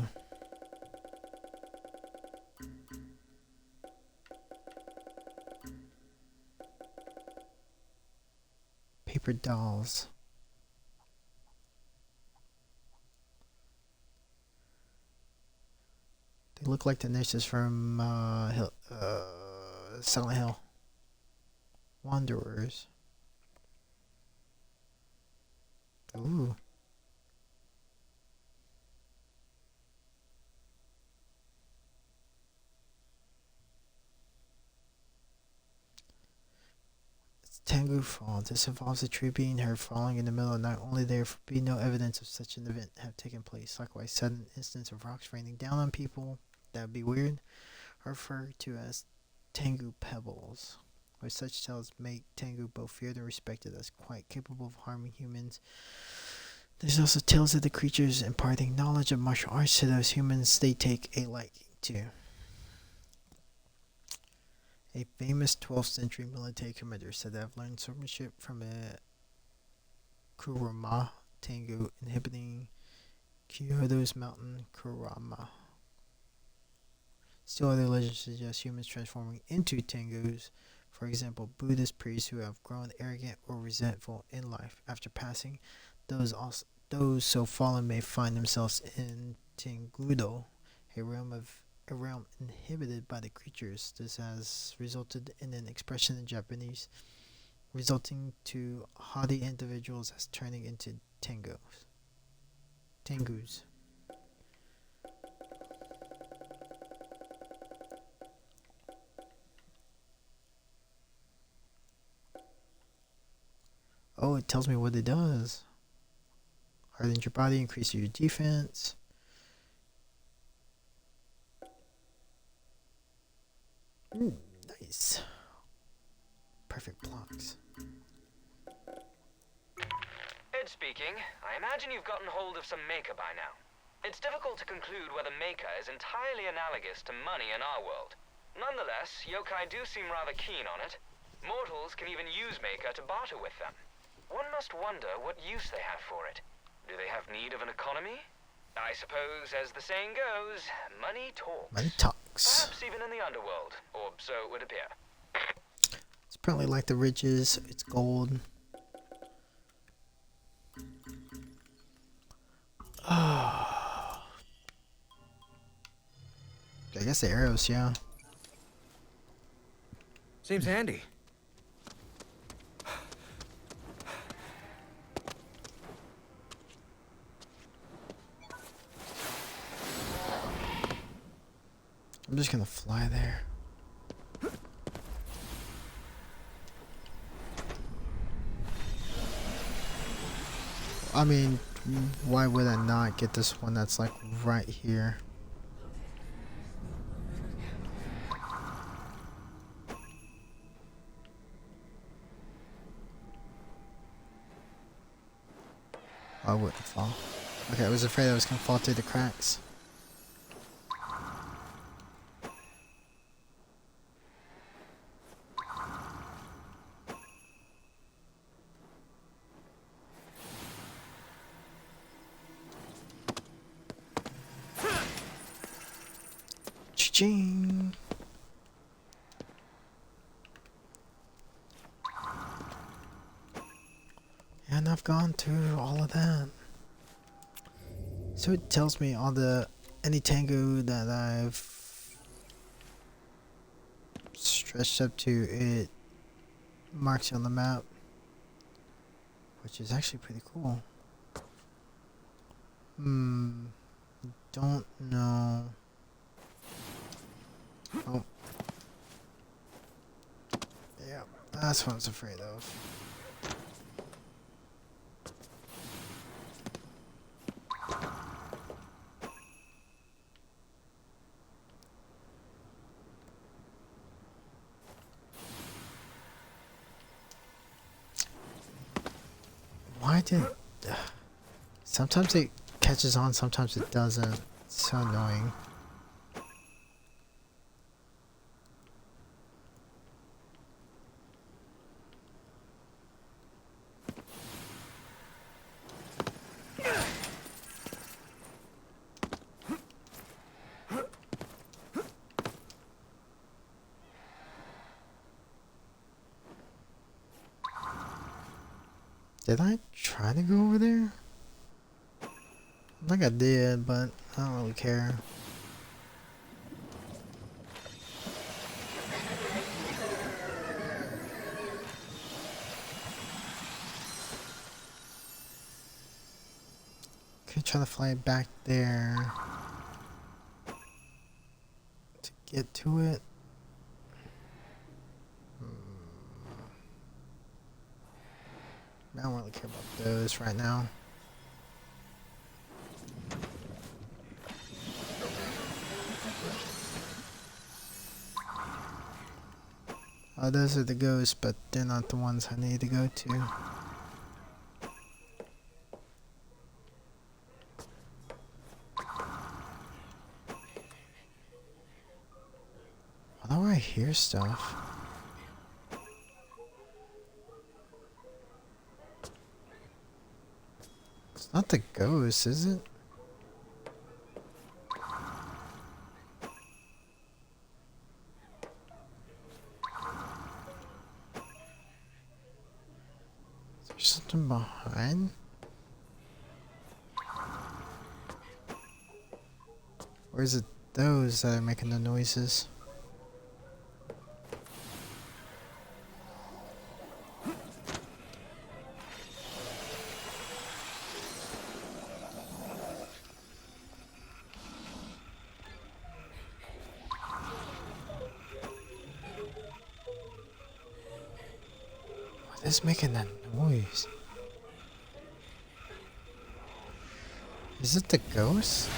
A: Paper dolls. They look like the nurses from Silent Hill. Wanderers. Ooh. Tengu Fall. This involves a tree being heard falling in the middle of the night. Only there be no evidence of such an event have taken place. Likewise, sudden instance of rocks raining down on people, that would be weird, are referred to as Tengu Pebbles. Where such tales make Tengu both feared and respected as quite capable of harming humans. There's also tales of the creatures imparting knowledge of martial arts to those humans they take a liking to. A famous 12th century military commander said to have learned swordsmanship from a Kurama Tengu inhabiting Kyoto's mountain Kurama. Still other legends suggest humans transforming into Tengus. For example, Buddhist priests who have grown arrogant or resentful in life after passing. Those so fallen may find themselves in Tengudo, a realm inhabited by the creatures. This has resulted in an expression in Japanese resulting to haughty individuals as turning into Tengus. Oh, it tells me what it does. Hardens your body, increases your defense. Nice. Perfect blocks.
F: Ed speaking. I imagine you've gotten hold of some Maker by now. It's difficult to conclude whether Maker is entirely analogous to money in our world. Nonetheless, yokai do seem rather keen on it. Mortals can even use Maker to barter with them. One must wonder what use they have for it. Do they have need of an economy? I suppose, as the saying goes, money talks.
A: Money talks.
F: Perhaps even in the underworld, or so it would appear.
A: It's apparently like the riches. It's gold. I guess the arrows, yeah.
G: Seems handy.
A: I'm just gonna fly there. I mean, why would I not get this one that's like right here? I wouldn't fall. Okay, I was afraid I was gonna fall through the cracks. Ching. And I've gone through all of that. So it tells me all the any tango that I've stretched up to, it marks it on the map, which is actually pretty cool. Don't know. Oh. Yeah, that's what I was afraid of. Why did... Sometimes it catches on, sometimes it doesn't. It's so annoying. Did I try to go over there? I think I did, but I don't really care. Okay, try to fly back there to get to it. I don't really care about those right now. Oh, those are the ghosts, but they're not the ones I need to go to. Why do I hear stuff? It's not the ghost, is it? Is there something behind? Or is it those that are making the noises? What is making that noise? Is it the ghost?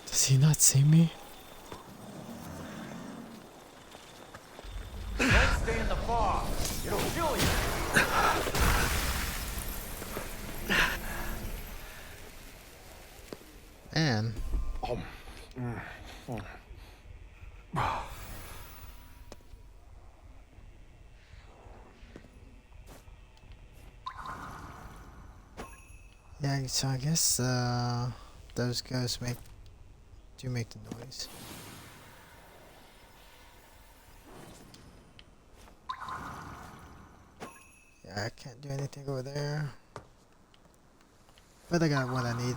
A: Does he not see me?
G: Don't stay in the fog. It'll kill you.
A: Man. Yeah, so I guess those ghosts do make the noise. Yeah, I can't do anything over there. But I got what I needed.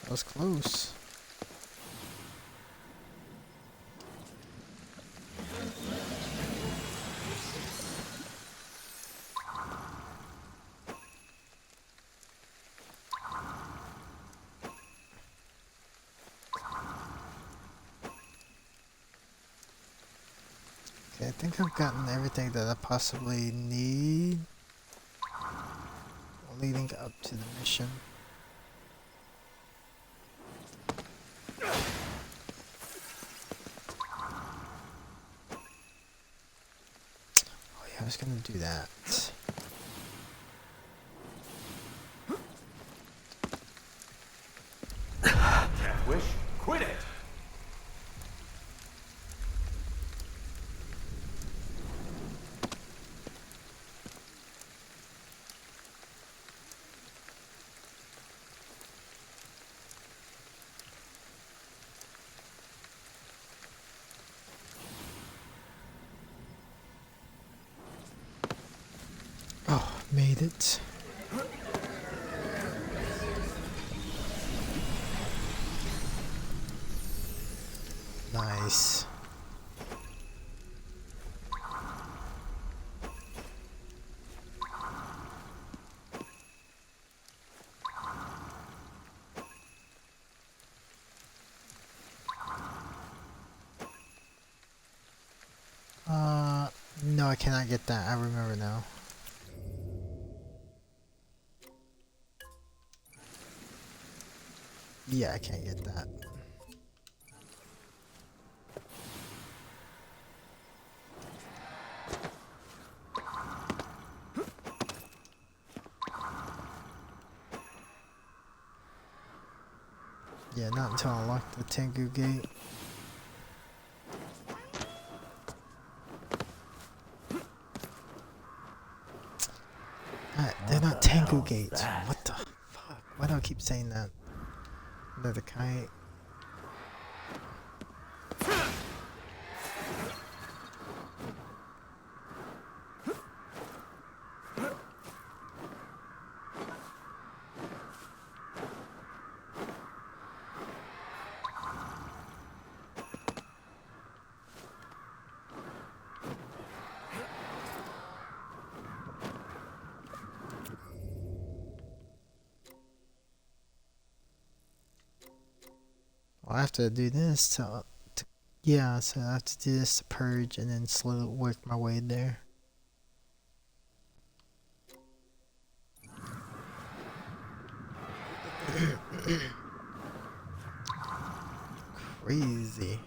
A: That was close. Okay, I think I've gotten everything that I possibly need leading up to the mission. Oh yeah, I was gonna do that.
G: Can't wish. Quit it!
A: Oh, made it. Nice. No, I cannot get that. I remember now. Yeah, I can't get that. Yeah, not until I unlock the Tengu gate. They're not Tengu gates. What the fuck? Why do I keep saying that? They're the kite. Well, I have to do this to yeah, so I have to do this to purge and then slowly work my way there. Crazy.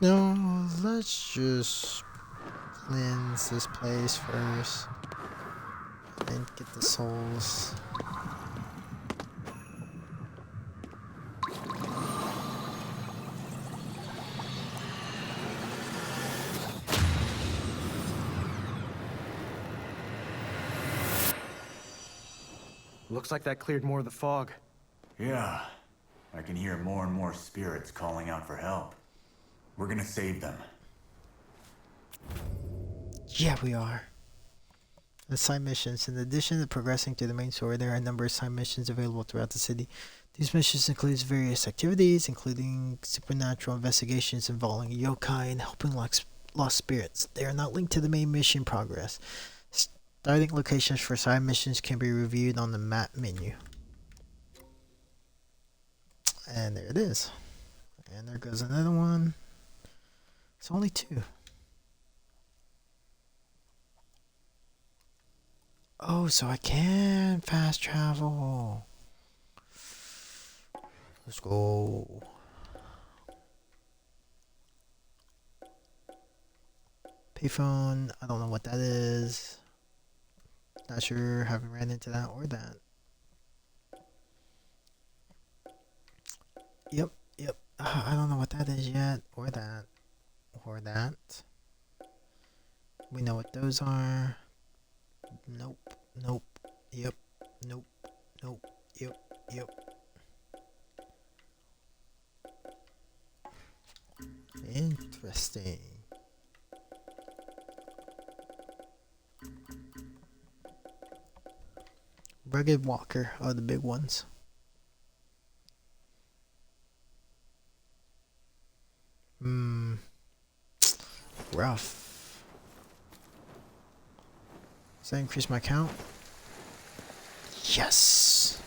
A: No, let's just cleanse this place first and get the souls.
B: Looks like that cleared more of the fog.
C: Yeah. I can hear more and more spirits calling out for help. We're gonna save them.
A: Yeah, we are. The side missions. In addition to progressing to the main story, there are a number of side missions available throughout the city. These missions include various activities, including supernatural investigations involving yokai and helping lost spirits. They are not linked to the main mission progress. Starting locations for side missions can be reviewed on the map menu. And there it is. And there goes another one. It's only 2. Oh, so I can fast travel. Let's go. Payphone. I don't know what that is. Not sure. Haven't ran into that or that. Yep. Yep. I don't know what that is yet, or that, or that. We know what those are. Nope. Nope. Yep. Nope. Nope. Yep. Yep. Interesting. Rugged Walker are the big ones. Rough. Does that increase my count? Yes!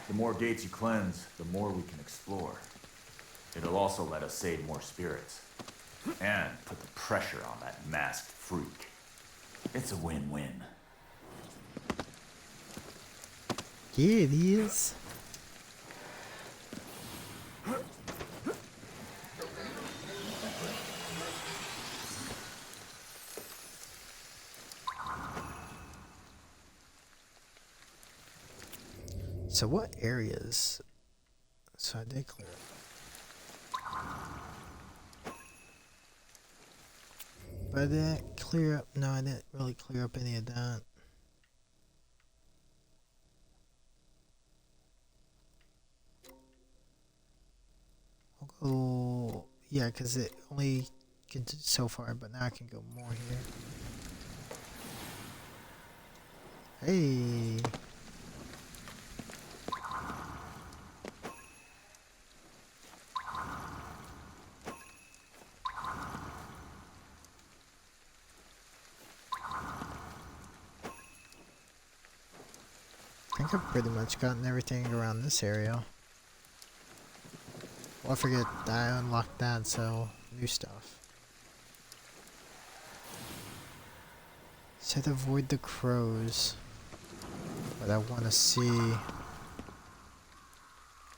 C: The more gates you cleanse, the more we can explore. It'll also let us save more spirits. And put the pressure on that masked freak. It's a win-win.
A: Yeah, it is. So what areas? So I did clear up. But I didn't clear up. No, I didn't really clear up any of that. I'll go. Yeah, because it only can do so far, but now I can go more here. Hey. I think I've pretty much gotten everything around this area. Well, I forget that I unlocked that, so new stuff. Said avoid the crows. But I want to see.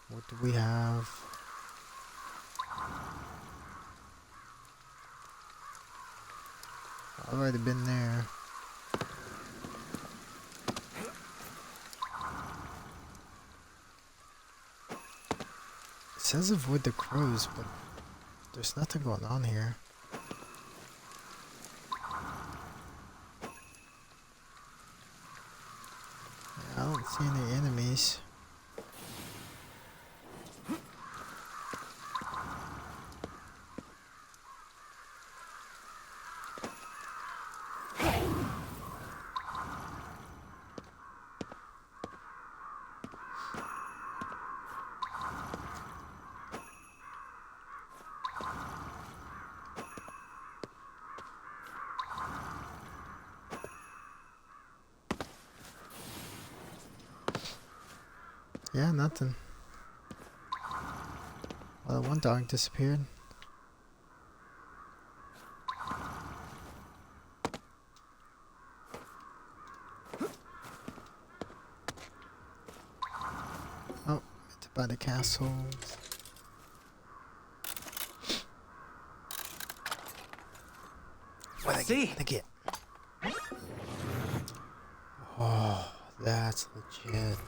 A: What do we have? I've already been there. It says avoid the crows, but there's nothing going on here. I don't see any enemies. Yeah, nothing. Well, one dog disappeared. Oh, it's by the castle. What did I get? Oh, that's legit.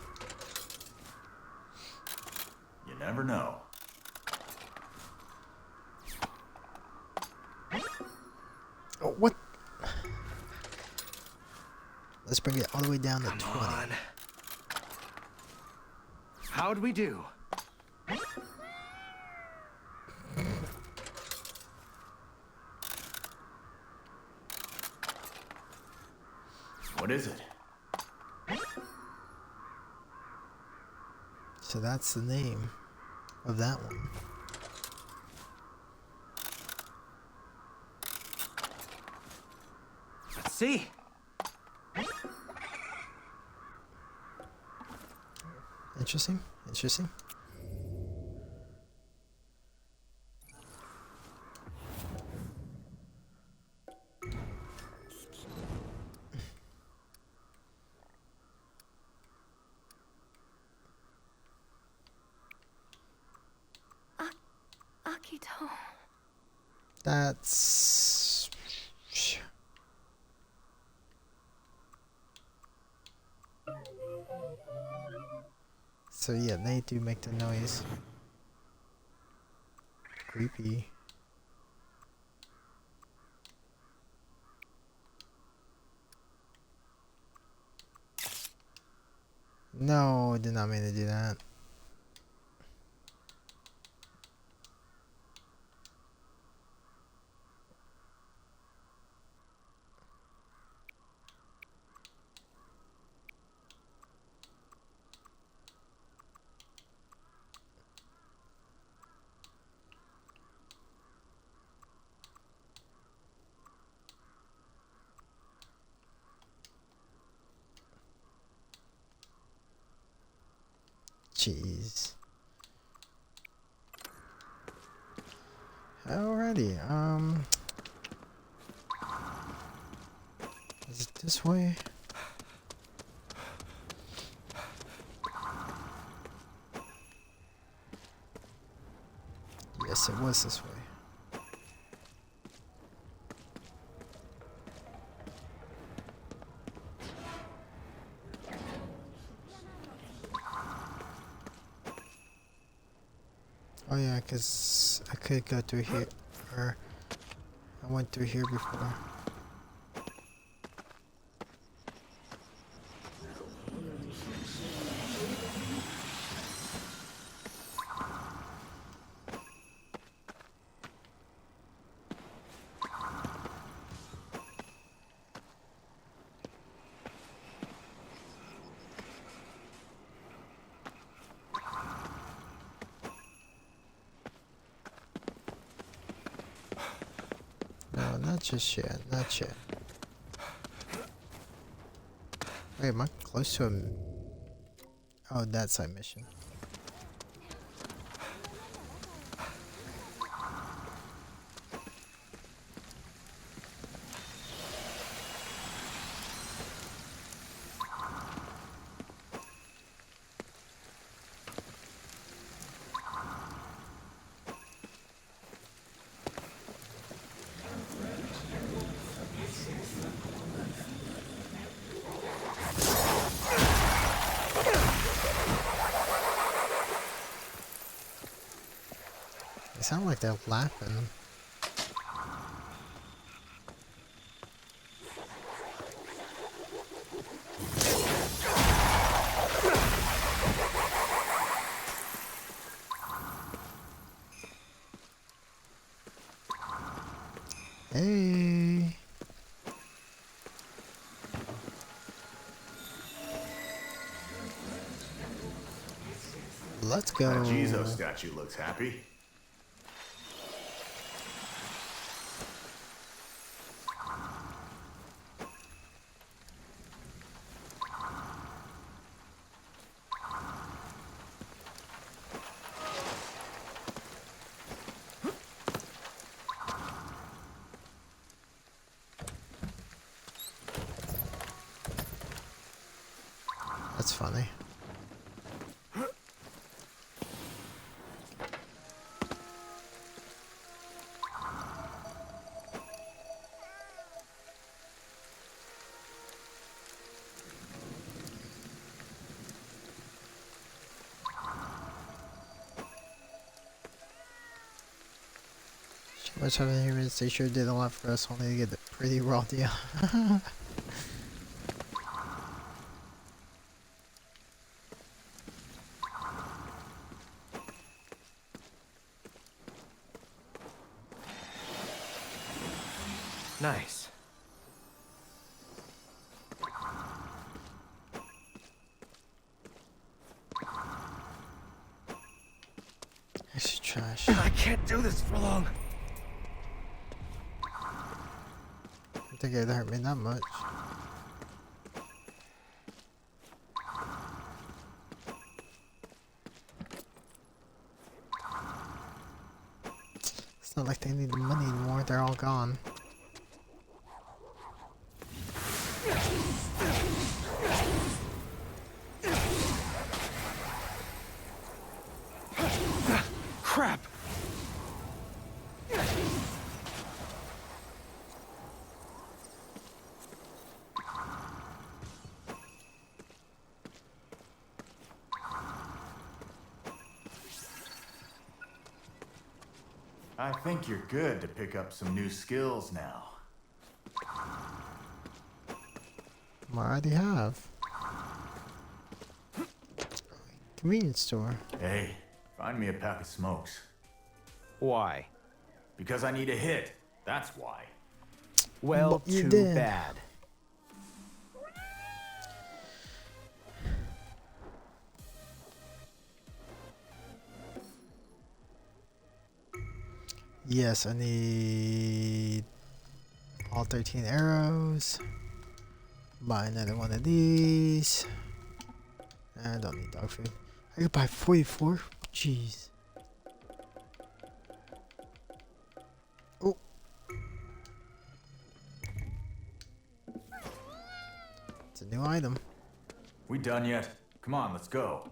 C: You never know.
A: Oh, what? Let's bring it all the way down to 20.
B: On. How'd we do?
C: What is it?
A: So that's the name of that one.
B: Let's see.
A: Interesting. Interesting.
H: Akito.
A: That's... So yeah, they do make the noise. Creepy. No, I did not mean to do that. Jeez. Alrighty, is it this way? Yes, it was this way. Oh yeah, because I could go through here, or I went through here before. No, not just yet, not yet. Wait, am I close to a... Oh, that side mission. They sound like they're laughing. Hey. Let's go.
C: That Jesus statue looks happy.
A: That's funny. Much having humans, they sure did a lot for us, only to get a pretty raw deal.
B: Nice.
A: It's trash.
B: I can't do this for long.
A: I think it hurt me that much. It's not like they need the money anymore, they're all gone.
B: Crap!
C: I think you're good to pick up some new skills now.
A: I already have. Convenience store.
C: Hey, find me a pack of smokes.
B: Why?
C: Because I need a hit. That's why.
B: Well,
A: You
B: too
A: did.
B: bad.
A: Yes, I need all 13 arrows. Buy another one of these. I don't need dog food. I could buy 44? Jeez. Oh. It's a new item.
C: We done yet? Come on, let's go.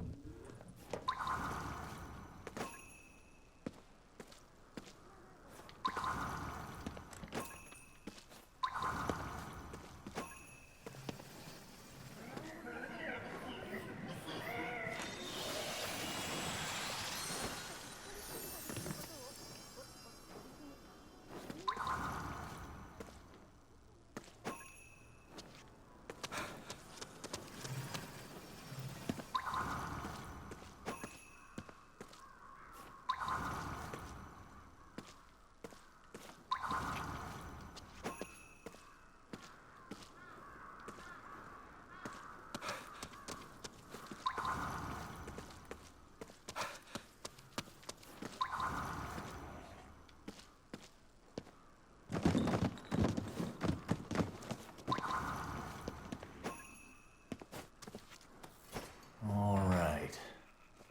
C: All right.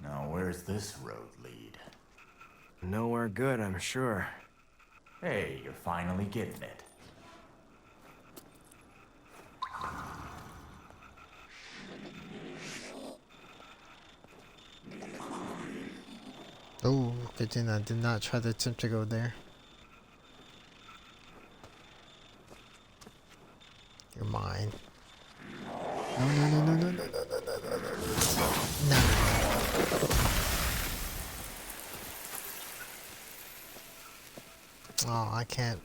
C: Now where's this road lead?
B: Nowhere good, I'm sure.
C: Hey, you're finally getting it.
A: Oh, good thing I did not try to attempt to go there. You're mine. No, no, no, no, no, no, no, no, no, no, no. No. Oh, I can't.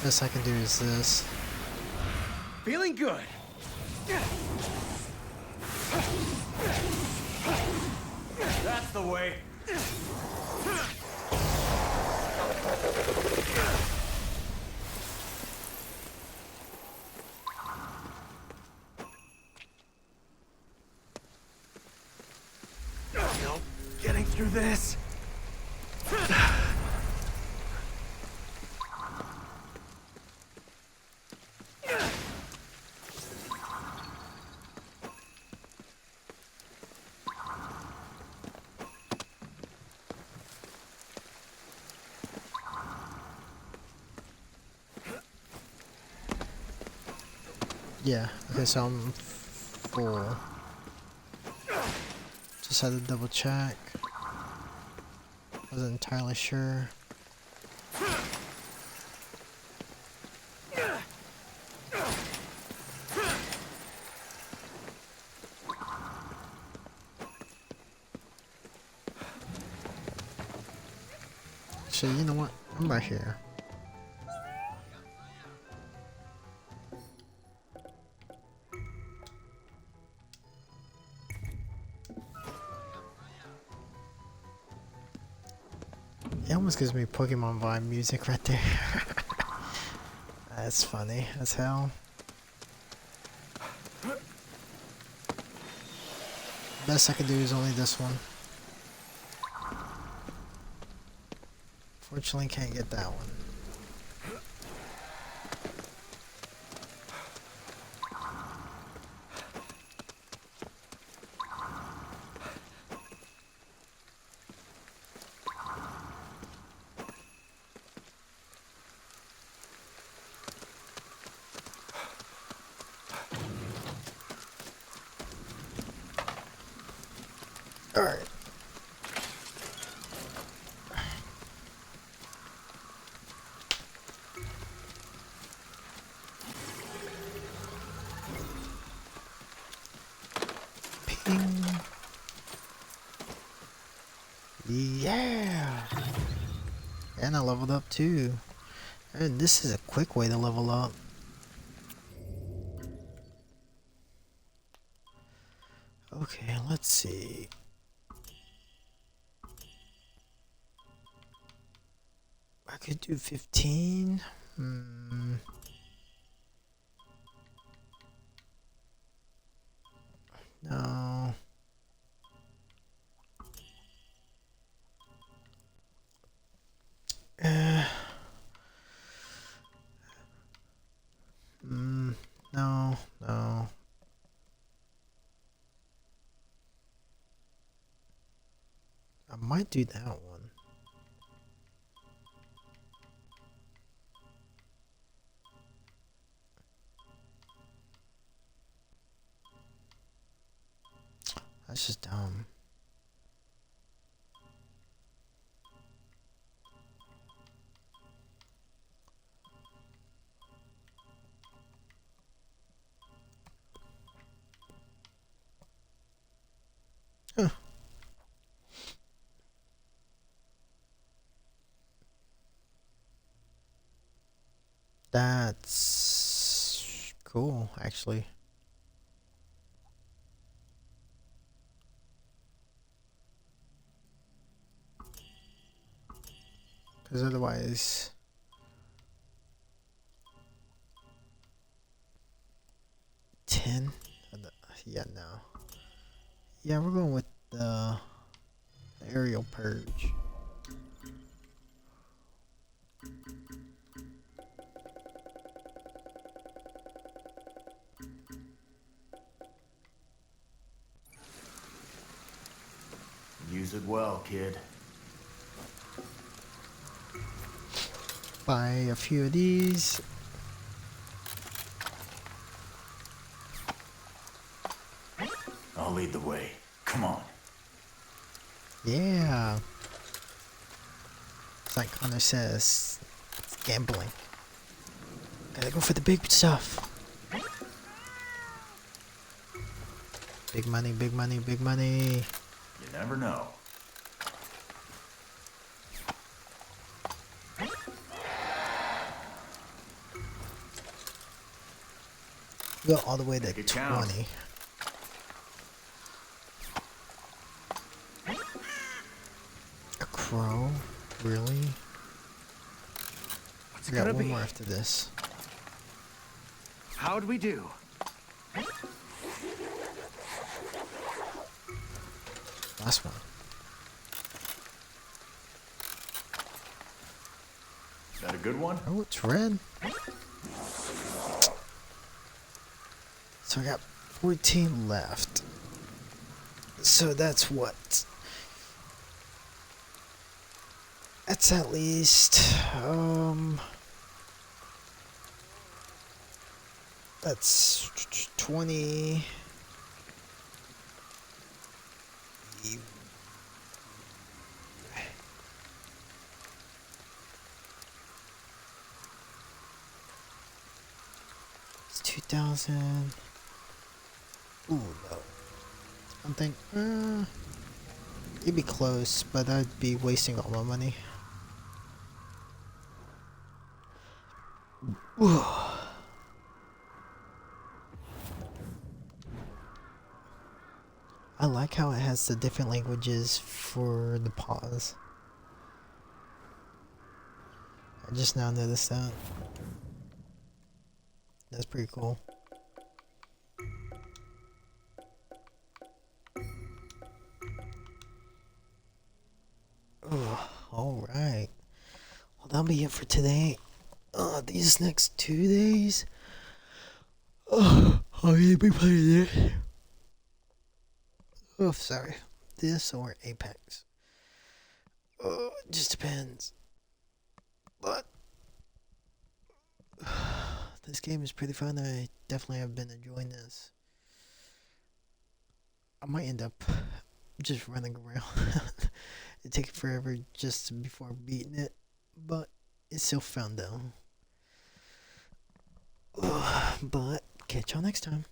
A: Best I can do is this.
B: Feeling good.
C: That's the way.
B: Nope. Getting through this.
A: Yeah, okay, so I'm full. Just had to double check. Wasn't entirely sure. Actually, you know what? I'm right here. It almost gives me Pokemon vibe music right there. That's funny as hell. Best I can do is only this one. Fortunately, can't get that one. Alright. Ping. Yeah. And I leveled up too. And this is a quick way to level up. Okay, let's see. I could do 15. No. Uh, no, no. I might do that one. That's just dumb. Huh. That's cool, actually. Because otherwise... $10? Yeah, no. Yeah, we're going with the aerial purge.
C: Use it well, kid.
A: Buy a few of these.
C: I'll lead the way. Come on.
A: Yeah. It's like Connor says, it's gambling. Gotta go for the big stuff. Big money, big money, big money.
C: You never know.
A: Go all the way to
C: Make it
A: 20.
C: count.
A: A crow? Really?
B: What's
A: I
B: it
A: got
B: gonna
A: one
B: be?
A: more after this.
B: How'd we do?
A: Last one.
C: Is that a good one?
A: Oh, it's red. So I got 14 left. So that's what? That's at least, that's 20. It's 2,000. Ooh, no. I'm thinking, it'd be close, but I'd be wasting all my money. Ooh. I like how it has the different languages for the pause. I just now noticed that. That's pretty cool. Oh, alright. Well, that'll be it for today. These next 2 days, I'm gonna be playing this. Oh, sorry. This or Apex. Oh, it just depends. But this game is pretty fun. I definitely have been enjoying this. I might end up just running around. It takes forever just before beating it, but it's still fun though. But catch y'all next time.